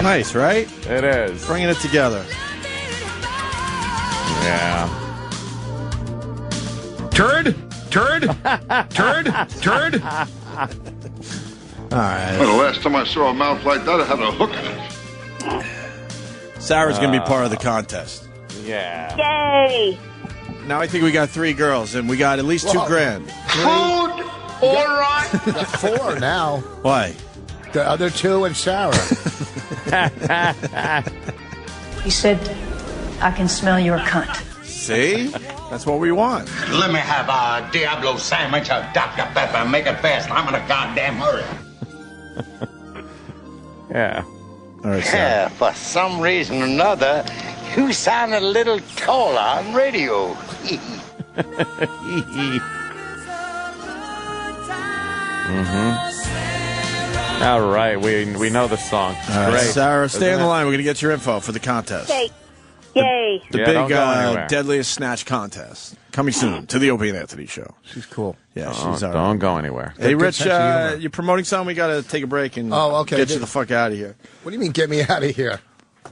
Nice, right? It is. Bringing it together. Yeah. Turd? Turd? Turd? All right. Well, the last time I saw a mouth like that, I had a hook in it. Sarah's going to be part of the contest. Yeah. Yay! Now I think we got 3 girls, and we got at least $2,000. Food, all right. We got 4 now. Why? The other 2 and Sarah. He said, I can smell your cunt. See? That's what we want. Let me have a Diablo sandwich of Dr. Pepper. Make it fast. I'm in a goddamn hurry. Yeah. All right, Yeah, for some reason or another, you sound a little taller on radio. All right, we know the song. All right, Great. Sarah, stay on Isn't the it? line. We're going to get your info for the contest. Yay! Yay! The Yeah, big don't go anywhere. Deadliest Snatch contest. Coming soon to the Opie and Anthony Show. She's cool. Yeah, Oh, she's all right. don't go anywhere. Hey, Good Rich, sense of humor. you're promoting something. We got to take a break and Okay, get you good. the fuck out of here. What do you mean, get me out of here?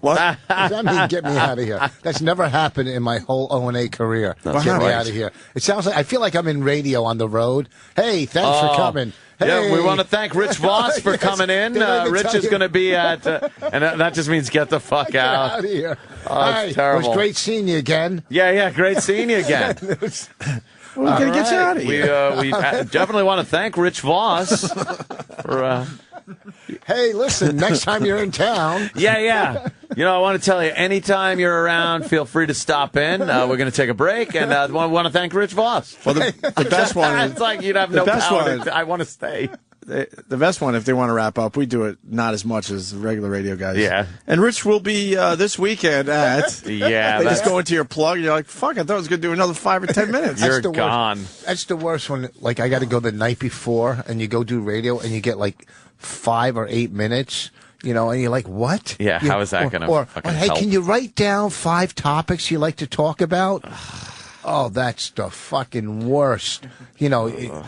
What? Does that mean get me out of here? That's never happened in my whole O&A career. What Get me happened? out of here. It sounds like I feel like I'm in radio on the road. Hey, thanks for coming. Hey. Yeah, we want to thank Rich Voss for Yes. coming in. Did I even Rich tell is you? going to be at, and that just means get the fuck Get out. out of here. Oh, it's Hi, terrible. It was great seeing you again. Yeah, great seeing you again. We're going to get you out of here. We definitely want to thank Rich Voss for. Hey, listen, next time you're in town. Yeah. You know, I want to tell you, anytime you're around, feel free to stop in. We're going to take a break, and I want to thank Rich Voss. Well, the best one is... It's like you'd have no power. I want to stay. The best one, if they want to wrap up, we do it not as much as regular radio guys. Yeah. And Rich will be this weekend at... Yeah. They just go into your plug, and you're like, fuck, I thought I was going to do another 5 or 10 minutes. You're the gone. Worst. That's the worst one. Like, I got to go the night before, and you go do radio, and you get, like, 5 or 8 minutes, you know, and you're like, what? Yeah, how is that going to fucking hey, help? can you write down 5 topics you like to talk about? Oh, that's the fucking worst. You know...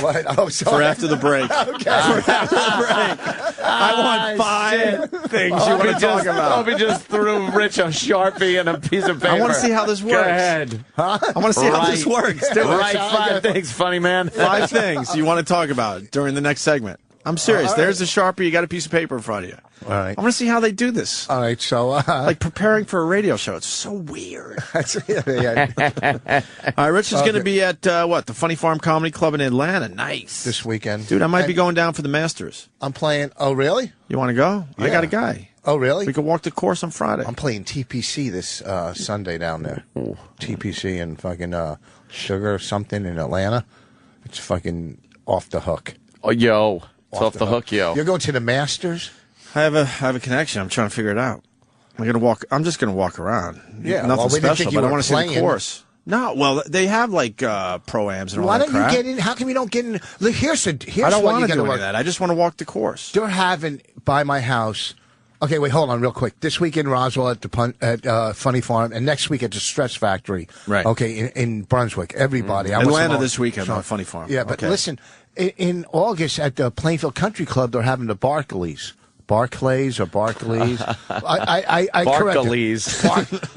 What? Oh, sorry. For after the break. Okay. For after the break. I want 5 things you want to talk about. Opie just threw Rich a Sharpie and a piece of paper. I want to see how this works. Go ahead. Huh? I want to see how this works. Do it. Write 5 things, funny man. 5 things you want to talk about during the next segment. I'm serious. All right. There's a Sharpie. You got a piece of paper in front of you. All right. I want to see how they do this. All right, so... like preparing for a radio show. It's so weird. yeah. All right, Rich is going to be at, the Funny Farm Comedy Club in Atlanta. Nice. This weekend. Dude, I might be going down for the Masters. I'm playing... Oh, really? You want to go? I Yeah. got a guy. Oh, really? We could walk the course on Friday. I'm playing TPC this Sunday down there. TPC and fucking Sugar or something in Atlanta. It's fucking off the hook. Oh, yo. It's off the hook, yo. You're going to the Masters? I have a connection. I'm trying to figure it out. I'm just gonna walk around. Yeah, Nothing well, we didn't special, think you but I were want to see the playing. course. No, well, they have like pro-ams and all Why that don't crap. you get in? How come you don't get in? Look, here's I don't what want you to got do any work. of that. I just want to walk the course. They're having by my house. Okay, wait, hold on, real quick. This week in Roswell at the Funny Farm, and next week at the Stress Factory. Right. Okay, in Brunswick. Everybody. I Atlanta wasn't this weekend Sorry. on Funny Farm. Yeah, but Okay. listen, in August at the Plainfield Country Club, they're having the Barclays. Barclays or Barclays? I Barclays.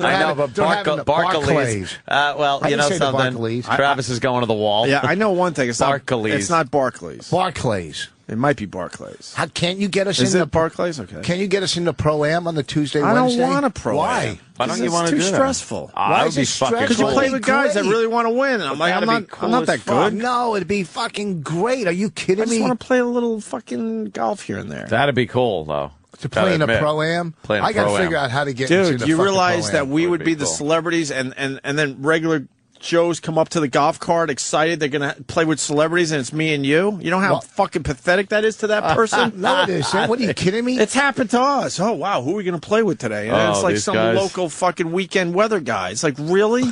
I know, but Barclays. Well, I you didn't know say the something. Barclays. Travis is going to the wall. Yeah, I know one thing. It's Barclays. It's not Barclays. Barclays. It might be Barclays. How can't you get us Is in it the Barclays? Okay. Can you get us in the pro-am on the Tuesday, I Wednesday? don't want a pro-am. Why? Why don't you It's want to too do that? stressful. That Why would is be it fucking stressful? Because you cool. play with guys that Great. really want to win. I'm like, I'm That'd not. be cool I'm not as that fuck. good. No, it'd be fucking great. Are you kidding I just me? want to play a little fucking golf here and there. That'd be cool, though. To play in a admit. pro-am? Play in a I got to pro-am. figure out how to get into Dude, the you fucking realize pro-am. that we would Would be be the cool. celebrities, and then regular Joes come up to the golf cart excited they're going to play with celebrities, and it's me and you? You know how Well- fucking pathetic that is to that person? No, it isn't. What are you kidding me? It's happened to us. Oh, wow, who are we going to play with today? And Oh, it's like these some guys. local fucking weekend weather guy. It's like, really?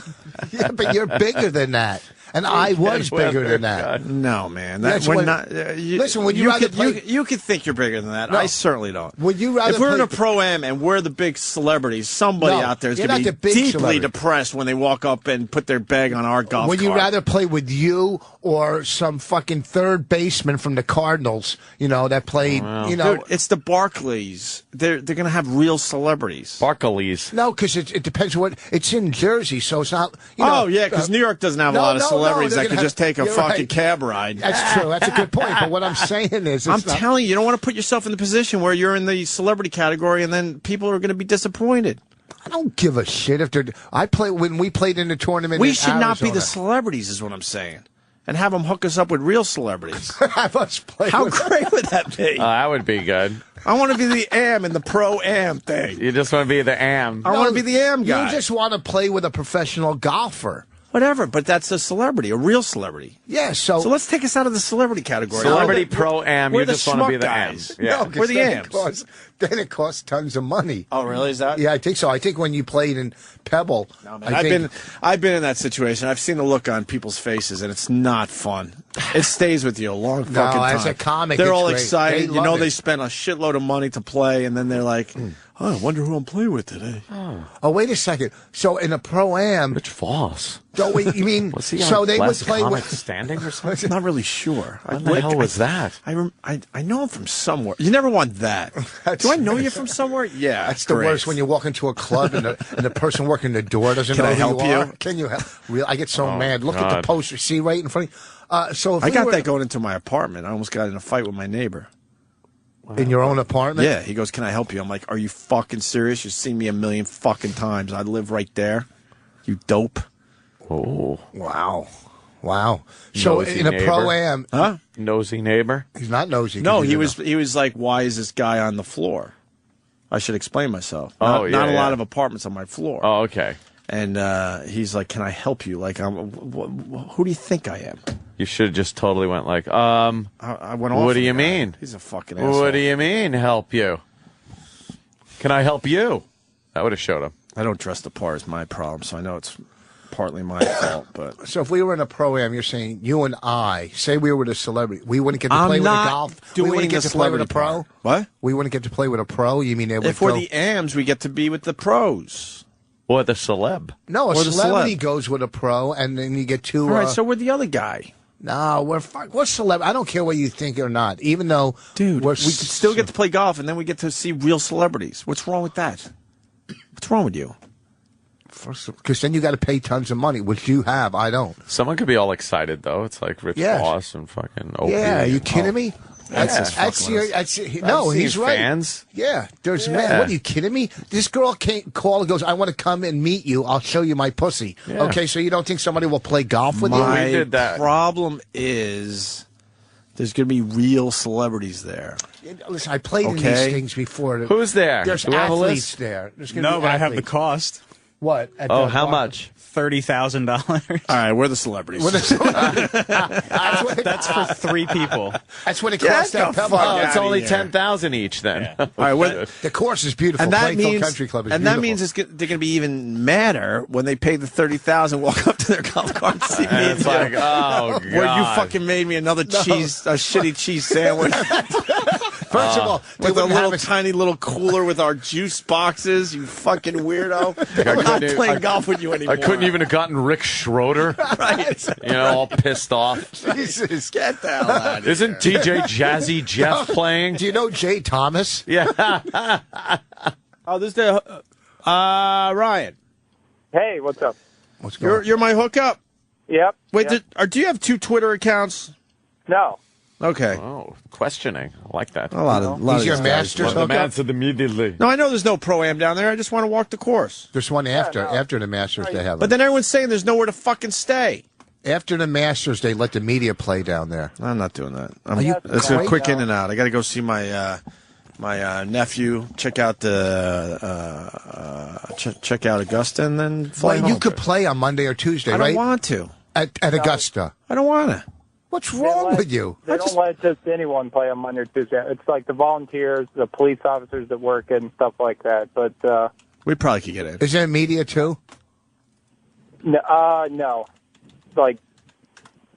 Yeah, but you're bigger than that. And I was bigger than that. No, man. Listen, would you rather play... You could think you're bigger than that. No. I certainly don't. Would you rather if we're play... in a Pro-Am and we're the big celebrities, somebody out there is going to be deeply depressed when they walk up and put their bag on our golf Would cart. you rather play with you or some fucking third baseman from the Cardinals, that played, Dude, it's the Barclays. They're going to have real celebrities. Barclays. No, because it depends what... It's in Jersey, so it's not... because New York doesn't have a lot of celebrities that can just take a fucking cab ride. That's true. That's a good point. But what I'm saying is... I'm telling you, you don't want to put yourself in the position where you're in the celebrity category and then people are going to be disappointed. I don't give a shit if they're... When we played in the tournament We in should not be Arizona. the celebrities is what I'm saying. And have them hook us up with real celebrities. Have us play How with great would that be? That would be good. I want to be the AM in the Pro-Am thing. You just want to be the AM. I want to be the AM guy. You just want to play with a professional golfer. Whatever, but that's a celebrity, a real celebrity. Yeah, so let's take us out of the celebrity category. Celebrity Pro-Am, you just want to be the guys. AM. Yeah. No, we're the AMs. Then it costs tons of money. Oh, really? Is that? Yeah, I think so. I think when you played in Pebble, No, man, I've been in that situation. I've seen the look on people's faces, and it's not fun. It stays with you a long fucking time. As a comic, they're it's all great. excited. They They spent a shitload of money to play, and then they're like, "Oh, I wonder who I'm playing with today." Oh, wait a second. So in a Pro-Am, Rich Voss. Don't we? You mean Was he so on they would Last play Comic with Standing or something? I'm not really sure. What the hell was that? I know him from somewhere. You never want that. Do I know you from somewhere? Yeah, That's the worst when you walk into a club and the person working the door doesn't know I who help you you? are. Can you help? I get so mad. Look at God. the poster. See right in front of you. So if I we got were that going into my apartment. I almost got in a fight with my neighbor. in your own apartment. Yeah, he goes, "Can I help you?" I'm like, "Are you fucking serious? You've seen me a million fucking times. I live right there. You dope." Oh, wow. So Nosy in a neighbor. Pro-Am, Huh? Nosy neighbor. he's not nosy. No, 'cause he was like, "Why is this guy on the floor?" I should explain myself. Oh, Not a yeah. lot of apartments on my floor. Oh, okay. And he's like, "Can I help you?" Like, who do you think I am? You should have just totally went like, I went off. what on do the you guy. mean? He's a fucking asshole. What do you mean, help you? Can I help you? That would have showed him. I don't dress the part is my problem, so I know it's partly my fault. But So if we were in a Pro-Am, you're saying you and I, say we were the celebrity, we wouldn't get to play with a golf. We doing wouldn't get the to play with a celebrity pro. part. What? We wouldn't get to play with a pro. You mean they would If we're go- the AMs, we get to be with the pros. Or the celeb. No, a or the celebrity celeb. goes with a pro, and then you get two. All right, so we're the other guy. No, we're celeb. I don't care what you think or not. Even though, Dude, we're we could still get to play golf, and then we get to see real celebrities. What's wrong with that? What's wrong with you? because then you got to pay tons of money, which you have. I don't. Someone could be all excited, though. It's like Rich Yes. Voss and fucking Opie. Yeah, are you and- kidding me? That's No, I've he's seen right. fans. Yeah, there's Yeah. man. What are you kidding me? This girl can't call and goes, "I want to come and meet you. I'll show you my pussy." Yeah. Okay, so you don't think somebody will play golf with My We did that. problem is there's going to be real celebrities there. you? Listen, I played in these Okay. things before. Who's there? There's Do we have a athletes list? there. There's gonna No, be but I have the athletes. cost. What? At Oh, the how bar? much? $30,000. All right, we're the celebrities. That's for 3 people. That's what it Get costs the at Pebble. fuck Oh, out it's of only here. 10,000 each then. All right, what, The course is beautiful. and that Plainfield means, Country Club is and beautiful. that means they're going to be even madder when they pay the $30,000, walk up to their golf cart and see me. And it's like, oh, God. Where you fucking made me another shitty cheese sandwich First of all, they with a wouldn't little have it. tiny little cooler with our juice boxes. You fucking weirdo! I'm not playing golf with you anymore. I couldn't even have gotten Rick Schroeder. Right? You know, all pissed off. Jesus. Get the hell out of here. Isn't DJ Jazzy Jeff playing? Do you know Jay Thomas? Yeah. Oh, this is the Ryan. Hey, what's up? What's going on? You're my hookup. Yep. Wait, yep. do you have 2 Twitter accounts? No. Okay. Oh, questioning. I like that. A lot of He's your these guys. master's The man hookup? said immediately. No, I know there's no Pro-Am down there. I just want to walk the course. There's one after the Masters they have. But then everyone's saying there's nowhere to fucking stay. After the Masters, they let the media play down there. I'm not doing that. Are you It's a crazy? quick in and out. I got to go see my my nephew. Check out the check out Augusta, and then fly Well, home. you could play on Monday or Tuesday, I right? don't want to. At Augusta. I don't want to. What's wrong with you? They don't let just anyone play on Monday or Tuesday. It's like the volunteers, the police officers that work it and stuff like that. But We probably could get in. Is there media too? no. Like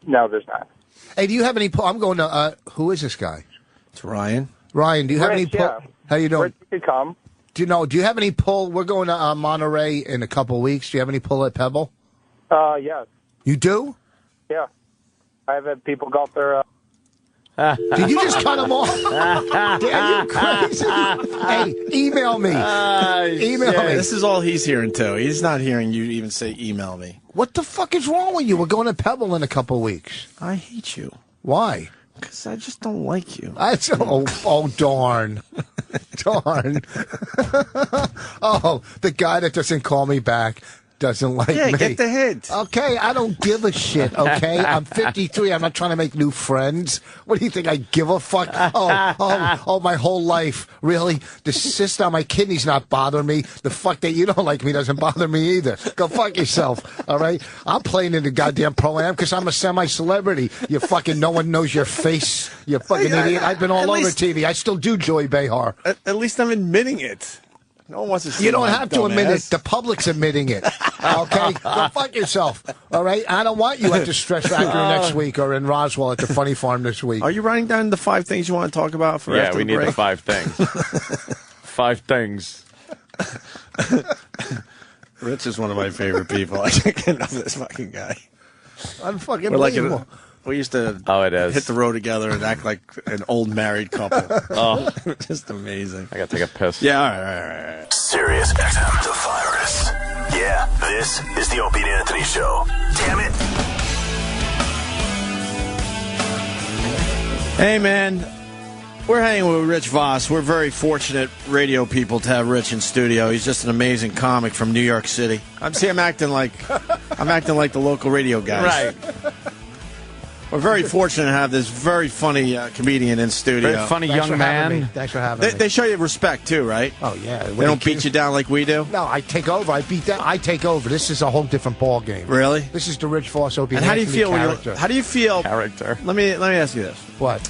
No, there's not. Hey, do you have any? I'm going to. Who is this guy? It's Ryan. Ryan, do you have any? Yeah. How you doing? Rich, you could come. Do you have any pull? We're going to Monterey in a couple of weeks. Do you have any pull at Pebble? Yes. You do? Yeah. I've had people go up there. Did you just cut him off? Are you crazy? Hey, email me. Email me. This is all he's hearing, too. He's not hearing you even say email me. What the fuck is wrong with you? We're going to Pebble in a couple of weeks. I hate you. Why? Because I just don't like you. Darn. Darn. Oh, the guy that doesn't call me back doesn't like me. Yeah, get the hint. Okay, I don't give a shit, okay? I'm 53. I'm not trying to make new friends. What do you think? I give a fuck? Oh, my whole life. Really? The cyst on my kidney's not bothering me. The fuck that you don't like me doesn't bother me either. Go fuck yourself, all right? I'm playing in the goddamn Pro-Am because I'm a semi-celebrity. You fucking, no one knows your face. You fucking idiot. I've been all over TV. I still do Joy Behar. At least I'm admitting it. No one wants to see You don't have to admit it. dumbass. The public's admitting it. Okay? Go fuck yourself. All right? I don't want you at the Stress Factory next week or in Roswell at the Funny Farm this week. Are you writing down the 5 things you want to talk about for after we the need break? the 5 things. 5 things. Rich is one of my favorite people. I can't get enough of this fucking guy. Unfucking We're like believable. we used to it is. hit the road together and act like an old married couple. Oh, just amazing. I gotta take a piss. Yeah, all right. Sirius XM, the virus. Yeah, this is the Opie and Anthony Show. Damn it. Hey, man. We're hanging with Rich Voss. We're very fortunate radio people to have Rich in studio. He's just an amazing comic from New York City. I'm acting like the local radio guys. Right. We're very fortunate to have this very funny comedian in studio. Very funny Thanks young for having man. me. Thanks for having me. They show you respect too, right? Oh, yeah. They don't beat you down like we do. No, I take over. I beat that. I take over. This is a whole different ball game. Really? This is the Rich Voss Opie. And how do you feel character. how do you feel? Character. Let me ask you this. What?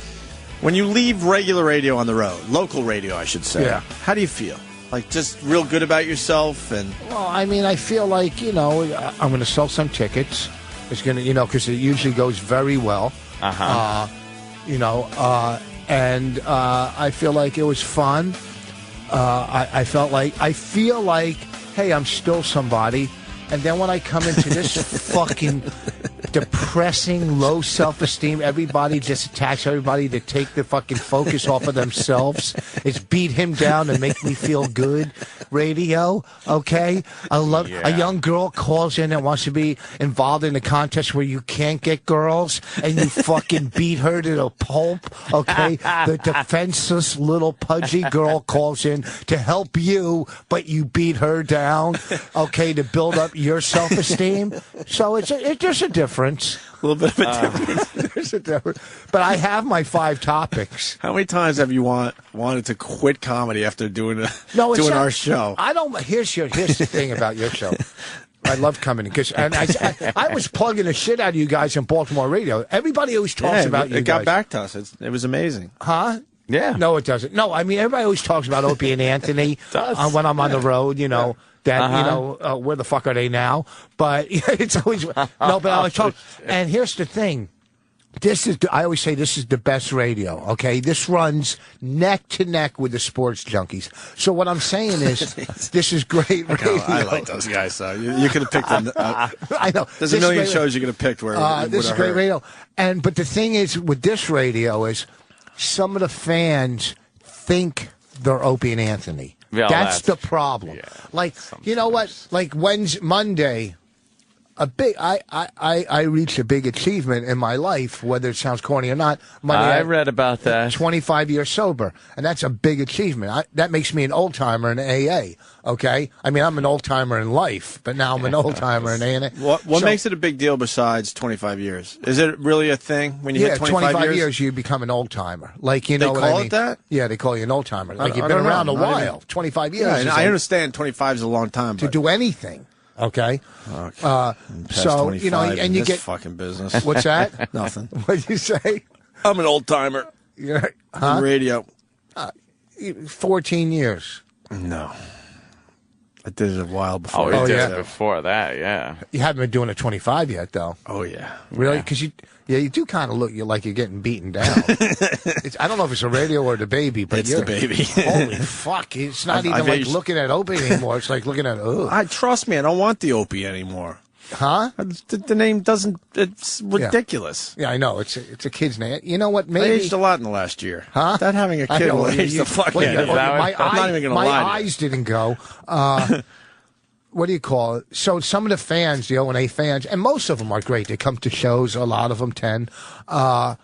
When you leave regular radio on the road, local radio, I should say. Yeah. How do you feel? Like just real good about yourself and. Well, I mean, I feel like I'm going to sell some tickets. It's going to because it usually goes very well. And I feel like it was fun. I feel like, hey, I'm still somebody. And then when I come into this fucking depressing, low self-esteem, everybody just attacks everybody to take the fucking focus off of themselves. It's beat him down and make me feel good. Radio, okay? A young girl calls in and wants to be involved in a contest where you can't get girls, and you fucking beat her to the pulp, okay? The defenseless little pudgy girl calls in to help you, but you beat her down, okay, to build up your self-esteem. So it's just a difference. A little bit of a difference. There's a difference. But I have my 5 topics. How many times have you wanted to quit comedy after doing our show? I don't. Here's the thing about your show. I love coming in because I was plugging the shit out of you guys in Baltimore radio. Everybody always talks about you guys. It got back to us. It was amazing. Huh? Yeah. No, it doesn't. No, I mean everybody always talks about Opie and Anthony when I'm on the road. Where the fuck are they now? But it's always no. But I always talk. And here's the thing. I always say this is the best radio, okay? This runs neck to neck with the sports junkies. So what I'm saying is, this is great radio. I like those guys, so you could have picked them. I know. There's a million shows you could have picked where this is great radio. But the thing is, with this radio is, some of the fans think they're Opie and Anthony. Yeah, that's the problem. Yeah, like, you know what? Like, Monday... I reached a big achievement in my life, whether it sounds corny or not. I read about that. 25 years sober, and that's a big achievement. That makes me an old timer in AA. Okay, I mean I'm an old timer in life, but now I'm an old timer in AA. What makes it a big deal besides 25 years? Is it really a thing when you hit 25 years? You become an old timer. Like they call it that? Yeah, they call you an old timer. Like you've been around a while. 25 years. Yeah, and I understand 25 is a long time to do anything. Okay. So and you get fucking business. What's that? Nothing. What'd you say? I'm an old timer. Yeah. On radio. 14 years. No. I did it a while before. Oh, you did it before that, yeah. You haven't been doing a 25 yet, though. Oh, yeah. Really? Because you do kind of look like you're getting beaten down. I don't know if it's the radio or the baby, but it's the baby. Holy fuck. It's not even like looking at Opie anymore. It's like looking at, trust me, I don't want the Opie anymore. Huh? The name doesn't, it's ridiculous. Yeah, I know. It's a kid's name. You know what? Maybe. I aged a lot in the last year. Huh? That having a kid will age the fuck out of you. My my eyes didn't go. What do you call it? So some of the fans, the O&A fans, and most of them are great. They come to shows, a lot of them 10, and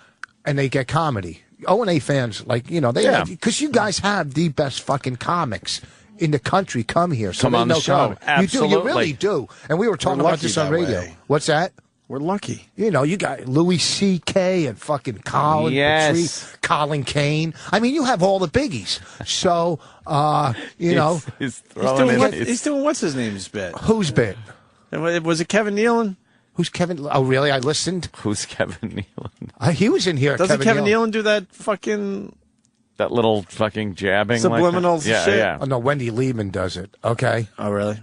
they get comedy. O&A fans, because you guys have the best fucking comics in the country come here. So come on the show. Comedy. Absolutely. You really do. And we were talking about this on radio. Way. What's that? We're lucky. You know, you got Louis C.K. and fucking Colin Patrice, Colin Kane. I mean, you have all the biggies. So, He's doing what's his name's bit? Whose bit? Was it Kevin Nealon? Who's Kevin? Oh, really? I listened. Who's Kevin Nealon? He was in here. Doesn't Kevin Nealon do that fucking... That little fucking jabbing? Subliminal shit? Yeah. Oh, no, Wendy Liebman does it. Okay. Oh, really?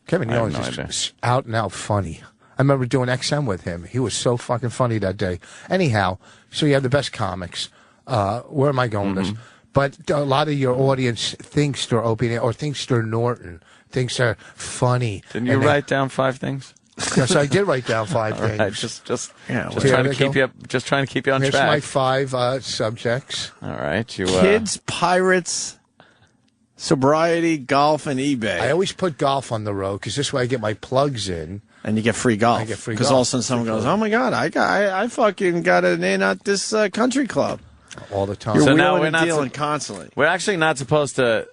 Kevin Nealon's just out and out funny. I remember doing XM with him. He was so fucking funny that day. Anyhow, so you have the best comics. Where am I going with this? But a lot of your audience thinks they're Opie or thinks they're Norton, thinks they're funny. Didn't you write down 5 things? Yes, I did write down 5 things. Right, just trying to keep you up, just trying to keep you on Here's track. my 5 subjects. All right, kids, pirates, sobriety, golf, and eBay. I always put golf on the road because this way I get my plugs in. And you get free golf. I get free golf. Because all of a sudden someone goes, "Oh my God, I fucking got an in at this country club." All the time. You're so now wheeling we're and not dealing constantly. We're actually not supposed to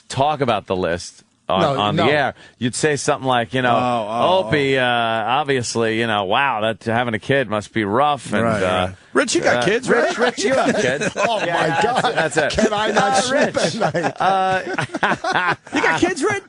talk about the list on the air. You'd say something like, Opie, obviously, wow, that having a kid must be rough. And right. Rich, you got kids, right? Rich, you have kids. Oh my God, that's it. Can I not sleep at night? You got kids, Rich?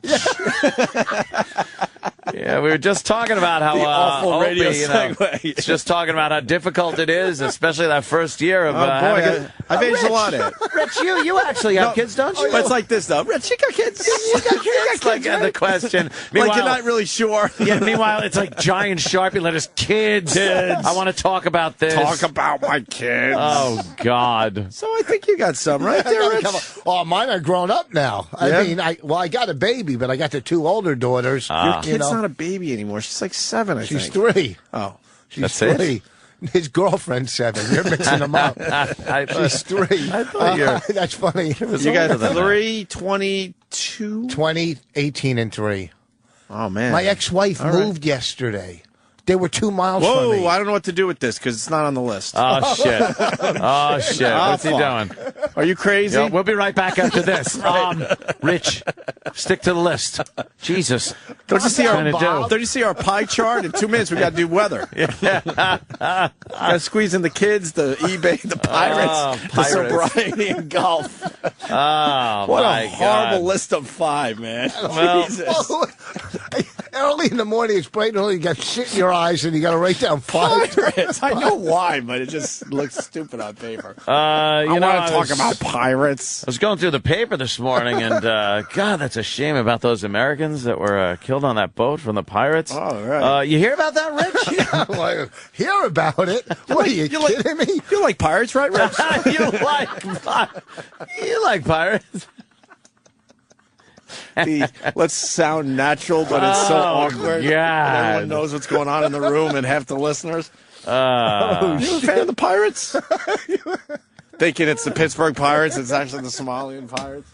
Yeah, we were just talking about how awful Opie, radio segue. Just talking about how difficult it is, especially that first year of having I've aged a lot in. Rich, you actually have kids, don't you? But it's like this, though. Rich, you got kids? You got kids? It's like the question. Like you're not really sure. Yeah, meanwhile, it's like giant Sharpie letters, kids. I want to talk about this. Talk about my kids. Oh, God. So I think you got some right there, Rich. Oh, mine are grown up now. Yeah? I mean, I got a baby, but I got the 2 older daughters. Your kid's not a baby anymore. She's like 7, I think. She's 3. Oh. She's 3. His girlfriend's 7. You're mixing them up. She's 3. I thought that's funny. You got 3, 22? 20, 18, and 3. Oh, man. My ex-wife moved yesterday. They were 2 miles from me. Whoa, I don't know what to do with this because it's not on the list. Oh, shit. Oh, shit. What's he doing? Are you crazy? Yeah, we'll be right back after this. Rich, stick to the list. Jesus. Don't you see our pie chart? In 2 minutes, we got to do weather. Got to squeeze in the kids, the eBay, the pirates, the sobriety, and golf. Oh, what my a horrible God. list of 5, man. Well, Jesus. Early in the morning, it's bright and early. You got shit in your eyes, and you got to write down 5. Pirates. I know why, but it just looks stupid on paper. I want to talk about pirates. I was going through the paper this morning, and God, that's a shame about those Americans that were killed on that boat from the pirates. Oh, right. You hear about that, Rich? Yeah, well, hear about it? What are you kidding me? You like pirates, right, Rich? you like pirates. Let's sound natural, but it's so awkward. God. Everyone knows what's going on in the room, and half the listeners. You Oh, a fan of the Pirates? Thinking it's the Pittsburgh Pirates, it's actually the Somalian Pirates.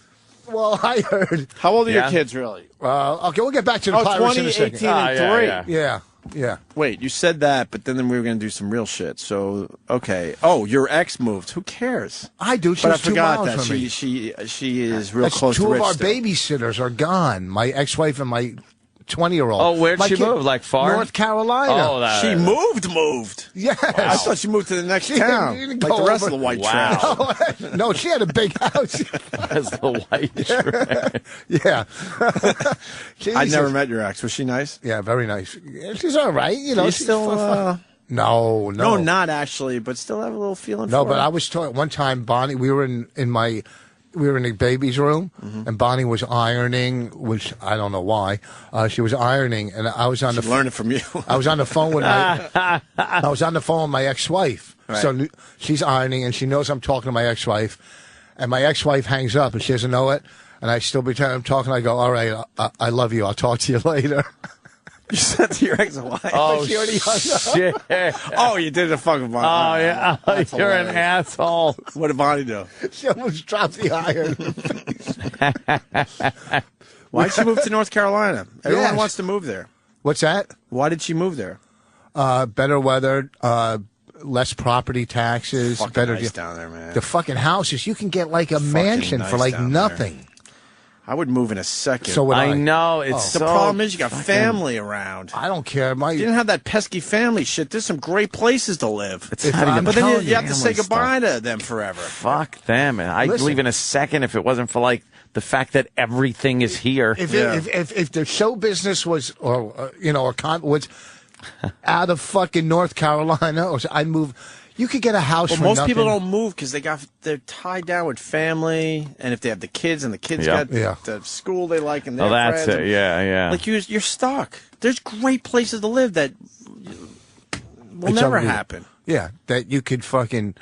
Well, I heard. How old are your kids, really? Okay, we'll get back to the Pirates 20, in a second. 18, and 3. Yeah. Wait, you said that, but then we were going to do some real shit. So, okay. Oh, your ex moved. Who cares? I do. She But I was 2 forgot miles that from me. she is real That's close to 2 Rich of our still. babysitters are gone. My ex-wife and my 20-year-old. Oh, where'd she move? Like far? North Carolina. Oh, She moved. Yes. I thought she moved to the next town, didn't like go the rest over- of the white Wow. trash. No, she had a big house. That's the white trash. Yeah. I never met your ex. Was she nice? Yeah, very nice. Yeah, she's all right. You know, You she's still, No, not actually, but still have a little feeling No, for but her. I was talking one time, Bonnie. We were in my we were in the baby's room, and Bonnie was ironing, which I don't know why. She was ironing, and I was on the learn it from you. I was on the phone with my ex-wife. Right. So she's ironing, and she knows I'm talking to my ex-wife, and my ex-wife hangs up, and she doesn't know it, and I still pretend I'm talking. I go, all right, I love you. I'll talk to you later. You said to your ex-wife. Oh, She already hung up. shit. Oh, you did a fucking Bonnie. Oh, yeah. That's You're an hilarious. asshole. What did Bonnie do? She almost dropped the iron. Why'd she move to North Carolina? Everyone Yes. wants to move there. What's that? Why did she move there? Better weather, less property taxes. Fucking better nice down there, man. The fucking houses, you can get like a Fucking mansion nice for like down nothing. I would move in a second. So would I. know. It's The so problem is you got fucking- family around. I don't care. You didn't have that pesky family shit. There's some great places to live. It's not even but then telling you have to say family goodbye to them forever. Fuck them. And I'd Listen. leave in a second if it wasn't for, like, the fact that everything is here. If the show business was, or was out of fucking North Carolina, or I'd move. You could get a house. Well, for most nothing. people don't move because they're tied down with family, and if they have the kids and the kids Yep. got the school they like and their Oh, that's friends, it. Yeah, yeah. Like you're stuck. There's great places to live that will It's never unreal. happen. Yeah, that you could fucking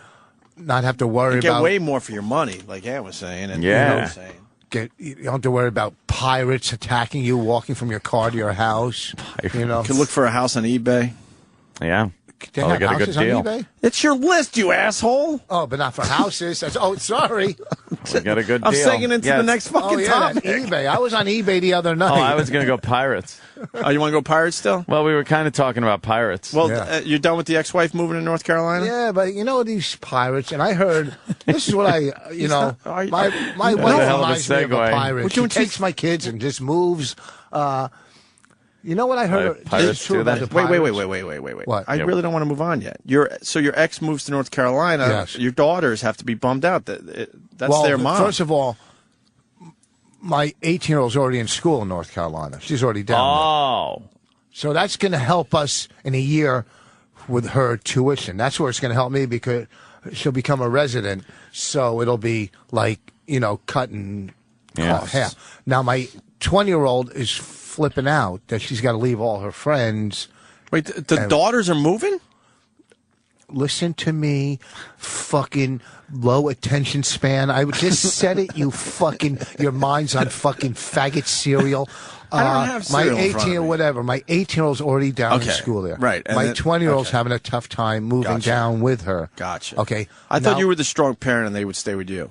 not have to worry You get about. way more for your money, like Ann was saying. And Yeah. you was saying. You don't have to worry about pirates attacking you walking from your car to your house. You know, You can look for a house on eBay. Yeah. They Probably have got a good houses on deal. eBay? It's your list, you asshole. Oh, but not for houses. Sorry. We got a good deal. I'm segueing into Yeah, the it's- next fucking topic. eBay. I was on eBay the other night. Oh, I was going to go Pirates. Oh, you want to go Pirates still? Well, we were kind of talking about Pirates. Well, Yeah. you're done with the ex-wife moving to North Carolina? Yeah, but you know these pirates, and I heard this is what I, my wife hell of a reminds me of a segue. pirate. She takes my kids and just moves. You know what I heard? Pirates This is true do about that? the Wait. pirates. What? I Yeah. really don't want to move on yet. So your ex moves to North Carolina. Yes. Your daughters have to be bummed out. That's their mom. First of all, my 18-year-old's already in school in North Carolina. She's already down there. Oh. So that's going to help us in a year with her tuition. That's where it's going to help me because she'll become a resident. So it'll be like, cutting Yes. half. Now, my 20-year-old is flipping out that she's got to leave all her friends. Wait, the daughters are moving? Listen to me, fucking low attention span. I just said it, your mind's on fucking faggot cereal. I don't have cereal my in front of 18 or me. whatever. My 18-year-old's already down in Okay, school there. right, and My then- 20-year-old's okay. having a tough time moving Gotcha. down with her. Gotcha. Okay. I thought Now, you were the strong parent and they would stay with you.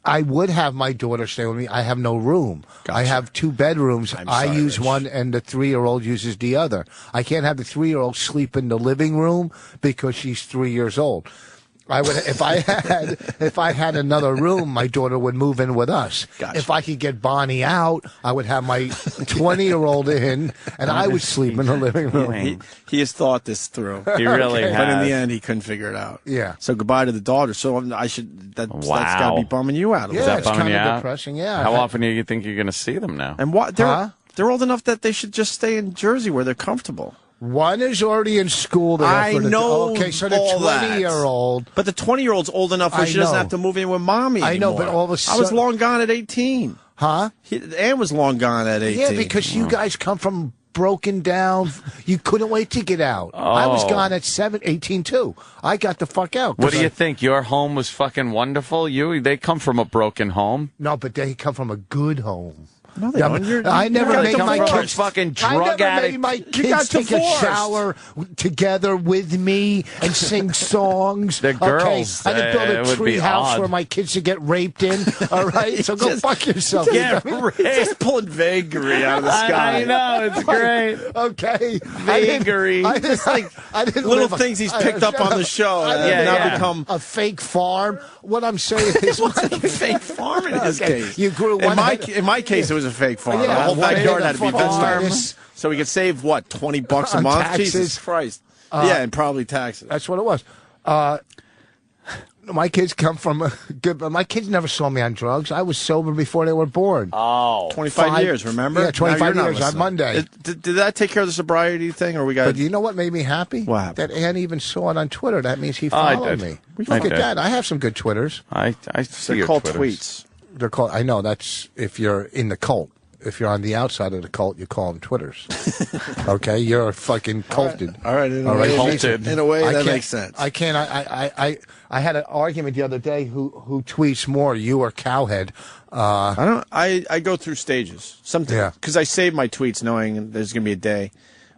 I would have my daughter stay with me. I have no room. Gotcha. I have 2 bedrooms. I'm I sorry, use Rich. one, and the 3-year-old uses the other. I can't have the 3-year-old sleep in the living room because she's 3 years old. I would if I had another room, my daughter would move in with us. Gotcha. If I could get Bonnie out, I would have my 20-year-old in, and I would sleep in the living room. He has thought this through. He really has. But in the end, he couldn't figure it out. Yeah. So goodbye to the daughter. So that's got to Wow. be bumming you out a Yeah, little. it's bumming kind you of out? depressing. Yeah. How often do you think you're going to see them now? And what? They're old enough that they should just stay in Jersey where they're comfortable. One is already in school there. I know. Okay, so the all that. 20-year-old. But the 20-year-old's old enough where I she doesn't know. have to move in with mommy I know, anymore. but all of a I was sudden- long gone at 18. Huh? Ann was long gone at 18. Yeah, because you guys come from broken down. You couldn't wait to get out. I was Oh. gone at 18 too. I got the fuck out. What do 'cause you think? Your home was fucking wonderful? They come from a broken home. No, but they come from a good home. No, they don't. I never got made my divorced. kids Fucking I drug never addict. made my You got kids take a divorced. shower together with me and sing songs. They're girls. Okay? I didn't build It a would be tree house odd. where my kids should get raped in. All right, so go Just- fuck yourself. Get raped. Just pulling vagary out of the sky. I know, it's great. Okay, Vagary. I didn't Little live a- things he's picked up on the show I that didn't have now live become a fake farm. What I'm saying is, It wasn't a fake farm in his Okay, case. you grew in one my head- in my case, it was a fake farm. Yeah, the whole one backyard head had to be of fucking farmed. lettuce. So we could save what, $20 a On month? taxes. Jesus Christ! Yeah, and probably taxes. That's what it was. My kids come from good, but my kids never saw me on drugs. I was sober before they were born. Oh. 25 years, remember? Yeah, 25 Now you're not years on listening. Monday. Did that take care of the sobriety thing, or we got? But you know what made me happy? What happened? That Ann even saw it on Twitter. That means he I followed did. me. I Look at did. that. I have some good Twitters. I see They're your called Twitters. tweets. They're called. I know that's if you're in the cult. If you're on the outside of the cult, you call them Twitters. Okay, you're fucking culted. All right. In a way, that makes sense. I can't. I had an argument the other day. Who tweets more, you or Cowhead? I go through stages. Because I save my tweets knowing there's going to be a day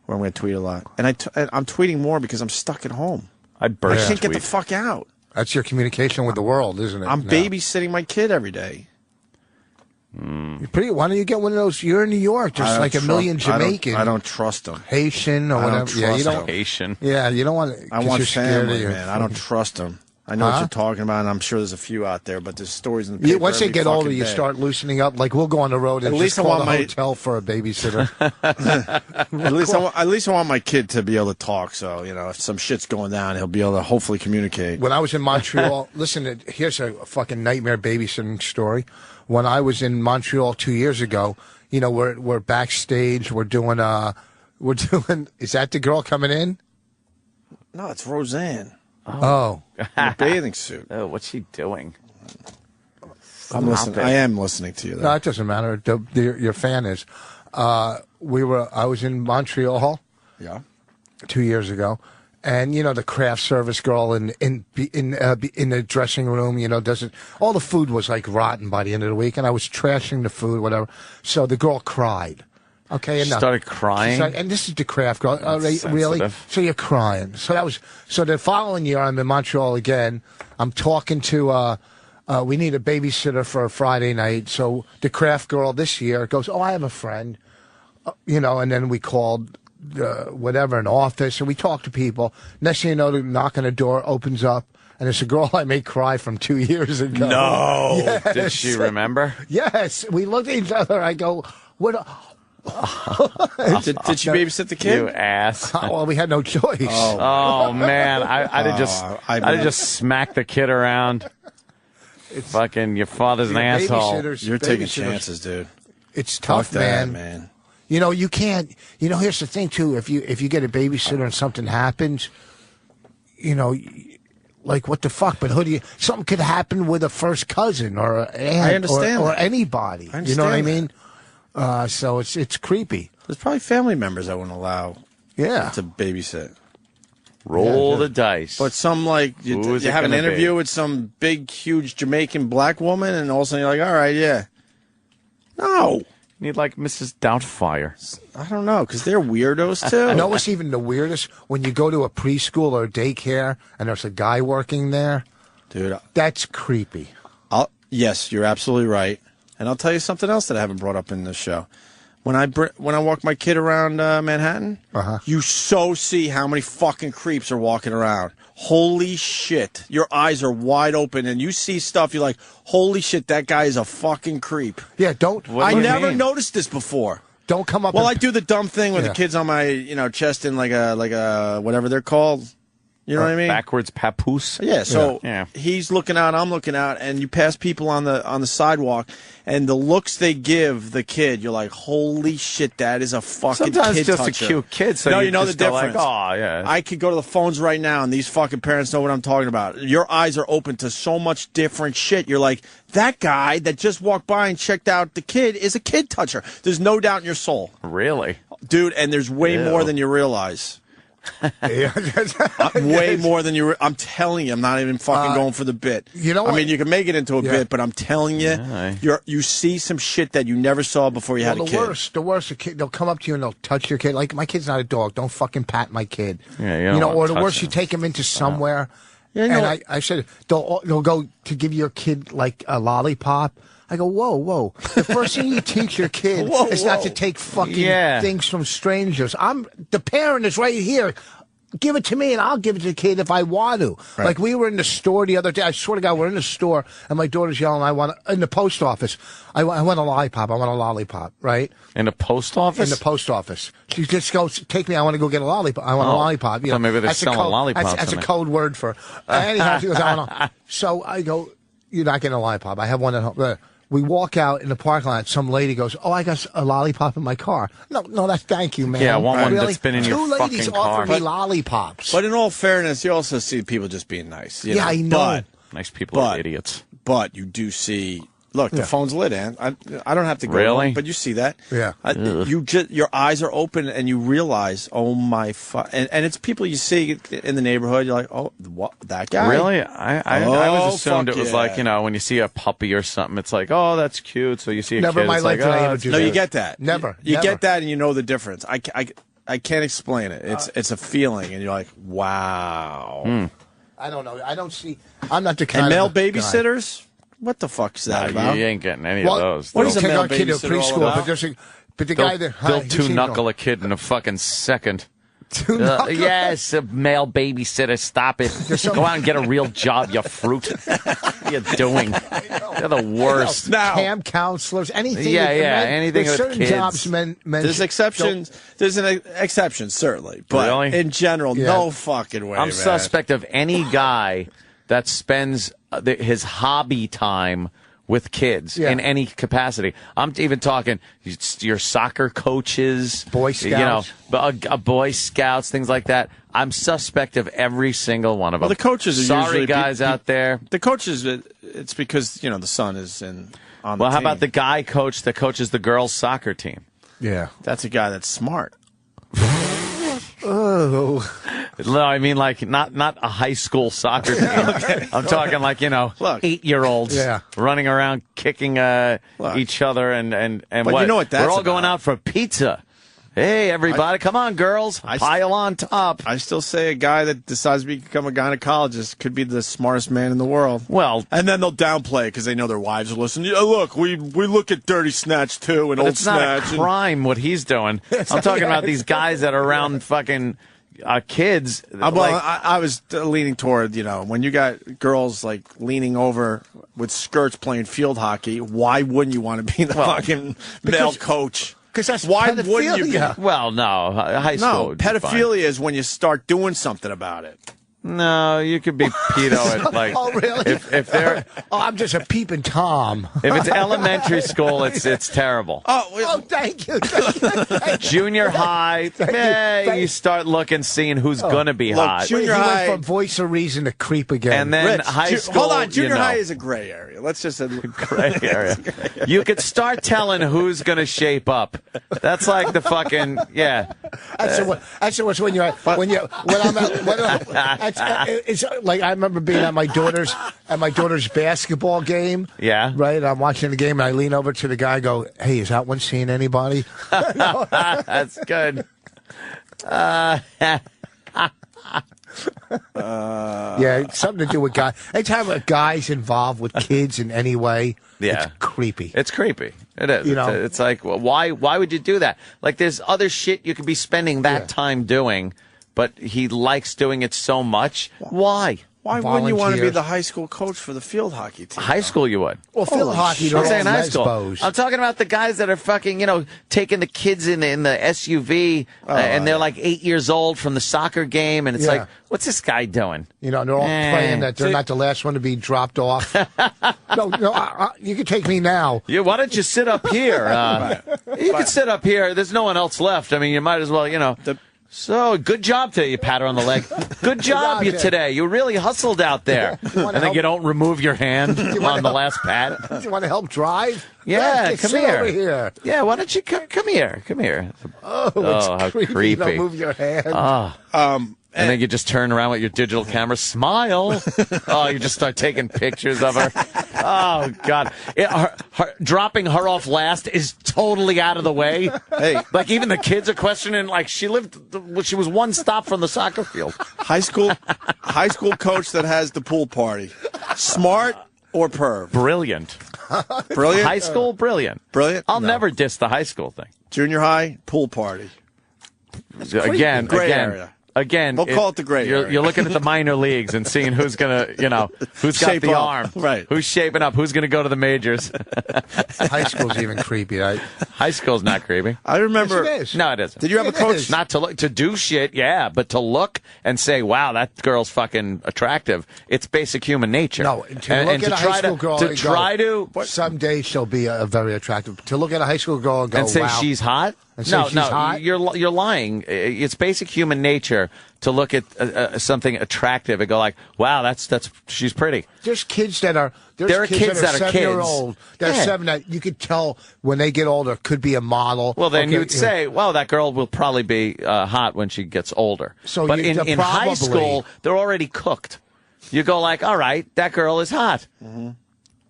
where I'm going to tweet a lot, and I'm tweeting more because I'm stuck at home. I can't get the fuck out. That's your communication with the world, isn't it? I'm babysitting my kid every day. Why don't you get one of those? You're in New York, just like a million Jamaicans. I don't trust them. Haitian or whatever. You don't Haitian. Yeah, you don't want to. I want family, man. I don't trust them. I know what you're talking about, and I'm sure there's a few out there, but there's stories in the paper. Once they get older, you start loosening up. Like, we'll go on the road and just call the hotel for a babysitter. At least I want my kid to be able to talk, so, if some shit's going down, he'll be able to hopefully communicate. When I was in Montreal, listen, here's a fucking nightmare babysitting story. When I was in Montreal 2 years ago, we're backstage, we're doing, is that the girl coming in? No, it's Roseanne. Oh. In a bathing suit. Oh, what's she doing? I'm listening. I am listening to you, though. No, it doesn't matter. Your fan is. I was in Montreal. Yeah. 2 years ago. And, the craft service girl in the dressing room, doesn't, all the food was like rotten by the end of the week. And I was trashing the food, whatever. So the girl cried. Okay, she started crying. And this is the craft girl. Really? So you're crying. So the following year, I'm in Montreal again. I'm talking to, we need a babysitter for a Friday night. So the craft girl this year goes, I have a friend, and then we called, an office, and we talked to people. Next thing you know, the knock on the door opens up, and it's a girl I made cry from 2 years ago. No. Yes. Did she remember? Yes. We looked at each other. I go, what? Did she babysit the kid? You ass. Well, we had no choice. Oh man, I'd have just smacked the kid around. Fucking your father's an asshole. You're taking chances, dude. It's tough, man. You can't. Here's the thing too. If you get a babysitter and something happens, like what the fuck? But something could happen with a first cousin or an aunt. I understand or anybody. You know what I mean? So it's creepy. There's probably family members I wouldn't allow to babysit. Roll the dice. But some, you have an interview with some big, huge Jamaican black woman, and all of a sudden you're like, all right, yeah. No. You need Mrs. Doubtfire. I don't know, because they're weirdos, too. You know what's even the weirdest? When you go to a preschool or a daycare, and there's a guy working there. Dude. That's creepy. Yes, you're absolutely right. And I'll tell you something else that I haven't brought up in this show. When I walk my kid around Manhattan, you so see how many fucking creeps are walking around. Holy shit. Your eyes are wide open, and you see stuff, you're like, holy shit, that guy is a fucking creep. Yeah, don't. I never noticed this before. Don't come up. Well, I do the dumb thing with the kids on my, chest in like a whatever they're called. You know what I mean? Backwards papoose. Yeah, so he's looking out, I'm looking out, and you pass people on the sidewalk, and the looks they give the kid, you're like, holy shit, that is a fucking Sometimes kid just toucher. a cute kid, so no, you know just the go difference. yeah. I could go to the phones right now, and these fucking parents know what I'm talking about. Your eyes are open to so much different shit. You're like, that guy that just walked by and checked out the kid is a kid toucher. There's no doubt in your soul. Really? Dude, and there's way more than you realize. Way more than you. I'm telling you, I'm not even fucking going for the bit. You know what? I mean, you can make it into a bit, but I'm telling you, you see some shit that you never saw before you had a kid. The worst, they'll come up to you and they'll touch your kid. Like, my kid's not a dog. Don't fucking pat my kid. Yeah, or the worst, you take him into somewhere. And I said, they'll go to give your kid like a lollipop. I go, whoa. The first thing you teach your kid is not to take fucking things from strangers. The parent is right here. Give it to me, and I'll give it to the kid if I want to. Right. Like, we were in the store the other day. I swear to God, we're in the store, and my daughter's yelling, in the post office, I want a lollipop, right? In the post office? In the post office. She just goes, take me, I want to go get a lollipop. I want a lollipop. So maybe they're selling lollipops. That's a code word for anyhow, she goes, I don't know. So I go, you're not getting a lollipop. I have one at home. We walk out in the parking lot. Some lady goes, I got a lollipop in my car. No, that's thank you, man. Yeah, I want one that's been in your fucking car. Two ladies offered me lollipops. But in all fairness, you also see people just being nice. I know. Nice people are idiots. But you do see, Look, the phone's lit, Ann. I don't have to go. Really? But you see that? Yeah. Your eyes are open and you realize, oh my and it's people you see in the neighborhood. You're like, oh, what, that guy? Really? I always assumed it was like, when you see a puppy or something, it's like, oh, that's cute. So you see a Never kid, in my it's life like, did I oh, ever do No, that. you get that. Never. You get that, and you know the difference. I can't explain it. It's a feeling, and you're like, wow. I don't know. I don't see. I'm not the kind And male of guy. babysitters? What the fuck's that Nah, about? you ain't getting any Well, of those. What is a Take male our kid to babysitter all preschool, about? but the guy that They'll he's two-knuckle a kid in a fucking second. Two-knuckle? Yes, a male babysitter. Stop it. Go out and get a real job, you fruit. What are you doing? You're the worst. Camp counselors, anything. Yeah, that- yeah, men- anything There's with certain kids. jobs men There's exceptions. There's an exception, certainly. But Really? in general, no fucking way, I'm man. suspect of any guy that spends his hobby time with kids in any capacity. I'm even talking your soccer coaches, Boy Scouts, Boy Scouts, things like that. I'm suspect of every single one of them. Well, the coaches are sorry usually guys out there. The coaches, it's because the son is on the Well, how team. about the guy coach that coaches the girls' soccer team? Yeah, that's a guy that's smart. Oh. No, I mean like not a high school soccer team. Okay. I'm talking like 8-year-olds running around kicking each other and But what? you know what that's We're all about. going out for pizza. Hey, everybody, come on, girls, pile on top. I still say a guy that decides to become a gynecologist could be the smartest man in the world. Well, and then they'll downplay because they know their wives are listening. Yeah, look, we look at Dirty Snatch too and But Old it's not Snatch. a crime what he's doing. I'm talking about these guys that are around fucking kids. I was leaning toward, when you got girls like leaning over with skirts playing field hockey, why wouldn't you want to be the fucking male coach? Because that's why pedophilia. wouldn't you be? Well, no, high school. No, would be fine. pedophilia is when you start doing something about it. No, you could be pedo at like. Oh, really? If they're. Oh, I'm just a peeping Tom. If it's elementary school, it's terrible. Oh, thank you. Junior high, you start looking, seeing who's gonna be hot. Junior high went from voice of reason to creep again. And then high school. Hold on, junior high is a gray area. Let's just say gray area. You could start telling who's gonna shape up. That's like the fucking That's when you're it's like I remember being at my daughter's basketball game. Yeah. Right. I'm watching the game and I lean over to the guy and go, "Hey, is that one seeing anybody?" That's good. Yeah, it's something to do with guys. Anytime a guy's involved with kids in any way, it's creepy. It's creepy. It is. It's like, well, why would you do that? Like, there's other shit you could be spending that time doing, but he likes doing it so much. Why? Why wouldn't you want to be the high school coach for the field hockey team? High school, you would. Well, field hockey, I'm saying high school. lesbos. I'm talking about the guys that are fucking, taking the kids in the SUV, and they're like 8 years old from the soccer game, and it's like, what's this guy doing? They're all praying that they're not the last one to be dropped off. No, you can take me now. Yeah, why don't you sit up here? You can sit up here. There's no one else left. I mean, you might as well, So, good job today. You pat her on the leg. Good job you today. You really hustled out there. And then you don't remove your hand on the last pat. Do you want to help drive? Yeah, come here. Over here. Yeah, why don't you come here? Come here. Oh, it's how creepy. You don't move your hand. And then you just turn around with your digital camera, smile. You just start taking pictures of her. Oh, God. Dropping her off last is totally out of the way. Hey. Like, even the kids are questioning, like, she was one stop from the soccer field. High school coach that has the pool party. Smart or perv? Brilliant. Brilliant? High school, brilliant. Brilliant? I'll never diss the high school thing. Junior high, pool party. Again. We'll call it the gray area. You're looking at the minor leagues and seeing who's gonna, who's got Shape the up. arm, right? Who's shaping up? Who's gonna go to the majors? High school's even creepy. High school's not creepy. I remember. Yes, it is. No, it isn't. Did you have a coach? Not to look, to do shit, yeah, but to look and say, "Wow, that girl's fucking attractive." It's basic human nature. No, to look at a high school girl to someday she'll be very attractive. To look at a high school girl and go, and say wow. she's hot. and say she's hot? You're lying. It's basic human nature to look at something attractive and go like, "Wow, she's pretty." There's kids that are there are kids that are 7-year-old. They're 7 that you could tell when they get older could be a model. Well, then you'd say, "Well, that girl will probably be hot when she gets older." So but in high school, they're already cooked. You go like, "All right, that girl is hot." Mm-hmm.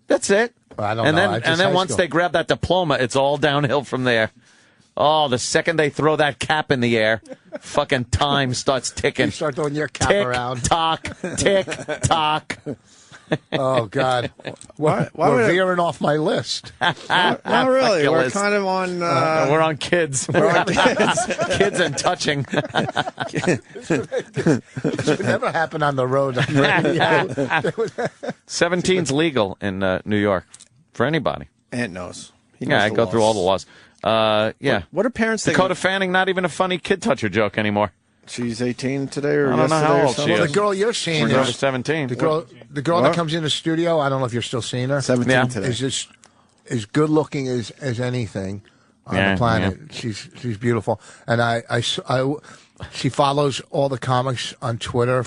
That's it. I don't know. And then once they grab that diploma, it's all downhill from there. Oh, the second they throw that cap in the air, fucking time starts ticking. You start throwing your cap around. Tick tock. Oh God! Why we're veering off my list. Not really. We're kind of on. We're on kids. We're on kids and touching. This would never happen on the road. 17's legal in New York for anybody. Aunt knows. I go through all the laws. Yeah. What are parents think? Dakota Fanning, not even a funny kid toucher joke anymore. She's 18 today, or I don't know how old she is. The girl you're seeing is 17. The girl that comes in the studio. I don't know if you're still seeing her. 17 today. Is just as good looking as anything on the planet. Yeah. She's beautiful, and she follows all the comics on Twitter.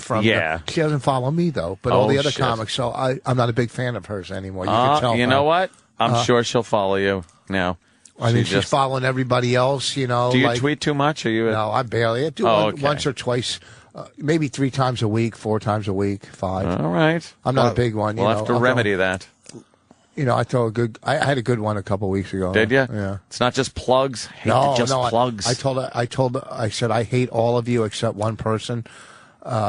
She doesn't follow me though, but all the other comics. So I'm not a big fan of hers anymore. You can tell. You know what? I'm sure she'll follow you now. I mean, she's following everybody else, you know. Do you tweet too much? No, I barely. I do once or twice, maybe 3 times a week, 4 times a week, 5. All right. I'm not a big one. We'll have to remedy that. You know, I had a good one a couple weeks ago. Did you? Yeah. It's not just plugs. Plugs. I said I hate all of you except one person.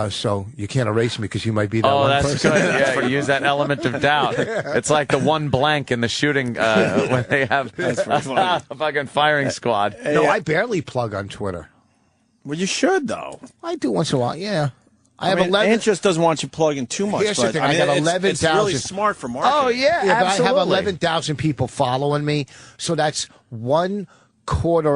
So you can't erase me because you might be that one person. Oh, that's good. Yeah, use that element of doubt. It's like the one blank in the shooting when they have a fucking firing squad. No, I barely plug on Twitter. Well, you should, though. I do once in a while, yeah. I have 11. Aunt just doesn't want you plugging too much. Here's the thing. I got 11,000. It's really smart for marketing. Oh, yeah, but absolutely. I have 11,000 people following me, so that's 1/4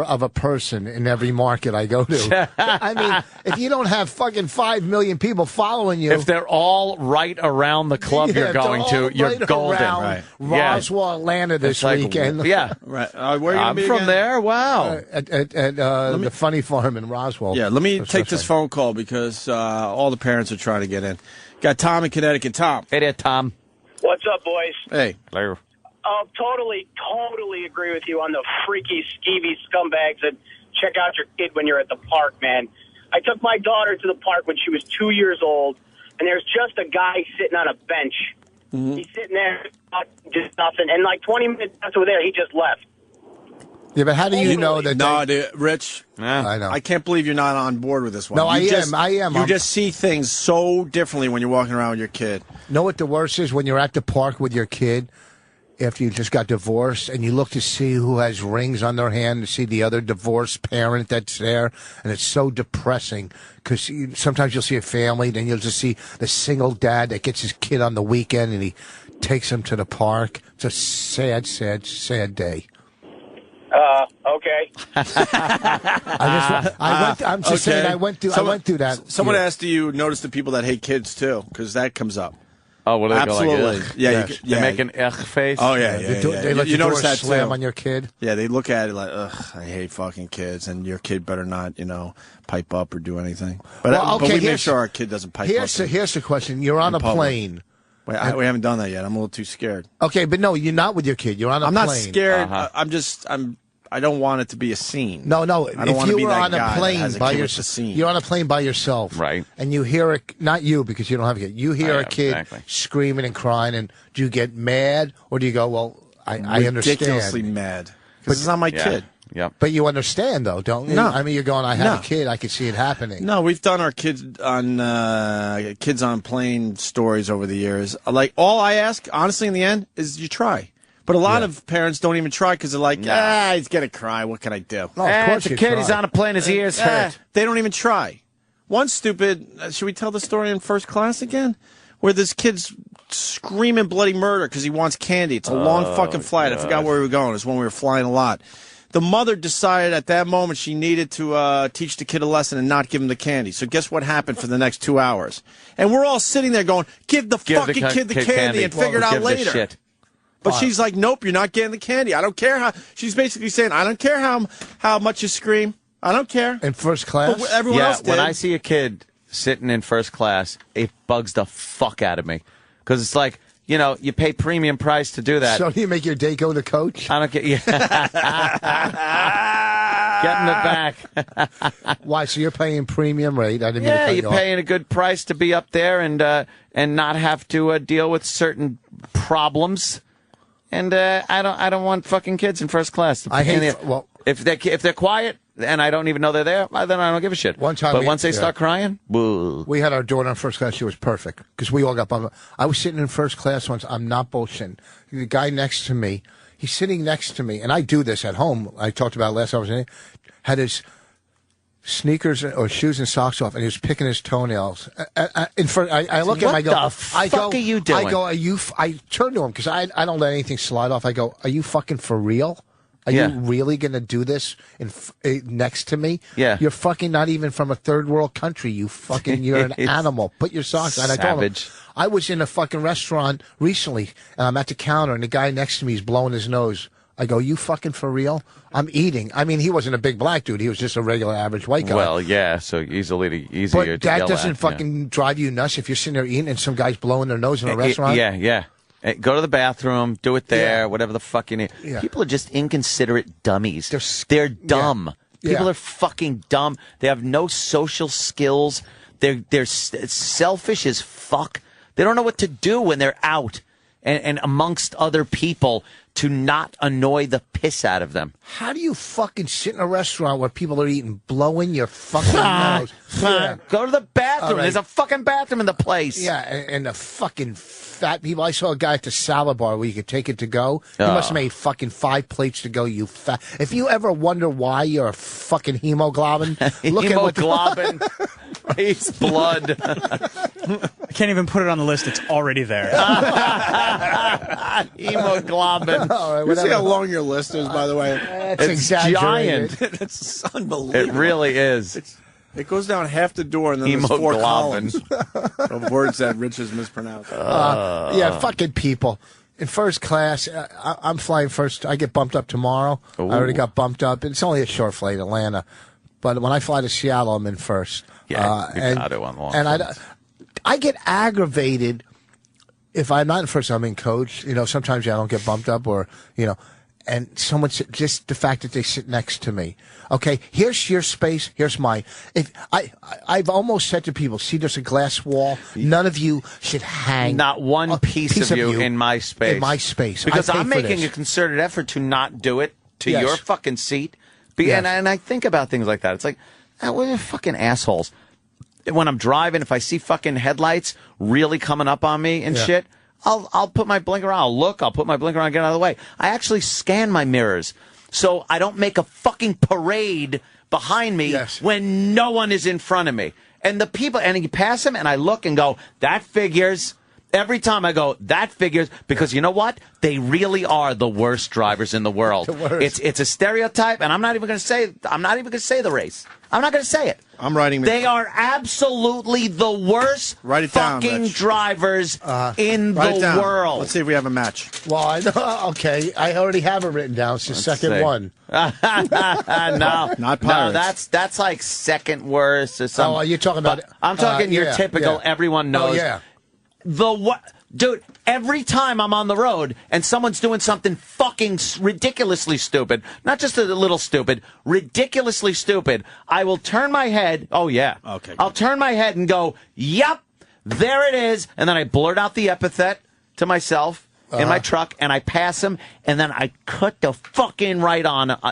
of a person in every market I go to. I mean, if you don't have fucking 5 million people following you. If they're all right around the club you're going to, you're golden. Right. Roswell, Atlanta this weekend. Yeah. Right. Where are you going to be from again? there? Wow. At the Funny Farm in Roswell. Yeah, let me take this phone call because all the parents are trying to get in. Got Tom in Connecticut. Tom. Hey there, Tom. What's up, boys? Hey. Later. Totally agree with you on the freaky, skeevy scumbags that check out your kid when you're at the park, man. I took my daughter to the park when she was 2 years old, and there's just a guy sitting on a bench. Mm-hmm. He's sitting there, just nothing, and like 20 minutes after there, he just left. Yeah, but how do you know that? No, Rich. Yeah. I know. I can't believe you're not on board with this one. No, I am. You just see things so differently when you're walking around with your kid. Know what the worst is? When you're at the park with your kid, after you just got divorced, and you look to see who has rings on their hand, to see the other divorced parent that's there, and it's so depressing because sometimes you'll see a family, then you'll just see the single dad that gets his kid on the weekend and he takes him to the park. It's a sad, sad, sad day. Okay. I'm just saying I went through that. Someone asked, do you notice the people that hate kids too? Because that comes up. Oh, what do they Absolutely. go like? Yeah, they make an face. Oh yeah. They let you notice that slam on your kid. Yeah, they look at it like, ugh, I hate fucking kids, and your kid better not, pipe up or do anything. But we make sure our kid doesn't pipe up. Here's the question: you're on a plane. Wait, we haven't done that yet. I'm a little too scared. Okay, but no, you're not with your kid. You're on a plane. I'm not scared. I don't want it to be a scene. No. I don't if you were on a plane by yourself, you're on a plane by yourself, right? And you hear not you because you don't have a kid. You hear a kid screaming and crying, and do you get mad or do you go, well, I understand? Ridiculously mad because it's not my kid. Yep. But you understand though, don't you? No. I mean, you're going, I have a kid. I can see it happening. No, we've done our kids on plane stories over the years. Like all I ask, honestly, in the end, is you try. But a lot of parents don't even try because they're like, he's going to cry. What can I do? No, of course the kid, he's on a plane, his ears hurt. They don't even try. One stupid, should we tell the story in first class again? Where this kid's screaming bloody murder because he wants candy. It's a long fucking flight. God. I forgot where we were going. It was when we were flying a lot. The mother decided at that moment she needed to teach the kid a lesson and not give him the candy. So guess what happened for the next 2 hours? And we're all sitting there going, give the fucking kid the candy and figure it out later. But she's like, nope, you're not getting the candy. I don't care how. She's basically saying, I don't care how much you scream. I don't care. In first class? But everyone else did. When I see a kid sitting in first class, it bugs the fuck out of me. Because it's like, you know, you pay premium price to do that. So do you make your day go to coach? I don't get Getting it back. Why? So you're paying premium rate? I didn't mean to cut you you're off. paying a good price to be up there and not have to deal with certain problems. And I don't want fucking kids in first class. I hate if they're quiet and I don't even know they're there, then I don't give a shit. One time, but once they start crying, boo. We had our daughter in first class. She was perfect because we all got bummed. I was sitting in first class once. I'm not bullshitting. The guy next to me, he's sitting next to me, and I do this at home. I talked about it last time I was in it. Had his sneakers or shoes and socks off, and he was picking his toenails. In front, I look at him. I go, "What the fuck are you doing?" I go, "Are you?" I turn to him because I don't let anything slide off. I go, "Are you fucking for real? Are you really going to do this next to me? Yeah. You're fucking not even from a third world country. You're an animal. Put your socks on." I told him, I was in a fucking restaurant recently, and I'm at the counter, and the guy next to me is blowing his nose. I go, "You fucking for real? I'm eating." I mean, he wasn't a big black dude. He was just a regular average white guy. Well, yeah, so easier But to yell that doesn't at, fucking drive you nuts if you're sitting there eating and some guy's blowing their nose in a restaurant? Yeah. Go to the bathroom, do it there, whatever the fuck you need. Yeah. People are just inconsiderate dummies. They're dumb. Yeah. People are fucking dumb. They have no social skills. They're selfish as fuck. They don't know what to do when they're out and amongst other people to not annoy the piss out of them. How do you fucking sit in a restaurant where people are eating, blowing your fucking nose? Yeah. Go to the bathroom. Right. There's a fucking bathroom in the place. Yeah, and the fucking fat people. I saw a guy at the salad bar where you could take it to go. He must have made fucking 5 plates to go, you fat. If you ever wonder why you're a fucking hemoglobin, look hemoglobin. It's blood. I can't even put it on the list. It's already there. Hemoglobin. Right, you see how long your list is, by the way? It's giant. It's unbelievable. It really is. It goes down half the door, and then there's 4 columns of words that Rich has mispronounced. Yeah, fucking people. In first class, I'm flying first. I get bumped up tomorrow. Ooh. I already got bumped up. It's only a short flight, Atlanta. But when I fly to Seattle, I'm in first. Yeah, you got to on long and flights. I get aggravated if I'm not in first. I'm in coach. You know, sometimes I don't get bumped up, or and someone just the fact that they sit next to me. Okay, here's your space. Here's mine. If I've almost said to people, see, there's a glass wall. None of you should hang. Not one piece of you in my space. In my space, because I'm making a concerted effort to not do it to Yes. your fucking seat. Yes. And I think about things like that. It's like, we're fucking assholes. When I'm driving, if I see fucking headlights really coming up on me and shit, I'll put my blinker on. I'll put my blinker on, get out of the way. I actually scan my mirrors so I don't make a fucking parade behind me when no one is in front of me. And the people, and you pass them, and I look and go, that figures. Every time I go, that figures, because you know what? They really are the worst drivers in the world. It's a stereotype, and I'm not even going to say the race. I'm not going to say it. I'm writing. They are absolutely the worst fucking drivers in the world. Let's see if we have a match. Well, I know. Okay, I already have it written down. It's the second one. No, not Pirates. No, that's like second worst or something. Oh, you're talking about? I'm talking your typical. Everyone knows. Oh, yeah. Dude, every time I'm on the road and someone's doing something fucking ridiculously stupid, not just a little stupid, ridiculously stupid, I will turn my head. Oh, yeah. Okay. I'll turn my head and go, yep, there it is. And then I blurt out the epithet to myself in my truck, and I pass him, and then I cut the fucking right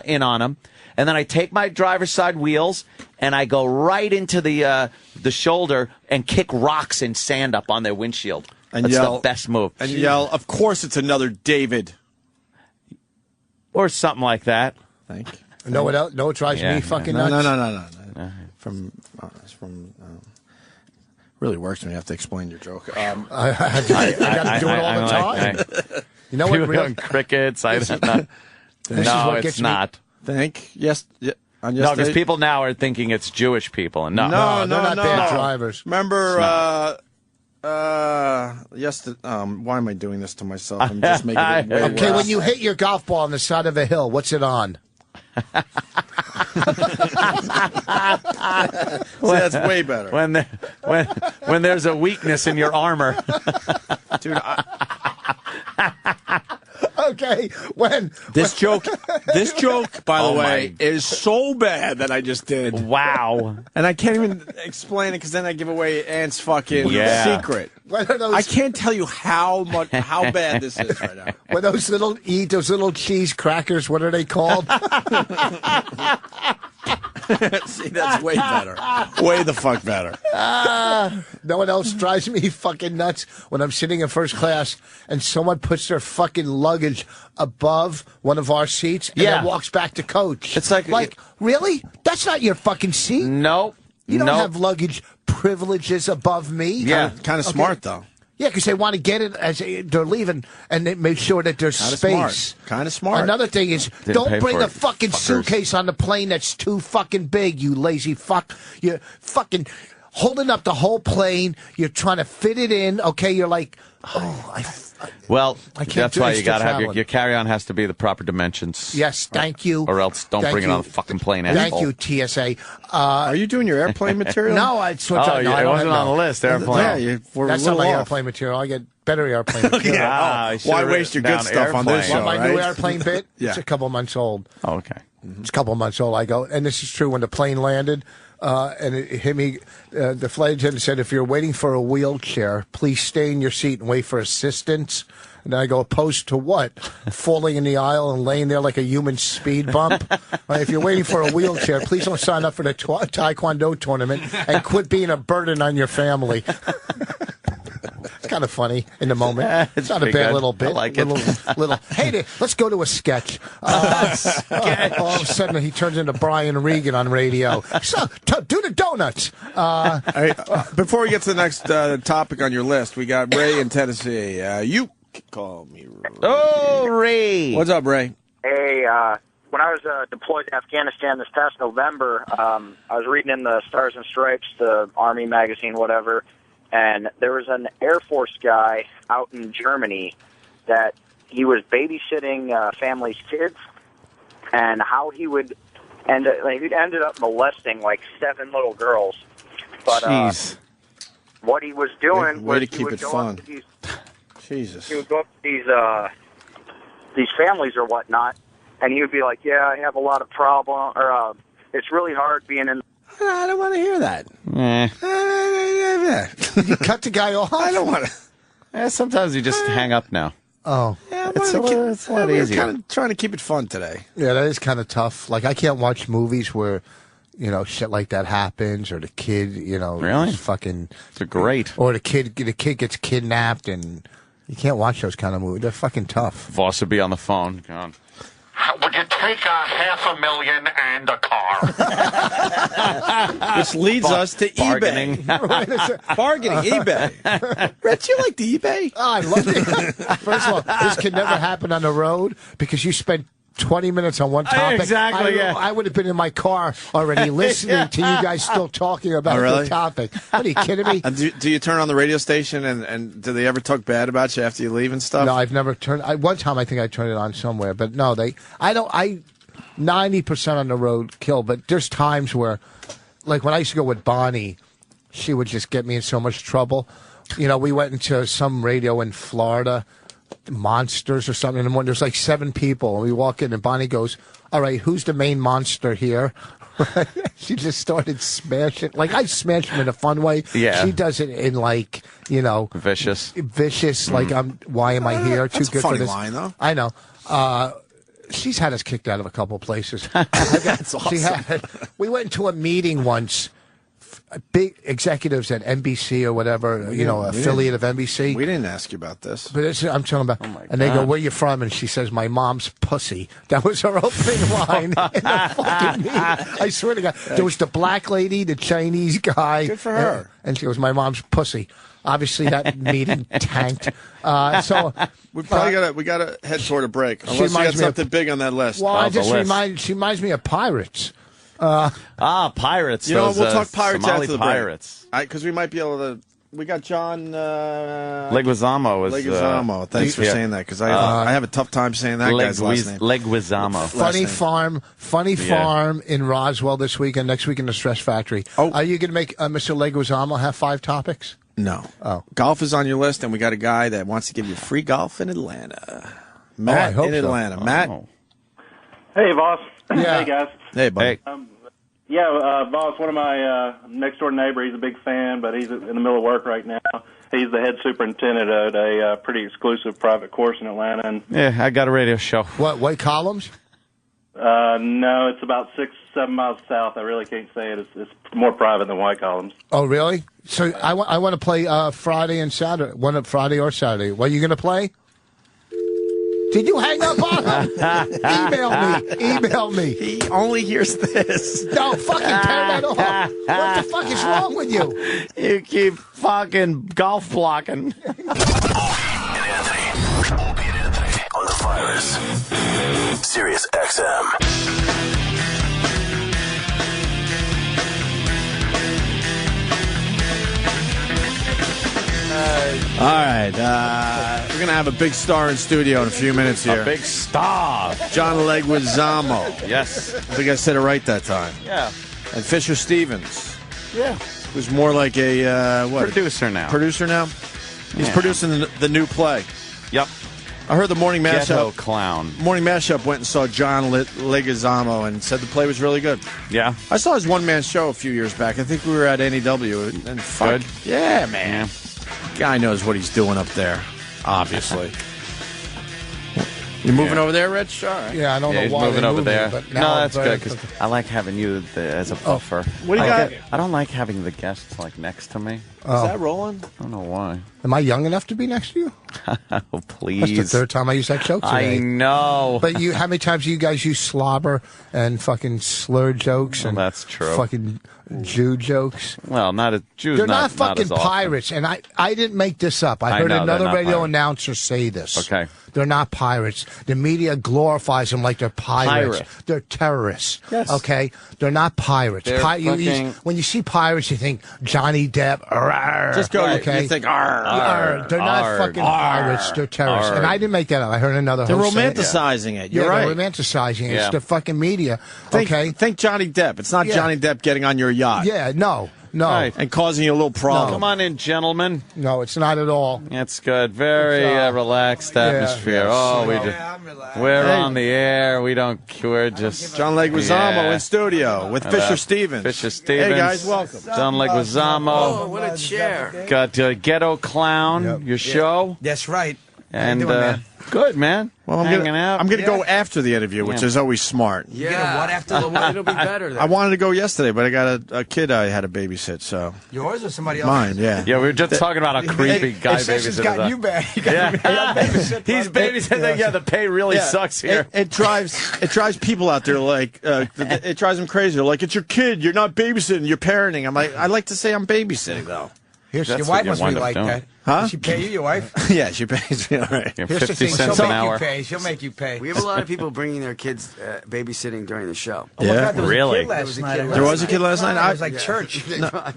in on him. And then I take my driver's side wheels and I go right into the shoulder and kick rocks and sand up on their windshield. And That's yell, the best move. And yell, of course it's another David. Or something like that. Thank you. Know what else? Know what drives me fucking nuts? No. From really works when you have to explain your joke. I got to do it all the time. You know what? People crickets. No, it's not. Yes. No, because people now are thinking it's Jewish people, and no, they're not bad drivers. Remember Yes. Why am I doing this to myself? I'm just making it way Okay, worse. when you hit your golf ball on the side of a hill, what's it on? That's way better. When there's a weakness in your armor, dude. Okay, when this joke, by the way, is so bad that I just did. Wow. And I can't even explain it because then I give away Ant's fucking secret. What are those? I can't tell you how bad this is right now. When those little cheese crackers, what are they called? See, that's way better. Way the fuck better. No one else drives me fucking nuts when I'm sitting in first class and someone puts their fucking luggage above one of our seats and then walks back to coach. It's like really? That's not your fucking seat? Nope. You don't have luggage privileges above me? Yeah. Kind of smart, though. Yeah, because they want to get it as they're leaving, and they make sure that there's space. Kind of smart. Another thing is, don't bring a fucking suitcase on the plane that's too fucking big, you lazy fuck. You're fucking holding up the whole plane. You're trying to fit it in. Okay, you're like, well, I can't that's do why this you got to have traveling. your carry-on has to be the proper dimensions. Yes, thank you. Or else don't bring it on the fucking plane. Thank asshole. you, TSA. Are you doing your airplane material? No, I switched Oh, on. No, I it don't wasn't have, on the list. Airplane. Yeah, we're that's a not little my off. airplane material. I get better airplane material. I should've Why written waste your good down stuff on this airplane. show, My right? new airplane bit, Yeah. it's a couple months old. Oh, okay. It's a couple months old. I go, and this is true when the plane landed, and it hit me. The flight attendant said, if you're waiting for a wheelchair, please stay in your seat and wait for assistance. And I go, opposed to what? Falling in the aisle and laying there like a human speed bump? If you're waiting for a wheelchair, please don't sign up for the Taekwondo tournament and quit being a burden on your family. It's kind of funny in the moment. It's not a bad good. little bit. I like it. Little. Hey, let's go to a sketch. All of a sudden, he turns into Brian Regan on radio. So, do the donuts. All right, before we get to the next topic on your list, we got Ray in Tennessee. You can call me Ray. Oh, Ray. What's up, Ray? Hey, when I was deployed to Afghanistan this past November, I was reading in the Stars and Stripes, the Army magazine, whatever, and there was an Air Force guy out in Germany that he was babysitting families' kids, and how he would he'd ended up molesting like 7 little girls. But what he was doing way was to keep it fun. Jesus. He would go up to these families or whatnot, and he would be like, "Yeah, I have a lot of problems, or it's really hard being in." I don't want to hear that. You cut the guy off? I don't want to. Yeah, sometimes you just hang up now. Oh. Yeah, It's a lot easier. Kind of trying to keep it fun today. Yeah, that is kind of tough. Like, I can't watch movies where, shit like that happens, or the kid, Really? is fucking. It's great. Or the kid gets kidnapped, and you can't watch those kind of movies. They're fucking tough. Voss would be on the phone. God. Would you take $500,000 and a car? Which leads us to bargaining. eBay. Bargaining, eBay. Rich, you like the eBay? Oh, I love it. First of all, this can never happen on the road because you spent 20 minutes on one topic. Exactly, yeah. I would have been in my car already listening to you guys still talking about the topic. What, are you kidding me? Do you turn on the radio station and do they ever talk bad about you after you leave and stuff? No, I've never turned. One time I think I turned it on somewhere, but no, I don't. 90% on the road kill, but there's times where, like when I used to go with Bonnie, she would just get me in so much trouble. We went into some radio in Florida, Monsters or something, and there's like 7 people, and we walk in, and Bonnie goes, "All right, who's the main monster here?" She just started smashing. Like, I smash him in a fun way. Yeah. She does it in like, Vicious. Like, why am I here? That's Too a good funny for this. line, though. I know. She's had us kicked out of a couple places. That's awesome. We went into a meeting once. Big executives at NBC or whatever, affiliate of NBC. We didn't ask you about this. But I'm talking about, and they go, "Where you from?" And she says, "My mom's pussy." That was her opening line in the fucking meeting. I swear to God, there was the black lady, the Chinese guy. Good for her. And she goes, "My mom's pussy." Obviously, that meeting tanked. So We probably gotta head toward a break. Unless you got reminds me of- something big on that list. Well, she reminds me of Pirates. Pirates. We'll talk Pirates Somali after the Pirates. break. Because we might be able to We got John Leguizamo. Leguizamo. Thanks for saying that, because I have a tough time saying that guy's last name. Leguizamo. Funny Farm in Roswell this weekend. Next week in the Stress Factory. Are you going to make Mr. Leguizamo have 5 topics? No. Golf is on your list, and we got a guy that wants to give you free golf in Atlanta. Matt in Atlanta. So. Matt. Hey, boss. Yeah. Hey, guys. Hey, buddy. Boss, one of my next-door neighbor, he's a big fan, but he's in the middle of work right now. He's the head superintendent at a pretty exclusive private course in Atlanta. And, yeah, I got a radio show. What, White Columns? No, it's about 6-7 miles south. I really can't say it. It's more private than White Columns. Oh, really? So I want to play Friday and Saturday. Friday or Saturday. What are you going to play? Did you hang up on him? Email me. He only hears this. No, fucking turn that off. What the fuck is wrong with you? You keep fucking golf blocking. Opie and Anthony on the virus. Sirius XM. All right. We're going to have a big star in studio in a few minutes here. A big star. John Leguizamo. Yes. I think I said it right that time. Yeah. And Fisher Stevens. Yeah. Who's more like a, Producer now. Producer now? He's producing the new play. Yep. I heard the Morning Mashup. Ghetto Clown. Morning Mashup went and saw John Leguizamo and said the play was really good. Yeah. I saw his one-man show a few years back. I think we were at NEW. And fuck. Good. Yeah, man. Yeah. Guy knows what he's doing up there, obviously. You moving over there, Rich? All right. Yeah, I don't know he's why moving over there. But No, that's good, because I like having you as a buffer. What do you got? I don't like having the guests next to me. Is that rolling? I don't know why. Am I young enough to be next to you? Oh, please. That's the third time I used that joke today. I know. But how many times do you guys use slobber and fucking slur jokes and that's true. Fucking Jew jokes? Well, Jews. They're not fucking as often. pirates, and I didn't make this up. I heard know, another radio pirates. announcer say this. Okay. They're not pirates. The media glorifies them like they're pirates. Pirate. They're terrorists. Yes. Okay? They're not pirates. They're when you see pirates, you think Johnny Depp. Arr, Just go. Okay? You think, arr, Arr. They're not fucking pirates. They're terrorists. Arr. And I didn't make that up. I heard another They're host say it. romanticizing it. You're right. They're romanticizing it. Yeah. It's the fucking media. Think Johnny Depp. It's not Johnny Depp getting on your yacht. Yeah, no. Right. And causing you a little problem. Come on in, gentlemen. No, it's not at all. That's good. Very relaxed atmosphere. We're on the air. We're just John Leguizamo in studio with Fisher Stevens. Fisher Stevens. Hey guys, welcome. John Leguizamo. Oh, what a chair. Got Ghetto Clown, your show. That's right. And good, man. Well, I'm going to go after the interview, which is always smart. You get a what after the what? It'll be better then. I wanted to go yesterday, but I got a kid I had to babysit, so. Yours or somebody else? Mine, yeah. Yeah, we were just talking about a creepy guy babysitter. Got you back. He's babysitting. Yeah, the pay really sucks here. It drives people out there like it drives them crazy. They're like, it's your kid. You're not babysitting. You're parenting. I'm like, I like to say I'm babysitting though. Your wife must be like that. Huh? Does she pay you, your wife? Yeah, she pays me. All right. Yeah, Here's 50 the thing. cents an hour. She'll make you pay. We have a lot of people bringing their kids babysitting during the show. Oh my God, there was Really? a kid last night. There was a kid last night? It was like church.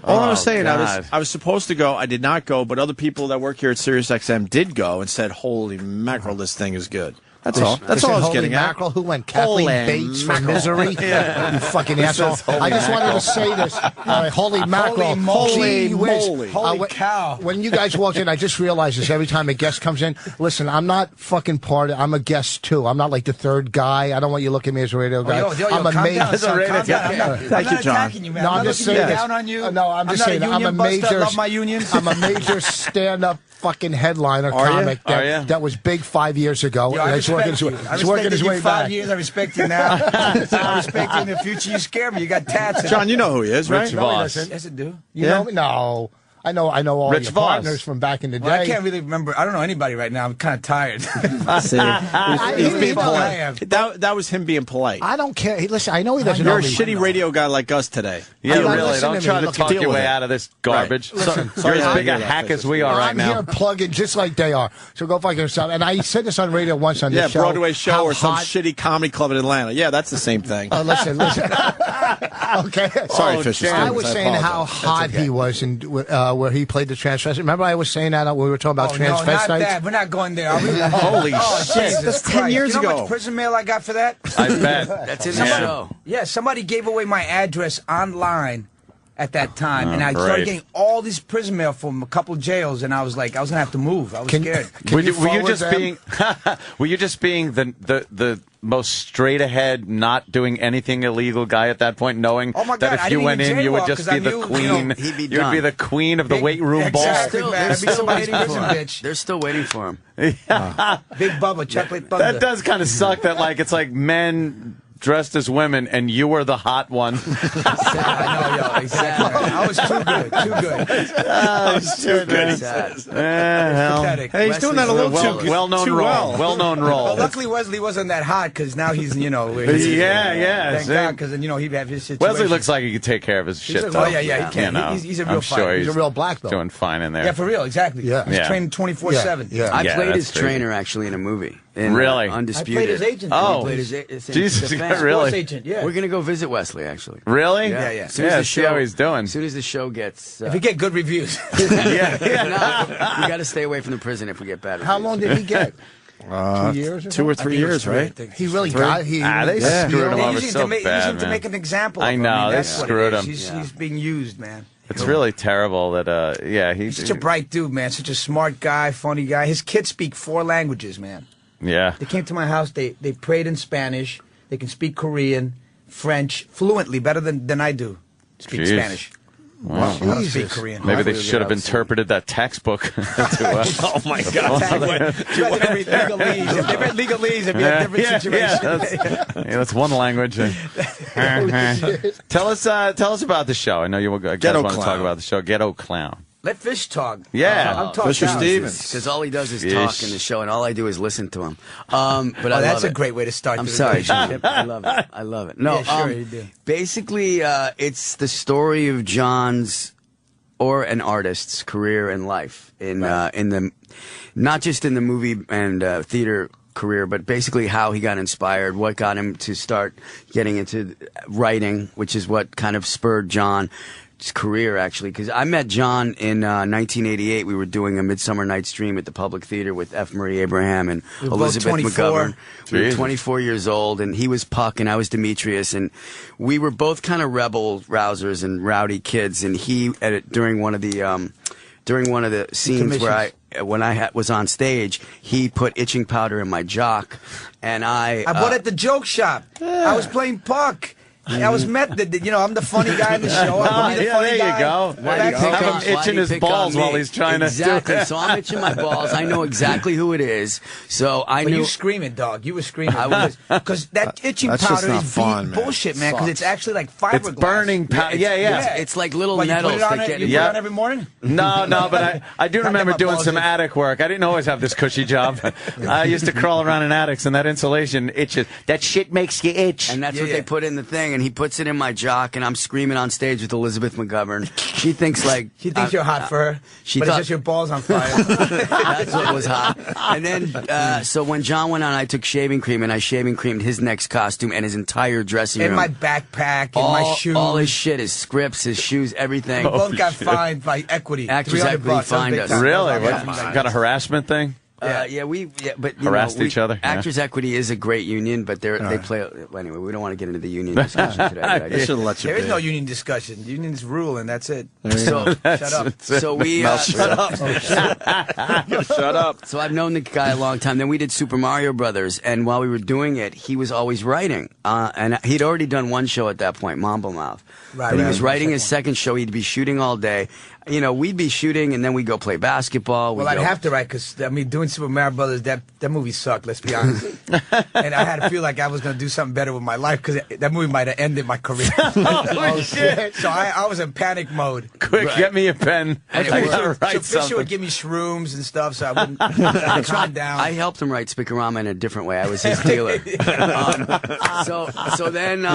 All I was saying, God. I was supposed to go. I did not go, but other people that work here at Sirius XM did go and said, "Holy mackerel, this thing is good." That's all. That's all I was getting at. Mackerel, who went? Kathleen Bates for Misery? You fucking asshole. I just wanted to say this. Holy mackerel. Holy moly. Holy cow. When you guys walked in, I just realized this every time a guest comes in. Listen, I'm not fucking I'm a guest too. I'm not like the third guy. I don't want you looking at me as a radio guy. I'm a major. Thank you, John. No, I'm just saying down on you. No, I'm just saying I'm a major. Love my union. I'm a major stand-up fucking headliner comic that was big 5 years ago. Yo, I respect you. He's working his way 5 back. years. I respect you now. I respect you in the future. You scare me. You got tats. John, you know who he is, right? Rich Voss. Yes, I do. You know me? No. I know all Rich your Voss. partners from back in the day. Well, I can't really remember. I don't know anybody right now. I'm kind of tired. See, he's being polite. That was him being polite. I don't care. Listen, I know he doesn't You're know a me. shitty radio guy like us today. Yeah, I'm really. listening Don't to try me. to Look, talk deal your with way it. out of this garbage. Right. Listen, You're as big a hear that, hack as Fisher. we are right I'm now. here plugging just like they are. So go fuck yourself. And I said this on radio once on this show. Broadway show how or some hot- shitty comedy club in Atlanta. Yeah, that's the same thing. Listen. Okay. Sorry, Fisher. I was saying how hot he was where he played the transvestite. Remember I was saying that when we were talking about transvestites? No, not that. We're not going there. Are we? Holy shit. Jesus That's 10 Christ. years You know how ago. much prison mail I got for that? I bet. That's in the show. Yeah, somebody gave away my address online at that time, and I great. started getting all this prison mail from a couple jails, and I was like, I was gonna have to move. I was scared. Were you just being? Were you just being the most straight ahead, not doing anything illegal guy at that point, knowing Oh my that God, if I you didn't went even in, you would jaywalk, just 'cause be I the knew, queen? he'd be You would be done. the queen of the weight room ball. Exactly, man. I'd be somebody's prison bitch. They're still waiting for him. Big Bubba, chocolate thunder. That does kind of suck. That like it's like men dressed as women, and you were the hot one. I know, yo, exactly. I was too good, too good. It's too good. Pathetic. Hey, he's doing that a little too well-known too role. well. Well-known role. Well, luckily Wesley wasn't that hot because now he's, Yeah. Thank God, because then he'd have his situation. Wesley looks like he could take care of his shit. Oh yeah, he can. You know, He's a real I'm fighter. sure He's a real black belt. doing fine in there. Yeah, for real, exactly. Yeah. He's Yeah. training 24/7. Yeah. I Yeah, played that's his crazy. trainer actually in a movie. In, Really? Undisputed. I played his agent. Oh. He played his Jesus, defense. really? Sports agent, yeah. We're gonna go visit Wesley actually. Really? Yeah. yeah. As soon as the see how he's doing. As soon as the show gets, If you get good reviews. yeah. We got to stay away from the prison if we get bad. How reviews. long did he get? 2 years? Or 2 or something? 3 years, right? He really got. They Yeah. screwed him They over use him so to make, bad, use him to man. make an example. I of him. know, they that's what screwed it him. is. He's being used, man. It's really terrible that, He's such a bright dude, man. Such a smart guy, funny guy. His kids speak 4 languages, man. yeah. They came to my house. They prayed in Spanish. They can speak Korean, French fluently, better than I do. Speak Jeez. Spanish. Wow. I don't speak Korean. Maybe they should have interpreted that textbooks to us. Oh my God! You guys have read legalese. If they read legalese, it'd be a different situation. That's one language. Tell us about the show. I know you guys Ghetto want to talk Clown. about the show. Ghetto Clown. Let Fish talk. Yeah. I'm talking Fisher Stevens. Because all he does is Fish. talk in the show, and all I do is listen to him. But I that's love a it. great way to start. I'm the sorry, relationship. John. I love it. I love it. No, Yeah, sure you do. basically, it's the story of John's or an artist's career and life in the not just in the movie and theater career, but basically how he got inspired, what got him to start getting into writing, which is what kind of spurred John's career, actually. Because I met John in 1988. We were doing a Midsummer Night's Dream at the Public Theater with F. Murray Abraham and We were both Elizabeth 24. McGovern. We were Jesus. 24 years old, and he was Puck, and I was Demetrius, and we were both kind of rebel rousers and rowdy kids. And he, during one of the scenes where when I was on stage, he put itching powder in my jock, and I bought it at the joke shop. I was playing Puck. I was I'm the funny guy in the show. I want to be the funny there guy. you go. Have him itching his balls while he's trying to exactly. do it. So I'm itching my balls. I know exactly who it is. So I But knew. you screaming, dog. You were screaming. I was. Because that itching That's just powder not is fun, man. bullshit, man. Because it's actually like fiberglass. It's burning powder. Yeah. It's like little What, you nettles put it on that it, get you in. put it on every morning? No, but I do Can't remember get my doing balls some in. attic work. I didn't always have this cushy job. I used to crawl around in attics, and that insulation itches. That shit makes you itch. And that's what they put in the thing, and he puts it in my jock, and I'm screaming on stage with Elizabeth McGovern. She thinks you're hot for her. She but thought it's just your balls on fire. that's what was hot. And then, so when John went on, I took shaving cream, and I shaving creamed his next costume and his entire dressing room. In my backpack, in my shoes. All his shit, his scripts, his shoes, everything. We both got fined by Equity. Actors $300 Equity That was fined big us. time. Really? Yeah. What, got a harassment thing? But Harassed each other, yeah. Actors Equity is a great union, but they play. Well, anyway, we don't want to get into the union discussion today. But I They just- should have let you. There is be. no union discussion. The union's rule, and that's it. So Shut up. So we Shut up. Shut up. So I've known the guy a long time. Then we did Super Mario Brothers, and while we were doing it, he was always writing. And he'd already done one show at that point, Mambo Mouth. Right, But he right. was writing his second show. He'd be shooting all day. You know, we'd be shooting, and then we'd go play basketball. Well, I'd have to write because doing Super Mario Brothers, that movie sucked. Let's be honest. And I had to feel like I was going to do something better with my life because that movie might have ended my career. Oh, shit. So I was in panic mode. Quick, get me a pen. I So gotta write Fisher something. would give me shrooms and stuff, so I wouldn't. I'd calm down. I helped him write Spikorama in a different way. I was his dealer. So then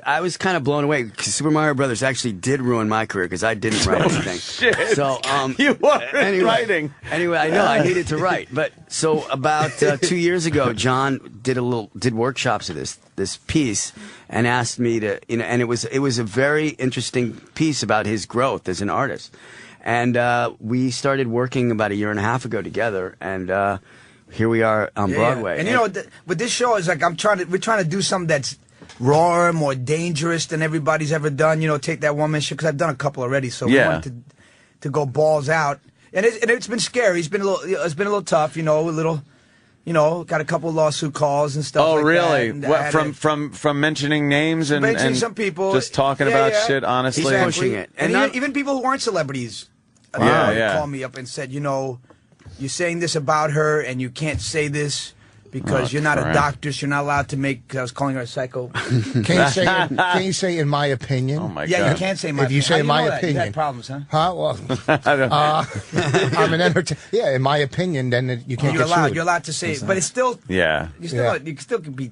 I was kind of blown away because Super Mario Brothers actually did ruin my career because I didn't write anything. Shit. So you weren't writing. Anyway, I know I needed to write, but so about 2 years ago, John did workshops of this piece and asked me to, and it was a very interesting piece about his growth as an artist, and we started working about 1.5 years ago together, and here we are on Broadway. And but this show is like we're trying to do something that's rawer, more dangerous than everybody's ever done. Take that one man show because I've done a couple already, so we wanted to go balls out, and it's been scary. It's been a little tough, a little. Got a couple lawsuit calls and stuff. Oh, like really? That. What, from mentioning names and some people, just talking about shit honestly. Exactly. He's pushing it, and even people who aren't celebrities, called me up and said, you're saying this about her, and you can't say this because you're not a doctor, so you're not allowed to make. I was calling her a psycho. Can you say in my opinion? Oh my God! Yeah, you can't say my. If you say my opinion, you had problems, huh? Well, I'm an entertainer. Yeah, in my opinion, then you can't. You're allowed to say it, but it's still. Yeah. You still could be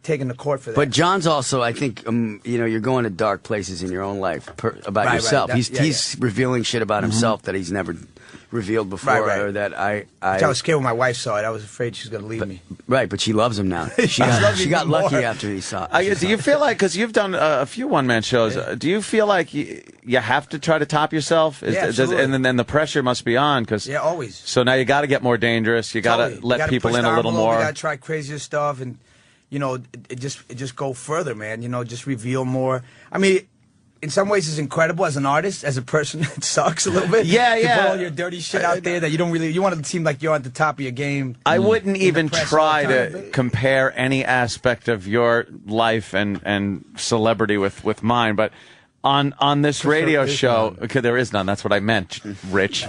taken to court for that. But John's also, I think, you're going to dark places in your own life about yourself. Right. He's revealing shit about himself that he's never revealed before, or that I was scared when my wife saw it. I was afraid she was going to leave me. Right, but she loves him now. She got lucky after he saw it. Do you feel like, because you've done a few one-man shows, do you feel like you have to try to top yourself? Absolutely. And then the pressure must be on. Always. So now you got to get more dangerous. You got to let people in a little more. You got to try crazier stuff, and it just go further, man. Just reveal more. I mean, in some ways, it's incredible as an artist. As a person, it sucks a little bit. You put all your dirty shit out there that you don't really. You want to seem like you're at the top of your game. I wouldn't even try to compare any aspect of your life and celebrity with mine, but on this radio show, okay, there is none. That's what I meant, Rich.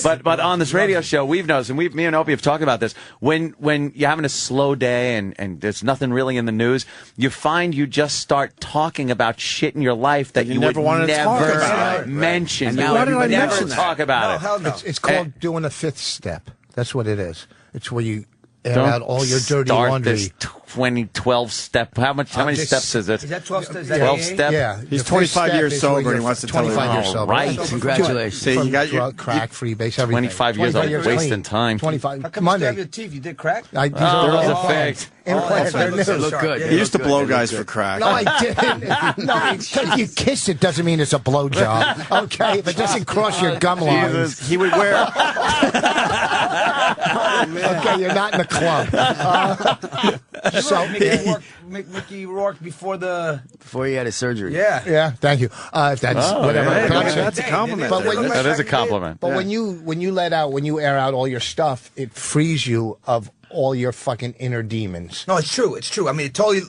But on this radio show, we've noticed, and me and Opie have talked about this. When you're having a slow day and there's nothing really in the news, you find you just start talking about shit in your life that you never would wanted to talk about. mention. And now you would never mention talk about it. Hell no. It's called doing a fifth step. That's what it is. It's where you air out all your dirty laundry. This 12 step. How many steps is it? Is that 12 steps? 12 step? Yeah. He's 25 years sober and he wants to tell you. 25 years sober. Right. Congratulations. See, you got your crack, free base, everything. 25 years of wasting time. 25. How come you still have your teeth? You did crack? Those are fake. They look good. He used to blow guys for crack. No, I didn't. No, because you kiss it doesn't mean it's a blowjob. Okay, if it doesn't cross your gum lines. He would wear. Okay, you're not in the club. So Mickey Rourke before he had his surgery. Yeah. Thank you. If that's whatever. That's a compliment. That is a compliment. But when you air out all your stuff, it frees you of all your fucking inner demons. No, it's true. It's true. I mean, it totally.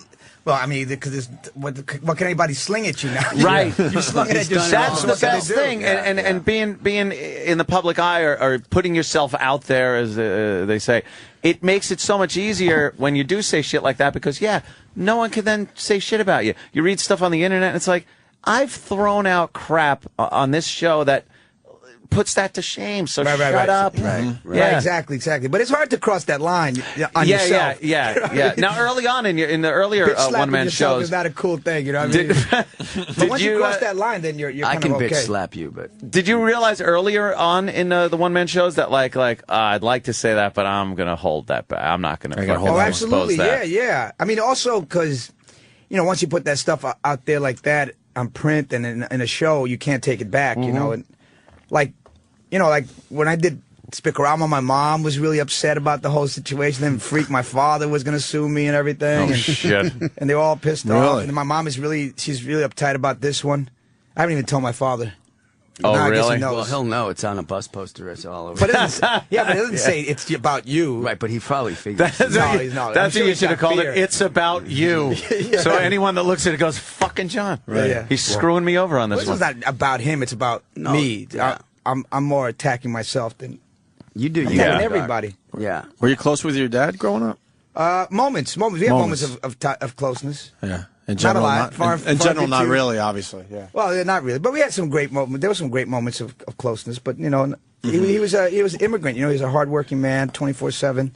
Well, I mean, because what can anybody sling at you now? Right. You slung it at yourself. That's the best thing. And being in the public eye or putting yourself out there, as they say, it makes it so much easier when you do say shit like that because, no one can then say shit about you. You read stuff on the internet, and it's like, I've thrown out crap on this show that puts that to shame. So shut up. Right, exactly. But it's hard to cross that line on yourself. Yeah. Now, early on in the earlier one-man shows, is not a cool thing, you know what I mean? But once you cross that line, then you're kind of okay. I can bitch slap you, but did you realize earlier on in the one-man shows that I'd like to say that, but I'm gonna hold that back. I'm not gonna. Absolutely. Expose that. Yeah. I mean, also because once you put that stuff out there like that on print and in a show, you can't take it back. You know, and like when I did Spicorama, my mom was really upset about the whole situation. Then my father was going to sue me and everything. Oh, shit. And they were all pissed off. And my mom she's really uptight about this one. I haven't even told my father. Oh, now, really? I guess he knows. Well, he'll know. It's on a bus poster. It's all over. But it doesn't say it's about you. Right, but he probably figures. He's not. That's what you should have called it. It's about you. So anyone that looks at it goes, fucking John. Right. Yeah. He's screwing me over on this one. It's not about him. It's about me. Yeah. I'm more attacking myself than you do. Attacking everybody. Yeah. Were you close with your dad growing up? Moments. We have moments of closeness. Yeah. In general, not a lot. In general, not really, obviously. Yeah. Well, not really, but we had some great moments. There were some great moments of closeness. But he was an immigrant. He was a hardworking man, 24/7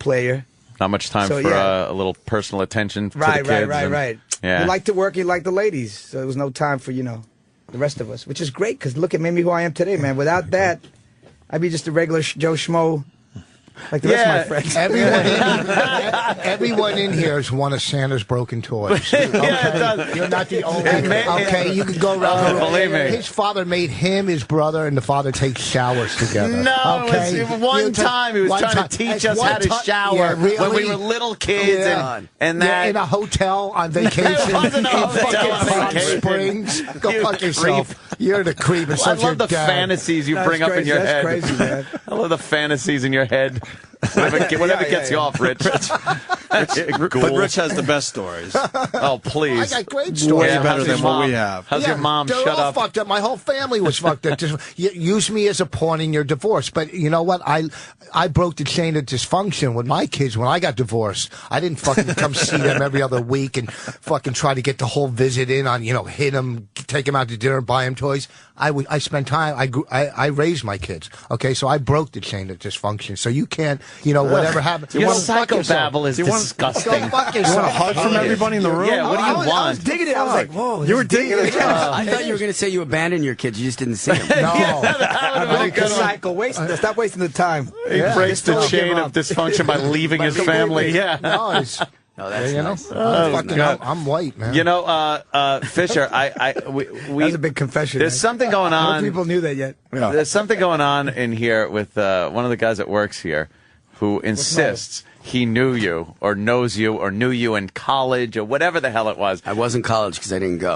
player. Not much time for a little personal attention for the kids. Right. He liked to work. He liked the ladies. So there was no time for, the rest of us, which is great because look at me who I am today, man. Without that, I'd be just a regular Joe Schmo. Like the rest of my friends. Everyone in here has one of Santa's broken toys. Okay? You're not the only one. Okay, you can go around the room. Believe me. His father made him his brother, and the father takes showers together. No, okay? it was one time he was trying to teach us how to shower when we were little kids. And that in a hotel on vacation. It wasn't a hotel on Palm vacation. Springs. Go fuck yourself. You're the creep. I love the fantasies you bring up in your head. That's crazy, man. I love the fantasies in your head. Whatever gets you off, Rich. But Rich has the best stories. Oh, please. I got great stories. Way better than what we have. How's your mom? They're Shut all up. fucked up. My whole family was fucked up. Just use me as a pawn in your divorce. But you know what? I broke the chain of dysfunction with my kids when I got divorced. I didn't fucking come see them every other week and fucking try to get the whole visit in on, hit them, take them out to dinner, buy them toys. I spent time. I raised my kids. Okay, so I broke the chain of dysfunction. So you can't, whatever happened. Your psychobabble is disgusting. Go fuck You want a hug from everybody in the room? Yeah, what do you want? I was digging it. I was like, whoa. You were digging it? I thought you were going to say you abandoned your kids. You just didn't see them. No. Cycle. Stop wasting the time. He breaks the chain of dysfunction by leaving his family. Yeah. No, that's nice. I'm white, man. Fisher, we That's a big confession. There's something going on. I don't think people knew that yet. Yeah. There's something going on in here with one of the guys that works here who insists he knew you or knows you or knew you in college or whatever the hell it was. I was in college because I didn't go.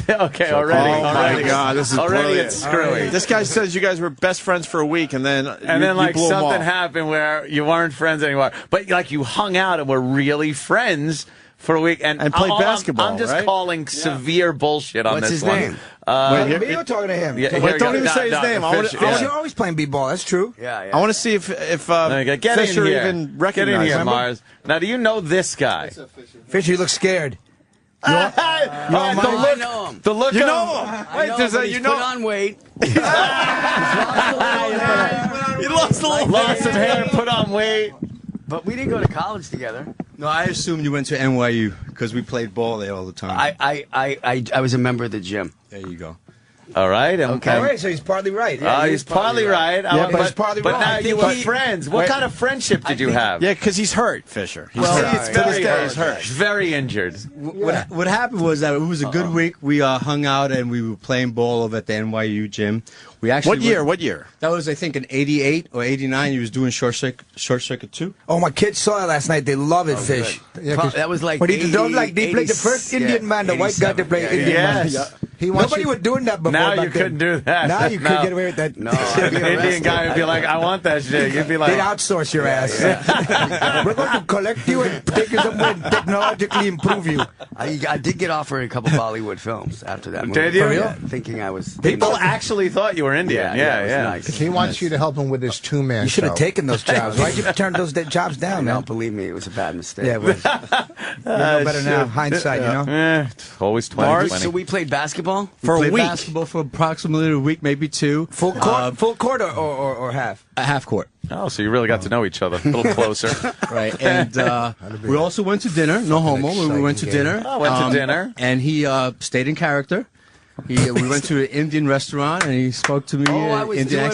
Okay, already. My God, this is already brilliant. it's screwy. This guy says you guys were best friends for a week, and then like blew 'em something off. happened where you weren't friends anymore, but like you hung out and were really friends for a week and played basketball. I'm just right? calling severe bullshit on What's this his one. name? Me or talking to him? Yeah, Wait, don't even say his name. You're always playing b-ball. That's true. Yeah. I want to see if Get Fisher in here. even Get recognizes in here, him. Mars. Now, do you know this guy? Fisher, you look scared. The look. I know him. The look. You of- know him. I know him. He's put on weight. He lost a little Lost some hair, put on weight. But we didn't go to college together. No, I assumed you went to NYU because we played ball there all the time. I was a member of the gym. There you go. All right. Okay. All right, so he's partly right. He's partly right. But he's partly but wrong. now I you think were he- friends. What kind of friendship did you have? Yeah, because he's hurt, Fisher. He's Well, hurt. he's To this very day, hurt. he's hurt. Very injured. What happened was that it was a good week. We hung out and we were playing ball over at the NYU gym. We actually What year? That was, I think, in '88 or '89. He was doing short circuit too. Oh, my kids saw it last night. They love it, Fish. That was like But he 80, they played the first Indian man, the white guy to play Indian man. Yes. Nobody was doing that before. Now back you then. couldn't do that. Now you couldn't get away with that. No, An Indian guy would be like, I want that shit. You'd be like, They'd outsource your ass. We're going to collect you and take you somewhere and technologically improve you. I did get offered a couple Bollywood films after that movie. Did you? Yeah, thinking I was. People actually thought you were Indian. Yeah, it was Yeah. nice. He wants you to help him with his two-man You should show. have taken those jobs. Why'd you turn those jobs down, No, man? believe me, it was a bad mistake. Yeah, well, you know better now. Hindsight, you know? Always So 20. we played basketball For a a week. Basketball for approximately a week, maybe two. Full court or half? A half court. Oh, so you really got to know each other a little closer. Right, and we also went to dinner. No homo. We went to dinner. Oh, went to dinner. And he stayed in character. We went to an Indian restaurant, and he spoke to me. I was Indian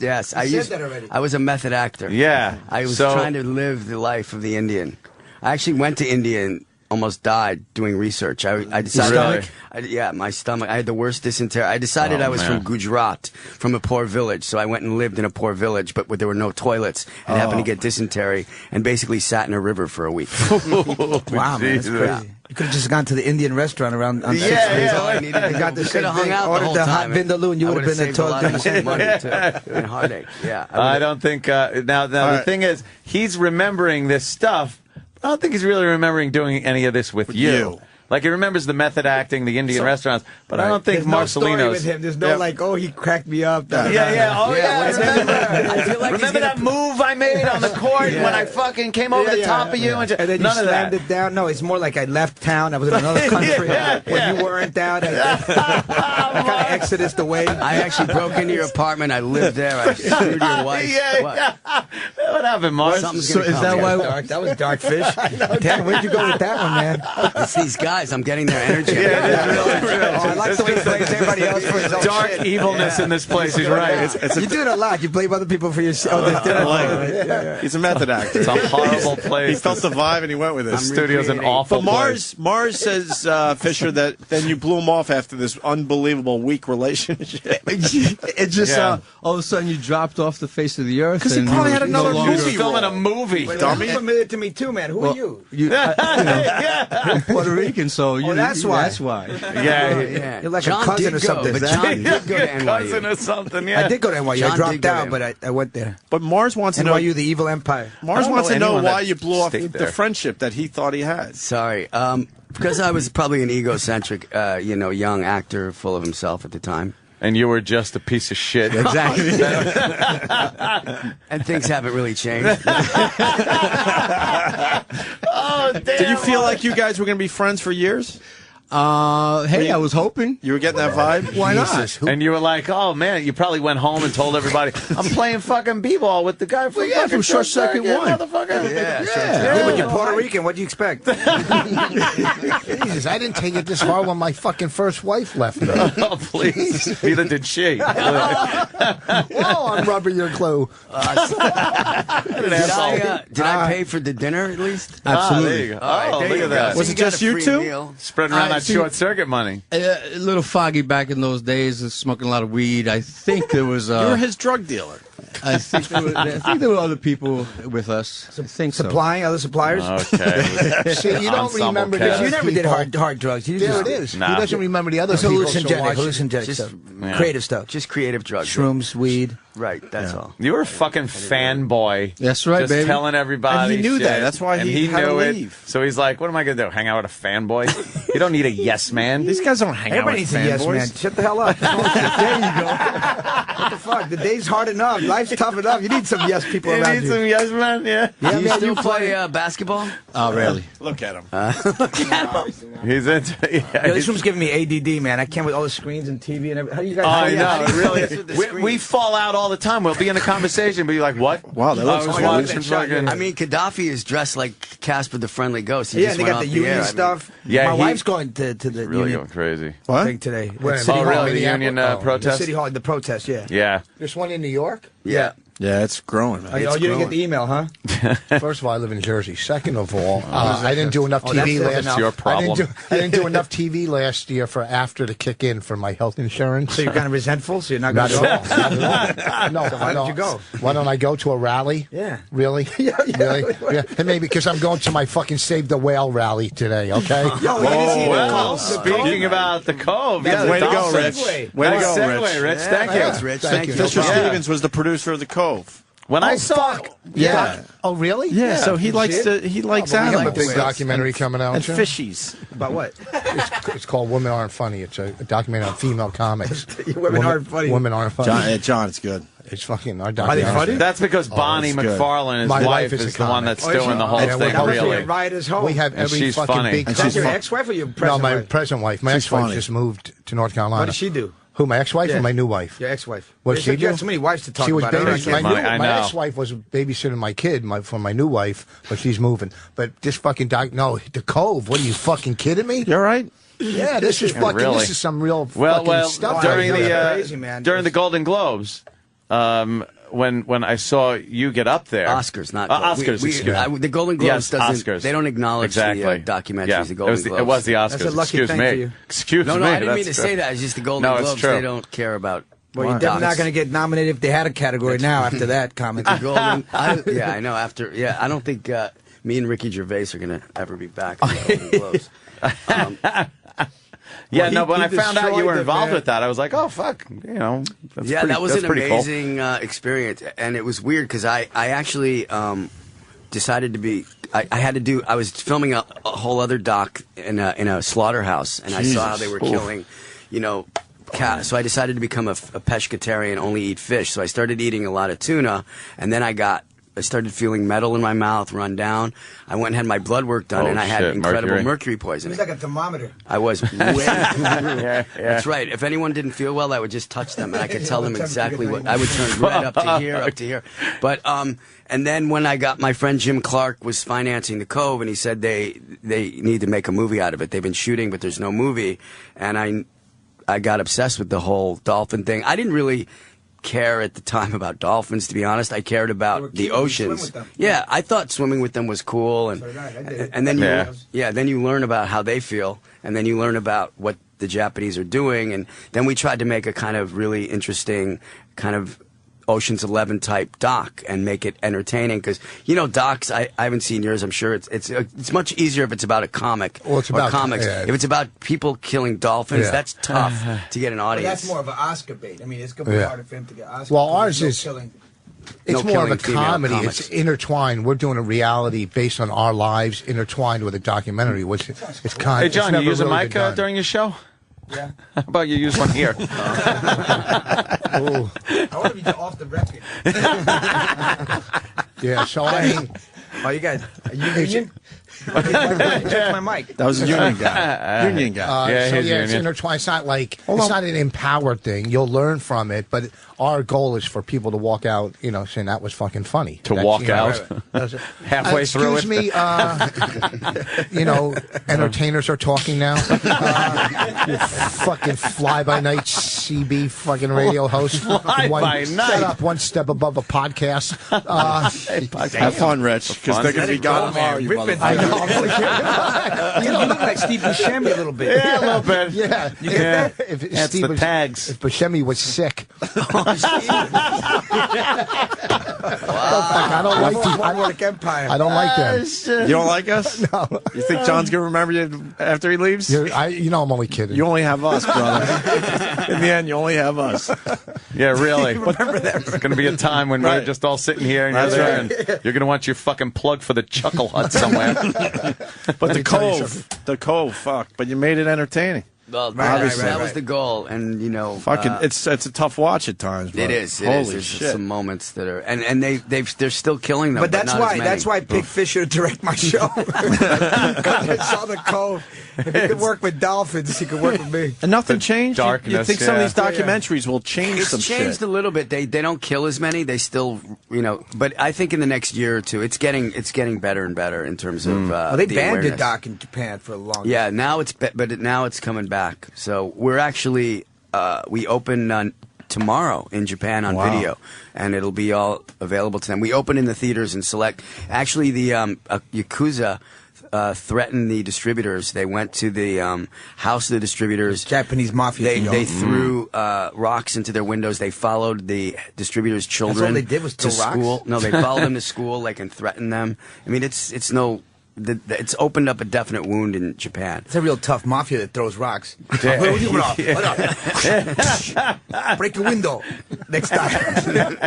yes. I said that already. I was a method actor. Yeah. I was So- trying to live the life of the Indian. I actually went to India and almost died doing research. I decided. Really? My stomach. I had the worst dysentery. I decided Oh, I was man. from Gujarat, from a poor village. So I went and lived in a poor village, but where there were no toilets, and happened to get dysentery, and basically sat in a river for a week. Wow, man, that's crazy. You could have just gone to the Indian restaurant around on 6 days. That's all I needed to And do. got the We same could have hung thing. out the Ordered whole the hot time. vindaloo, and you I would have been in saved a lot of toilet. money too, and heartache. Yeah, I don't think. Now the thing is, he's remembering this stuff. I don't think he's really remembering doing any of this with you. Like, he remembers the method acting, the Indian restaurants, but I don't think There's no story Marcelino's. with him. There's no like, oh, he cracked me up. Oh, remember that move I made on the court when I fucking came over the top of you? And then you None of slammed that. it down. No, it's more like I left town. I was in another country when you weren't down. I kind of exodus away. I actually broke into your apartment. I lived there. I screwed your wife. What happened, Mars? Something's gonna come. That was dark fish? Damn, where'd you go with that one, man? It's these guys. I'm getting their energy. I like the way he blames everybody else for his own dark shit. evilness in this place. He's right. You do it a lot. You blame other people for your shit. He's a method actor. It's a horrible place. He felt the vibe and he went with it. The studio's an awful place. But Mars says, Fisher, that then you blew him off after this unbelievable weak relationship. It's just all of a sudden you dropped off the face of the earth. Because he probably had another movie. Filming a movie. Dummy. Familiar to me too, man. Who are you? I'm Puerto Rican, so that's why. That's why. Yeah. You're like a cousin or something. But John did go to NYU. Cousin or something, yeah. I did go to NYU. John I dropped did go out, to but I went there. But Mars wants to know. NYU, the evil empire. Mars wants to know why that you blew off stayed the there. friendship that he thought he had. Sorry. Because I was probably an egocentric, young actor full of himself at the time. And you were just a piece of shit. Exactly. And things haven't really changed. Oh, damn. Did you feel like you guys were going to be friends for years? Hey, I was hoping. You were getting that vibe? Why not? And you were like, oh, man, you probably went home and told everybody, I'm playing fucking b-ball with the guy from Short Circuit 1. Motherfucker. Yeah, but you're Puerto Rican. What do you expect? Jesus, I didn't take it this far when my fucking first wife left me. Oh, please. Neither did she. Whoa, I'm rubbing your clue. Did I pay for the dinner at least? Absolutely. There you go. Oh, look at that. Was it just you two? Spreading around that short circuit money. A little foggy back in those days, smoking a lot of weed. I think there was. You were his drug dealer. I think there were other people with us. I think so. Supplying other suppliers? Okay. See, you don't Ensemble remember cast. the You never did people. hard drugs. You There just it is. Nah. He doesn't remember the other people. hallucinogenic stuff. Yeah. Creative stuff. Just creative drugs. Shrooms, weed. Right, that's all. You were a fucking fanboy. That's right, just baby. telling everybody. And he knew shit. that. That's why and he had to knew it. leave. So he's like, what am I going to do? Hang out with a fanboy? You don't need a yes man. These guys don't hang Everybody out needs with a yes, fanboys. man. Shut the hell up. There you go. What the fuck? The day's hard enough. Life's tough enough. You need some yes people You around need you. some yes man, yeah. Do you man, still you play basketball? Oh, rarely. Look at him. He's into Yo, this room's giving me ADD, man. I can't with all the screens and TV and everything. How do you guys? I how know, do you- really. We fall out all the time. We'll be in a conversation, but you're like, what? Wow, that looks I was cool. watching fucking- I mean, Gaddafi is dressed like Casper the Friendly Ghost. He Yeah, just and they went got off the union air. stuff. Yeah, my he- wife's going to the really union going crazy. What? thing today. Where? City Oh, Hall. really? The union The protest? City Hall, the protest, yeah. Yeah. There's one in New York? Yeah. Yeah, it's growing, man. Oh, you didn't get the email, huh? First of all, I live in Jersey. Second of all, I didn't do enough Oh, that TV says last enough. Your problem. I didn't do enough TV last year for after to kick in for my health insurance. So you're kind of resentful, so you're not going Not to at go? all. No, So why don't you go? Why don't I go to a rally? Yeah. Really? Really? Yeah. And maybe because I'm going to my fucking Save the Whale rally today, okay? Yo, you didn't see the Well, Cove? speaking about the Cove, yeah, Way to go, dolphin. Rich. segue. Way to Nice go, segue, Rich. Thank you. Thanks, Rich. Thank you. Fisher Yeah. Stevens was the producer of the Cove. When I saw, Yeah. Oh, really? Yeah, so he likes see to. He likes We have a animals big documentary coming out. and soon. fishies. About what? It's called Women Aren't Funny. It's a documentary on female comics. Women aren't funny. Women aren't funny. John, it's good. It's fucking our Are they documentary. funny? that's because Bonnie it's good. McFarlane, his My wife, wife is is a the one comic. that's Oh, is doing she? the whole Yeah, thing, That was really. the riotous home. We have And every she's fucking funny. big. And That's she's your fun. ex-wife or your No, present my wife? present wife. My She's ex-wife funny. just moved to North Carolina. What does she do? Who, my ex-wife Yeah. or my new wife? Your ex-wife. What You she said you do? have so many wives to talk She was about. I don't know, I babysitting. can't- I My know. ex-wife was babysitting my kid for my new wife, but she's moving. But this fucking no, the Cove. What are you fucking kidding me? You all right? Yeah, this is fucking. Really? This is some real Well, fucking stuff. during right here. the Crazy, man. during the Golden Globes, when I saw you get up there, Oscars, not Oscars. We, excuse me. the Golden Globes Yes, doesn't. Oscars. They don't acknowledge Exactly. the documentaries. Yeah, The Golden Globes. it was the Oscars. That's a lucky Excuse thing me. for you. Excuse me. No, I didn't mean to That's say true. that. It's just the Golden No, it's Globes. true. They don't care about. Well, you're definitely not going to get nominated if they had a category now after that comment. The Golden. Yeah, I know. After, yeah, I don't think me and Ricky Gervais are going to ever be back in the Golden Globes. Yeah, Well, no, but when I he found out you were destroyed it, involved man. with that, I was like, oh, fuck. You know, that's Yeah, pretty, that was that's an pretty cool. amazing experience, and it was weird because I actually decided to be I had to do. I was filming a whole other doc in a slaughterhouse, and I saw how they were killing, cat. So I decided to become a pescatarian, only eat fish. So I started eating a lot of tuna, and then I started feeling metal in my mouth, run down. I went and had my blood work done, and I had incredible mercury poisoning. It's like a thermometer. I was way. That's right. If anyone didn't feel well, I would just touch them, and I could tell them exactly what. I would turn red up to here. But and then when I got my friend Jim Clark was financing the Cove, and he said they need to make a movie out of it. They've been shooting, but there's no movie, and I got obsessed with the whole dolphin thing. I didn't really care at the time about dolphins, to be honest. I cared about the oceans. Yeah, I thought swimming with them was cool, and then you learn about how they feel, and then you learn about what the Japanese are doing, and then we tried to make a kind of really interesting kind of Ocean's 11 type doc and make it entertaining, because docs I haven't seen yours. I'm sure it's much easier if it's about a comic or comics. If it's about people killing dolphins, that's tough to get an audience. But that's more of an Oscar bait. I mean, it's gonna be harder for him to get Oscar. Well, ours is it's more of a comedy. It's intertwined. We're doing a reality based on our lives, intertwined with a documentary. Which it's kind. Hey, John, you use a mic during your show? Yeah. How about you use one here? I want to be off the record. Yeah, so you guys, are you union? Check my mic. That was a union guy. Union guy. It's intertwined. It's not like it's not an empowered thing. You'll learn from it, but our goal is for people to walk out, saying that was fucking funny. Walk out halfway through it. Excuse me, entertainers are talking now. You fucking fly-by-night CB fucking radio host. Fly-by-night. Shut up, one step above a podcast. Have fun, Rich, because they're going to be gone tomorrow, you motherfucker. You look like Steve Buscemi a little bit. Yeah, a little bit. Yeah. That's the tags. If Buscemi was sick. Wow. I don't like Empire. I don't like them. You don't like us? No. You think John's going to remember you after he leaves? I'm only kidding. You only have us, brother. In the end, you only have us. Yeah, really. Remember that. It's going to be a time when we're just all sitting here and you're there, and you're going to want your fucking plug for the Chuckle Hut somewhere. But the Cove, fuck. But you made it entertaining. Well, that was the goal, and fucking, it's a tough watch at times. Bro. It is. Holy There's shit. some moments that are, and they're still killing them. But that's why I picked Fisher to direct my show. I saw the Cove. If he could work with dolphins, he could work with me. And nothing changed. Darkness, you think some of these documentaries will change some shit? It's changed a little bit. They don't kill as many. They still, But I think in the next year or two, it's getting better and better in terms of. They the banned awareness. the doc in Japan for a long time. Yeah, now it's coming back. So we're actually we open tomorrow in Japan on video, and it'll be all available to them. We open in the theaters and select. Actually, the Yakuza threatened the distributors. They went to the house of the distributors. Japanese mafia. They threw rocks into their windows. They followed the distributors' children. That's all they did was to throw school. rocks? No, they followed them to school, and threatened them. I mean, it's opened up a definite wound in Japan. It's a real tough mafia that throws rocks. Break the window next time.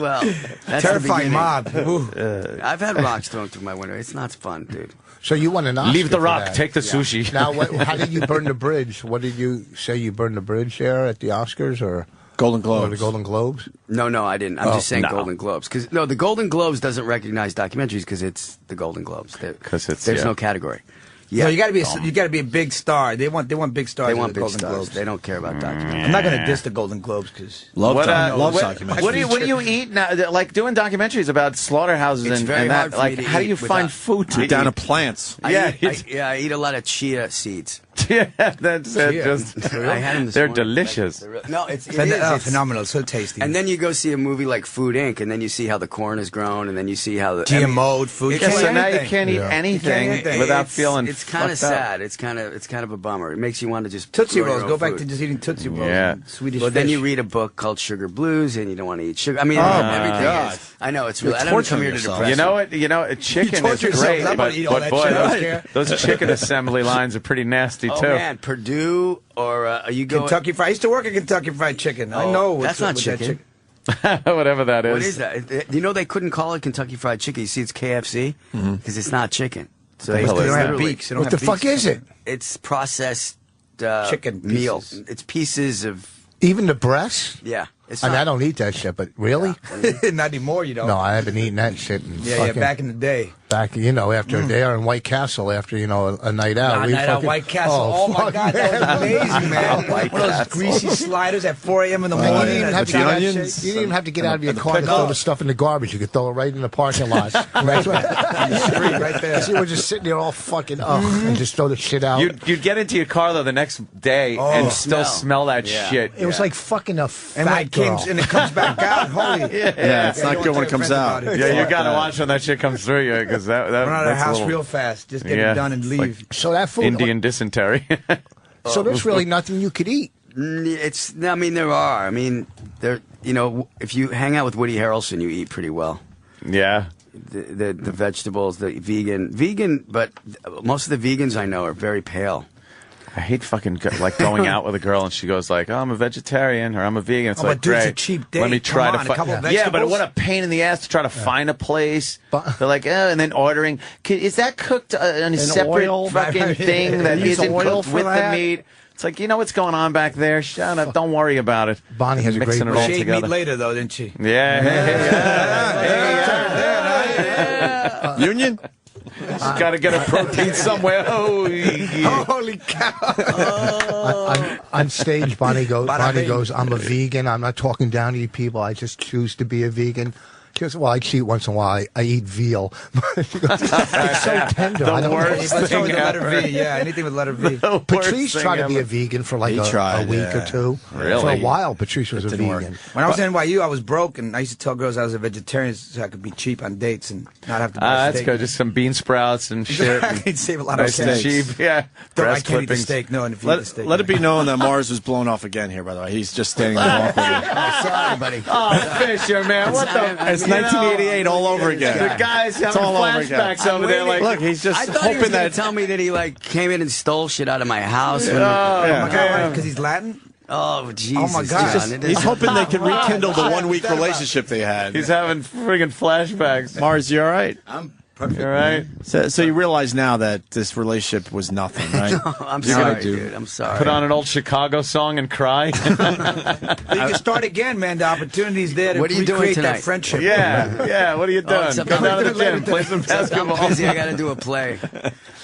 Well, that's terrifying mob. I've had rocks thrown through my window. It's not fun, dude. So you won an Oscar. Leave the for rock, that. take the sushi. Now, how did you burn the bridge? What did you say? You burned the bridge there at the Oscars, or Golden Globes? Or the Golden Globes? No, I didn't. I'm just saying Golden Globes, because the Golden Globes doesn't recognize documentaries because it's the Golden Globes. There's no category. Yeah, no, you got to be a big star. They want big stars. They want big Golden stars. Globes. They don't care about documentaries. I'm not going to diss the Golden Globes because love documentaries. What do you eat now? Like doing documentaries about slaughterhouses It's and very that. hard for Like, me to how do eat you find food to eat? Down to plants. I eat a lot of chia seeds. Yeah, that's it. I had them this they're morning. delicious. No, it's phenomenal. So tasty. And then you go see a movie like Food Inc., and then you see how the corn is grown, and then you see how the GMO'd food. So now you can't eat anything without feeling. It's kind of sad. It's kind of a bummer. It makes you want to just Tootsie Rolls. Go back to just eating Tootsie Rolls. Yeah. And Swedish. But then fish. you read a book called Sugar Blues, and you don't want to eat sugar. I mean, everything God. is. I know it's really. I don't come here to depress You know what? A chicken is great, but boy, those chicken assembly lines are pretty nasty too. Oh man, Purdue or are you going Kentucky Fried? I used to work at Kentucky Fried Chicken. I know. That's not chicken. Whatever that is. What is that? You know they couldn't call it Kentucky Fried Chicken. You see, it's KFC because it's not chicken. So they don't have beaks. What the fuck is it? It's processed chicken meal. pieces. It's pieces of. Even the breasts? Yeah. It's I mean, not- I don't eat that shit, but really? Not anymore, you don't. No, I haven't eaten that shit. In Yeah, fucking, back in the day. Back, after there in White Castle, after, a night out. Night out, White Castle. Oh, my fuck, God, that was amazing, man. White One of those Castle. greasy sliders at 4 a.m. in the morning. You didn't even have to get out- you onions. didn't even have to get out of your car to throw the stuff in the garbage. You could throw it right in the parking lot. Right on the street, right there. You were just sitting there all fucking and just throw the shit out. You'd get into your car though the next day and still smell that shit. It was like fucking a fat And when it girl. and it comes back out, holy. Yeah, it's not good when it comes out. Yeah, you gotta watch when that shit comes through you because that Run out of the that's a house little- real fast. Just get it done and leave. So that food, Indian dysentery. so there's really nothing you could eat. It's. I mean, there are. I mean, there. If you hang out with Woody Harrelson, you eat pretty well. Yeah. The vegetables, the vegan, but most of the vegans I know are very pale. I hate fucking going out with a girl and she goes like, "Oh, I'm a vegetarian" or "I'm a vegan." It's Oh, like, but dude, it's a great. cheap date. Let me try Come to on, a couple of find. Yeah, but vegetables? what a pain in the ass to try to find a place. They're like, "Oh," and then ordering. Is that cooked on a separate oil? fucking thing that Use isn't oil cooked for with that? the meat? It's like, you know what's going on back there? Shut up. Don't worry about it. Bonnie has a Mixing great it all She ate together. meat later, though, didn't she? Yeah. Union? Got to get a protein somewhere. Oh, Holy cow. On stage, Bonnie goes, "I'm a vegan. I'm not talking down to you people. I just choose to be a vegan." She goes, "Well, I cheat once in a while. I eat veal." She goes, "It's so tender." The I don't know. worst Let's go with thing the letter ever. V. Yeah, anything with letter V. The Patrice worst tried thing to be a ever. vegan for like He a tried, week yeah. or two. Really? For a while, Patrice was a didn't vegan. work. When I was in NYU, I was broke, and I used to tell girls I was a vegetarian so I could be cheap on dates and not have to buy That's steak. good. Just some bean sprouts and shit. I could save a lot of Nice and steaks. cheap. Yeah. Don't, I Breast can't eat the clippings. steak. No, and if you eat the steak. Let it be known that Mars was blown off again here, by the way. He's just standing there awkwardly. Sorry, buddy. Oh, Fisher, man. What the? It's 1988 all over again. The guy's It's having all over again. flashbacks over there. Like, Look, he's just I thought he was hoping going that. to tell me that he came in and stole shit out of my house. Oh, my God, because he's Latin? Oh, Jesus. Oh, my God. John, He's hoping they can rekindle the 1 week relationship they had. he's having friggin' flashbacks. Mars, you all right? I'm You all right? So you realize now that this relationship was nothing, right? No, I'm You're sorry, gonna do- dude. I'm sorry. Put on an old Chicago song and cry. You can start again, man. The opportunity's there to What are you doing recreate tonight? that friendship. yeah. What are you doing? except Go I'm down to the busy. gym, play some I'm basketball. busy. I got to do a play.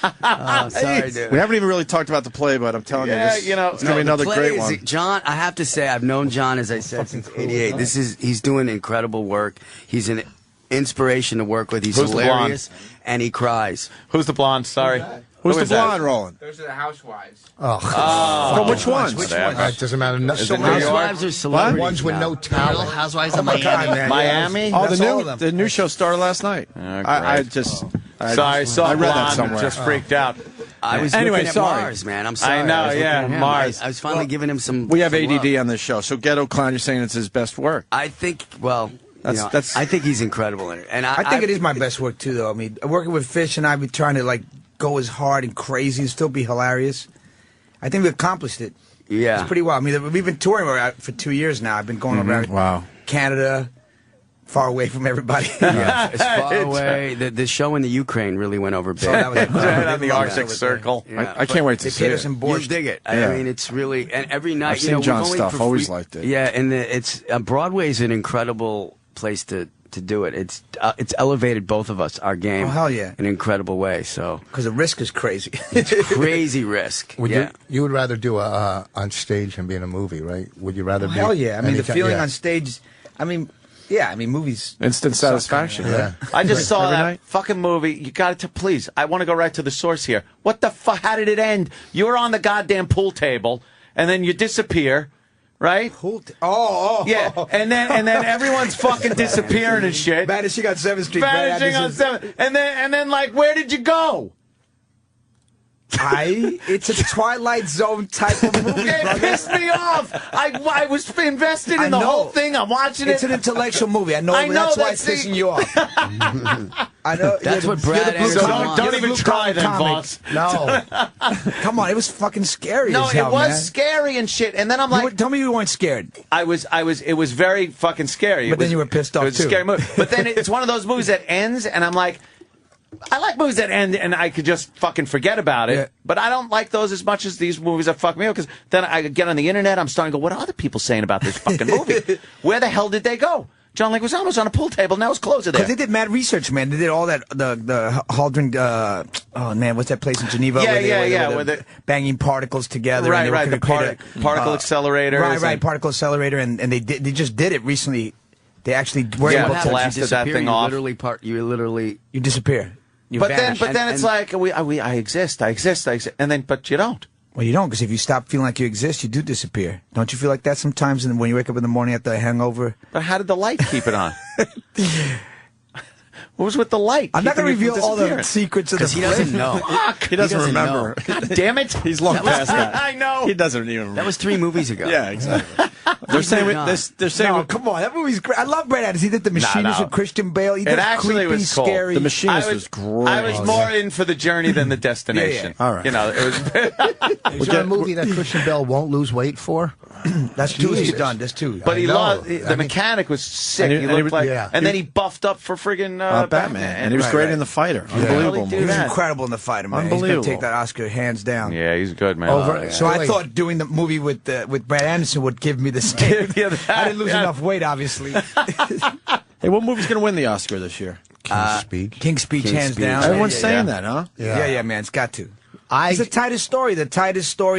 Oh, sorry, dude. We haven't even really talked about the play, but I'm telling you, this, it's going to be another The great play is- one. John, I have to say, I've known John, as I said, since '88. He's doing incredible work. He's an inspiration to work with. He's Who's the hilarious, and he cries. Who's the blonde? Sorry. Who's Who the is that? blonde, Roland? Those are the housewives. From which ones? It doesn't matter. Is it New York? Housewives are celebrities Ones with now. no talent. Housewives Oh, of my God, Miami. man. Miami? Oh, That's all of them. the new show started last night. I Saw I read that blonde, somewhere. Just freaked out. I was Anyway, looking at sorry. Mars, man. I'm sorry. I know, was looking yeah, at him. Mars. I was finally giving him some. We have some ADD love. on this show, so Ghetto Clown, you're saying it's his best work. I think. Well, That's- I think he's incredible in it, and I think it is my best work, too, though. I mean, working with Fish and I be trying to, like, go as hard and crazy and still be hilarious. I think we accomplished it. Yeah. It's pretty well. I mean, we've been touring for 2 years now. I've been going around Wow. Canada, far away from everybody. As far away. The show in the Ukraine really went over big. Oh, that was Right on the Yeah. Arctic Circle. Yeah. I can't wait to They see paid it. us in You borscht. dig it. Yeah. I mean, it's really, and every night, I've seen we've John's only stuff, always liked it. Yeah, and it's Broadway's an incredible place to do it. It's elevated both of us, our game. Oh, hell yeah. In an incredible way. So Because the risk is crazy. crazy risk. You would rather do on stage than be in a movie, right? Would you rather? Oh, be hell yeah. I mean, the anytime- feeling yeah. on stage, movies. Instant satisfaction. Yeah. I just saw Every that night? fucking movie. You got to please. I want to go right to the source here. What the fuck? How did it end? You were on the goddamn pool table, and then you disappear, right? Yeah, and then everyone's fucking disappearing and shit. Vanishing on 7th Street. Vanishing on 7th, and then like, where did you go? It's a Twilight Zone type of movie. It pissed me off. I was invested in the whole thing. I'm watching it. It's an intellectual movie. I know that's why it's pissing you off. I know. That's what Brad Anderson wants. Don't even try then, boss. No. Come on, it was fucking scary. No, as hell, it was man. scary and shit. And then I'm like, tell me you weren't scared. It was very fucking scary. But then you were pissed off too. It was a scary movie. But then it's one of those movies that ends, and I'm like, I like movies that end and I could just fucking forget about it. Yeah. But I don't like those as much as these movies that fuck me up, because then I get on the internet, I'm starting to go, what are other people saying about this fucking movie? Where the hell did they go? John Leguizamo was on a pool table, now it's closer there. Because they did mad research, man. They did all that, the Haldren, oh man, what's that place in Geneva? Where they're banging particles together. Right, and right, the particle accelerator. Right, particle accelerator, and they just did it recently. They actually were able to blasted that thing off. You disappear. But then it's like I exist, and then but you don't. Well, you don't, because if you stop feeling like you exist, you do disappear. Don't you feel like that sometimes? And when you wake up in the morning after a hangover. But how did the light keep it on? What was with the light? I'm not going to reveal all the secrets of the he doesn't know. He doesn't remember. God damn it! He's long past that. I know. He doesn't even remember. That was 3 movies ago. Yeah, exactly. They're saying come on, that movie's great. I love Brad Anderson. He did The Machinist with Christian Bale. He did actually was cool. Scary. The Machinist was great. I was more in for the journey than the destination. All right. You know, it was. Was there a movie that Christian Bale won't lose weight for? That's 2 he's done. That's 2. But he loved the mechanic was sick. He looked like, and then he buffed up for friggin' Batman, and he was great in The Fighter. Unbelievable. He was incredible in The Fighter, man. He's going to take that Oscar hands down. Yeah, he's good, man. So I thought doing the movie with Brad Anderson would give me the same. I didn't lose enough weight, obviously. Hey, what movie's going to win the Oscar this year? King's Speech, hands down. Everyone's saying that, huh? Yeah, man. It's got to. It's the tightest story.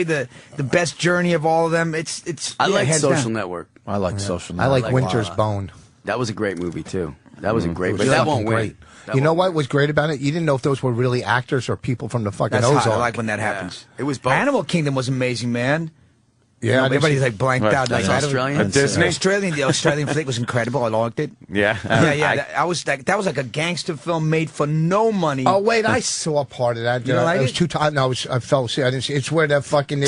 The best journey of all of them. I like Social Network. I like Social Network. I like Winter's Bone. That was a great movie too. That was a great, but that won't win. You know what was great about it? You didn't know if those were really actors or people from the fucking Ozark. I like when that happens. It was both. Animal Kingdom was amazing, man. Yeah, everybody's like blanked out. That's Australian. The Australian flick was incredible. I liked it. Yeah, that was like a gangster film made for no money. Oh wait, I saw part of that. You know, it was too tight. No, I fell asleep. I didn't see. It's where the fucking the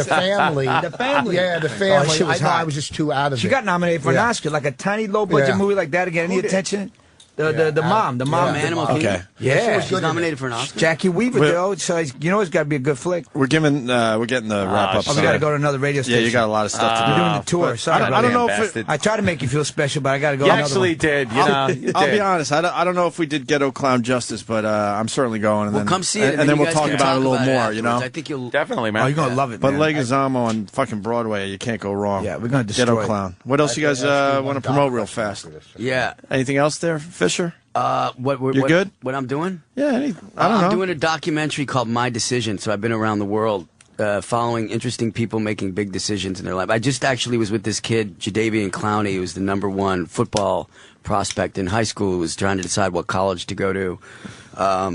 family. The family. Yeah, the family. I was just too out of it. She got nominated for an Oscar, like a tiny low budget movie like that to get any attention. The mom Animal Kingdom. Okay. Yeah, she's nominated for an Oscar. Jackie Weaver, though. So you know it's got to be a good flick. We're getting the wrap up. We got to go to another radio station. Yeah, you got a lot of stuff to do. We're doing the tour. Sorry, I don't know if I try to make you feel special, but I got to go. You actually did. You know, I'll be honest. I don't know if we did Ghetto Clown justice, but I'm certainly going. And then come see it, and then we'll talk about it a little more. You know, I think you'll definitely, man. Oh, you're gonna love it. But Leguizamo on fucking Broadway, you can't go wrong. Yeah, we're gonna destroy Ghetto Clown. What else you guys want to promote real fast? Yeah. Anything else there, Fisher? You're good? What I'm doing? Yeah, I don't know. I'm doing a documentary called My Decision. So I've been around the world following interesting people making big decisions in their life. I just actually was with this kid, Jadeveon Clowney, who was the #1 football prospect in high school, who was trying to decide what college to go to.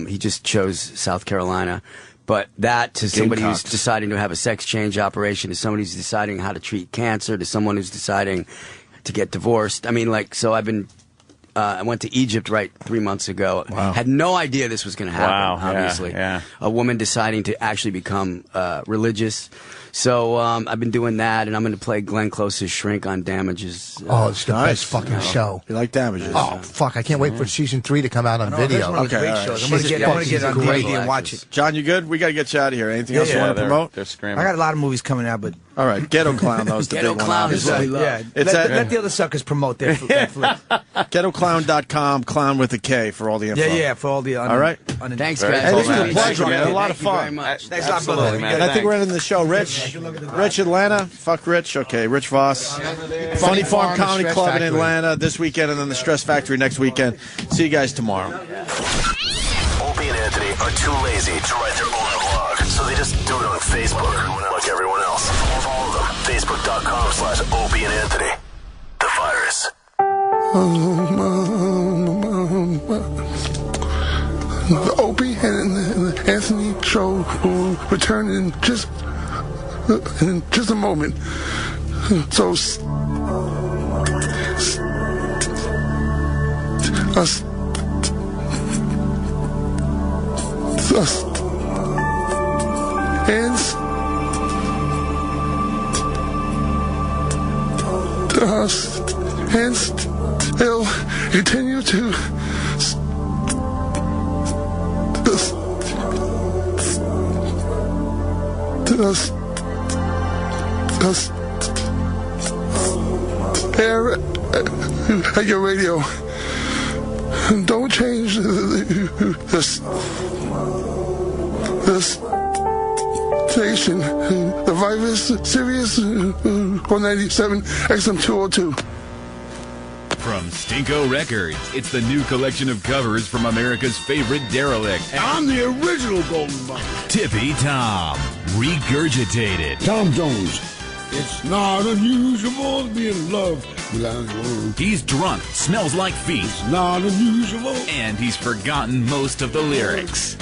He just chose South Carolina. But that to somebody who's deciding to have a sex change operation, to somebody who's deciding how to treat cancer, to someone who's deciding to get divorced. I mean, so I've been... I went to Egypt 3 months ago. Wow. Had no idea this was going to happen, obviously. Yeah. A woman deciding to actually become religious. So I've been doing that, and I'm going to play Glenn Close's Shrink on Damages. It's the best fucking show. You like Damages? Oh, fuck. I can't wait for season 3 to come out on video. Okay, I'm going to get it on DVD and watch it. John, you good? We got to get you out of here. Anything else you want to promote? They're screaming. I got a lot of movies coming out, but... All right, Ghetto Clown, that was the Ghetto big Clown one. is what we love. Yeah, let the other suckers promote their flick. GhettoClown.com, clown with a K for all the info. Yeah, for all the... all right. Thanks, Hey, guys. this was a pleasure, man. A lot of Thank you fun. very much. Thanks a lot, Absolutely, man. And I think we're ending the show. Rich Atlanta. Fuck Rich. Okay, Rich Voss. Funny Farm Comedy Club in Atlanta this weekend, and then the Stress Factory next weekend. See you guys tomorrow. Opie and Anthony are too lazy to write their own blog, so they just do it on Facebook, like everyone else. Follow them. Facebook.com/Opie and Anthony. The virus. The Opie and Anthony show will return in just a moment. So and still continue to air at your radio. Don't change this station. The vibe is Sirius 197 XM 202. From Stinko Records, it's the new collection of covers from America's favorite derelict. I'm the original Golden Bug. Tippy Tom, Regurgitated. Tom Jones. It's not unusual to be in love without words. He's drunk, smells like feet. It's not unusual. And he's forgotten most of the lyrics.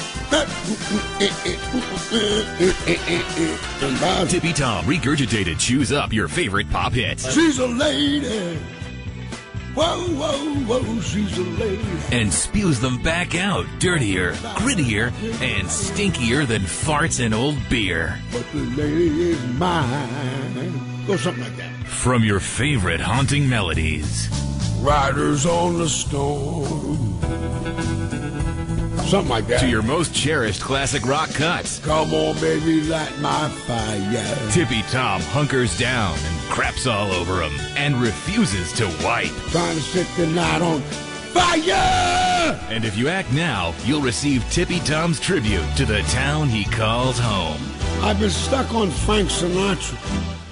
Tippy Tom, Regurgitated chews up your favorite pop hits. She's a lady. Whoa, whoa, whoa, she's a lady. And spews them back out, dirtier, grittier, and stinkier than farts and old beer. But the lady is mine. Go something like that. From your favorite haunting melodies. Riders on the storm. Something like that. To your most cherished classic rock cuts. Come on, baby, light my fire. Tippy Tom hunkers down and craps all over him and refuses to wipe. Trying to set the night on fire! And if you act now, you'll receive Tippy Tom's tribute to the town he calls home. I've been stuck on Frank Sinatra.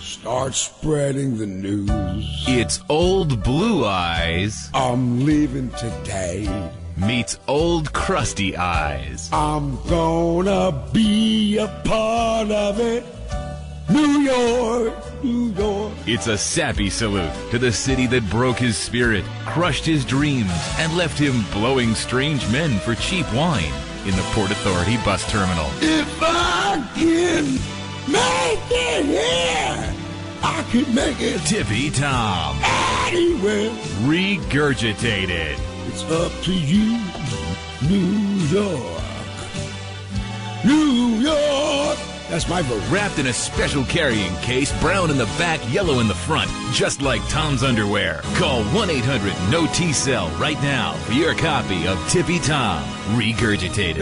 Start spreading the news. It's Old Blue Eyes. I'm leaving today. Meets Old Crusty Eyes. I'm gonna be a part of it. New York, New York. It's a sappy salute to the city that broke his spirit, crushed his dreams, and left him blowing strange men for cheap wine in the Port Authority bus terminal. If I can make it here, I can make it. Tippy Tom. Anywhere. Regurgitated. It's up to you, New York. New York. That's my vote. Wrapped in a special carrying case, brown in the back, yellow in the front, just like Tom's underwear. Call 1-800-NO-T-CELL right now for your copy of Tippy Tom, Regurgitated.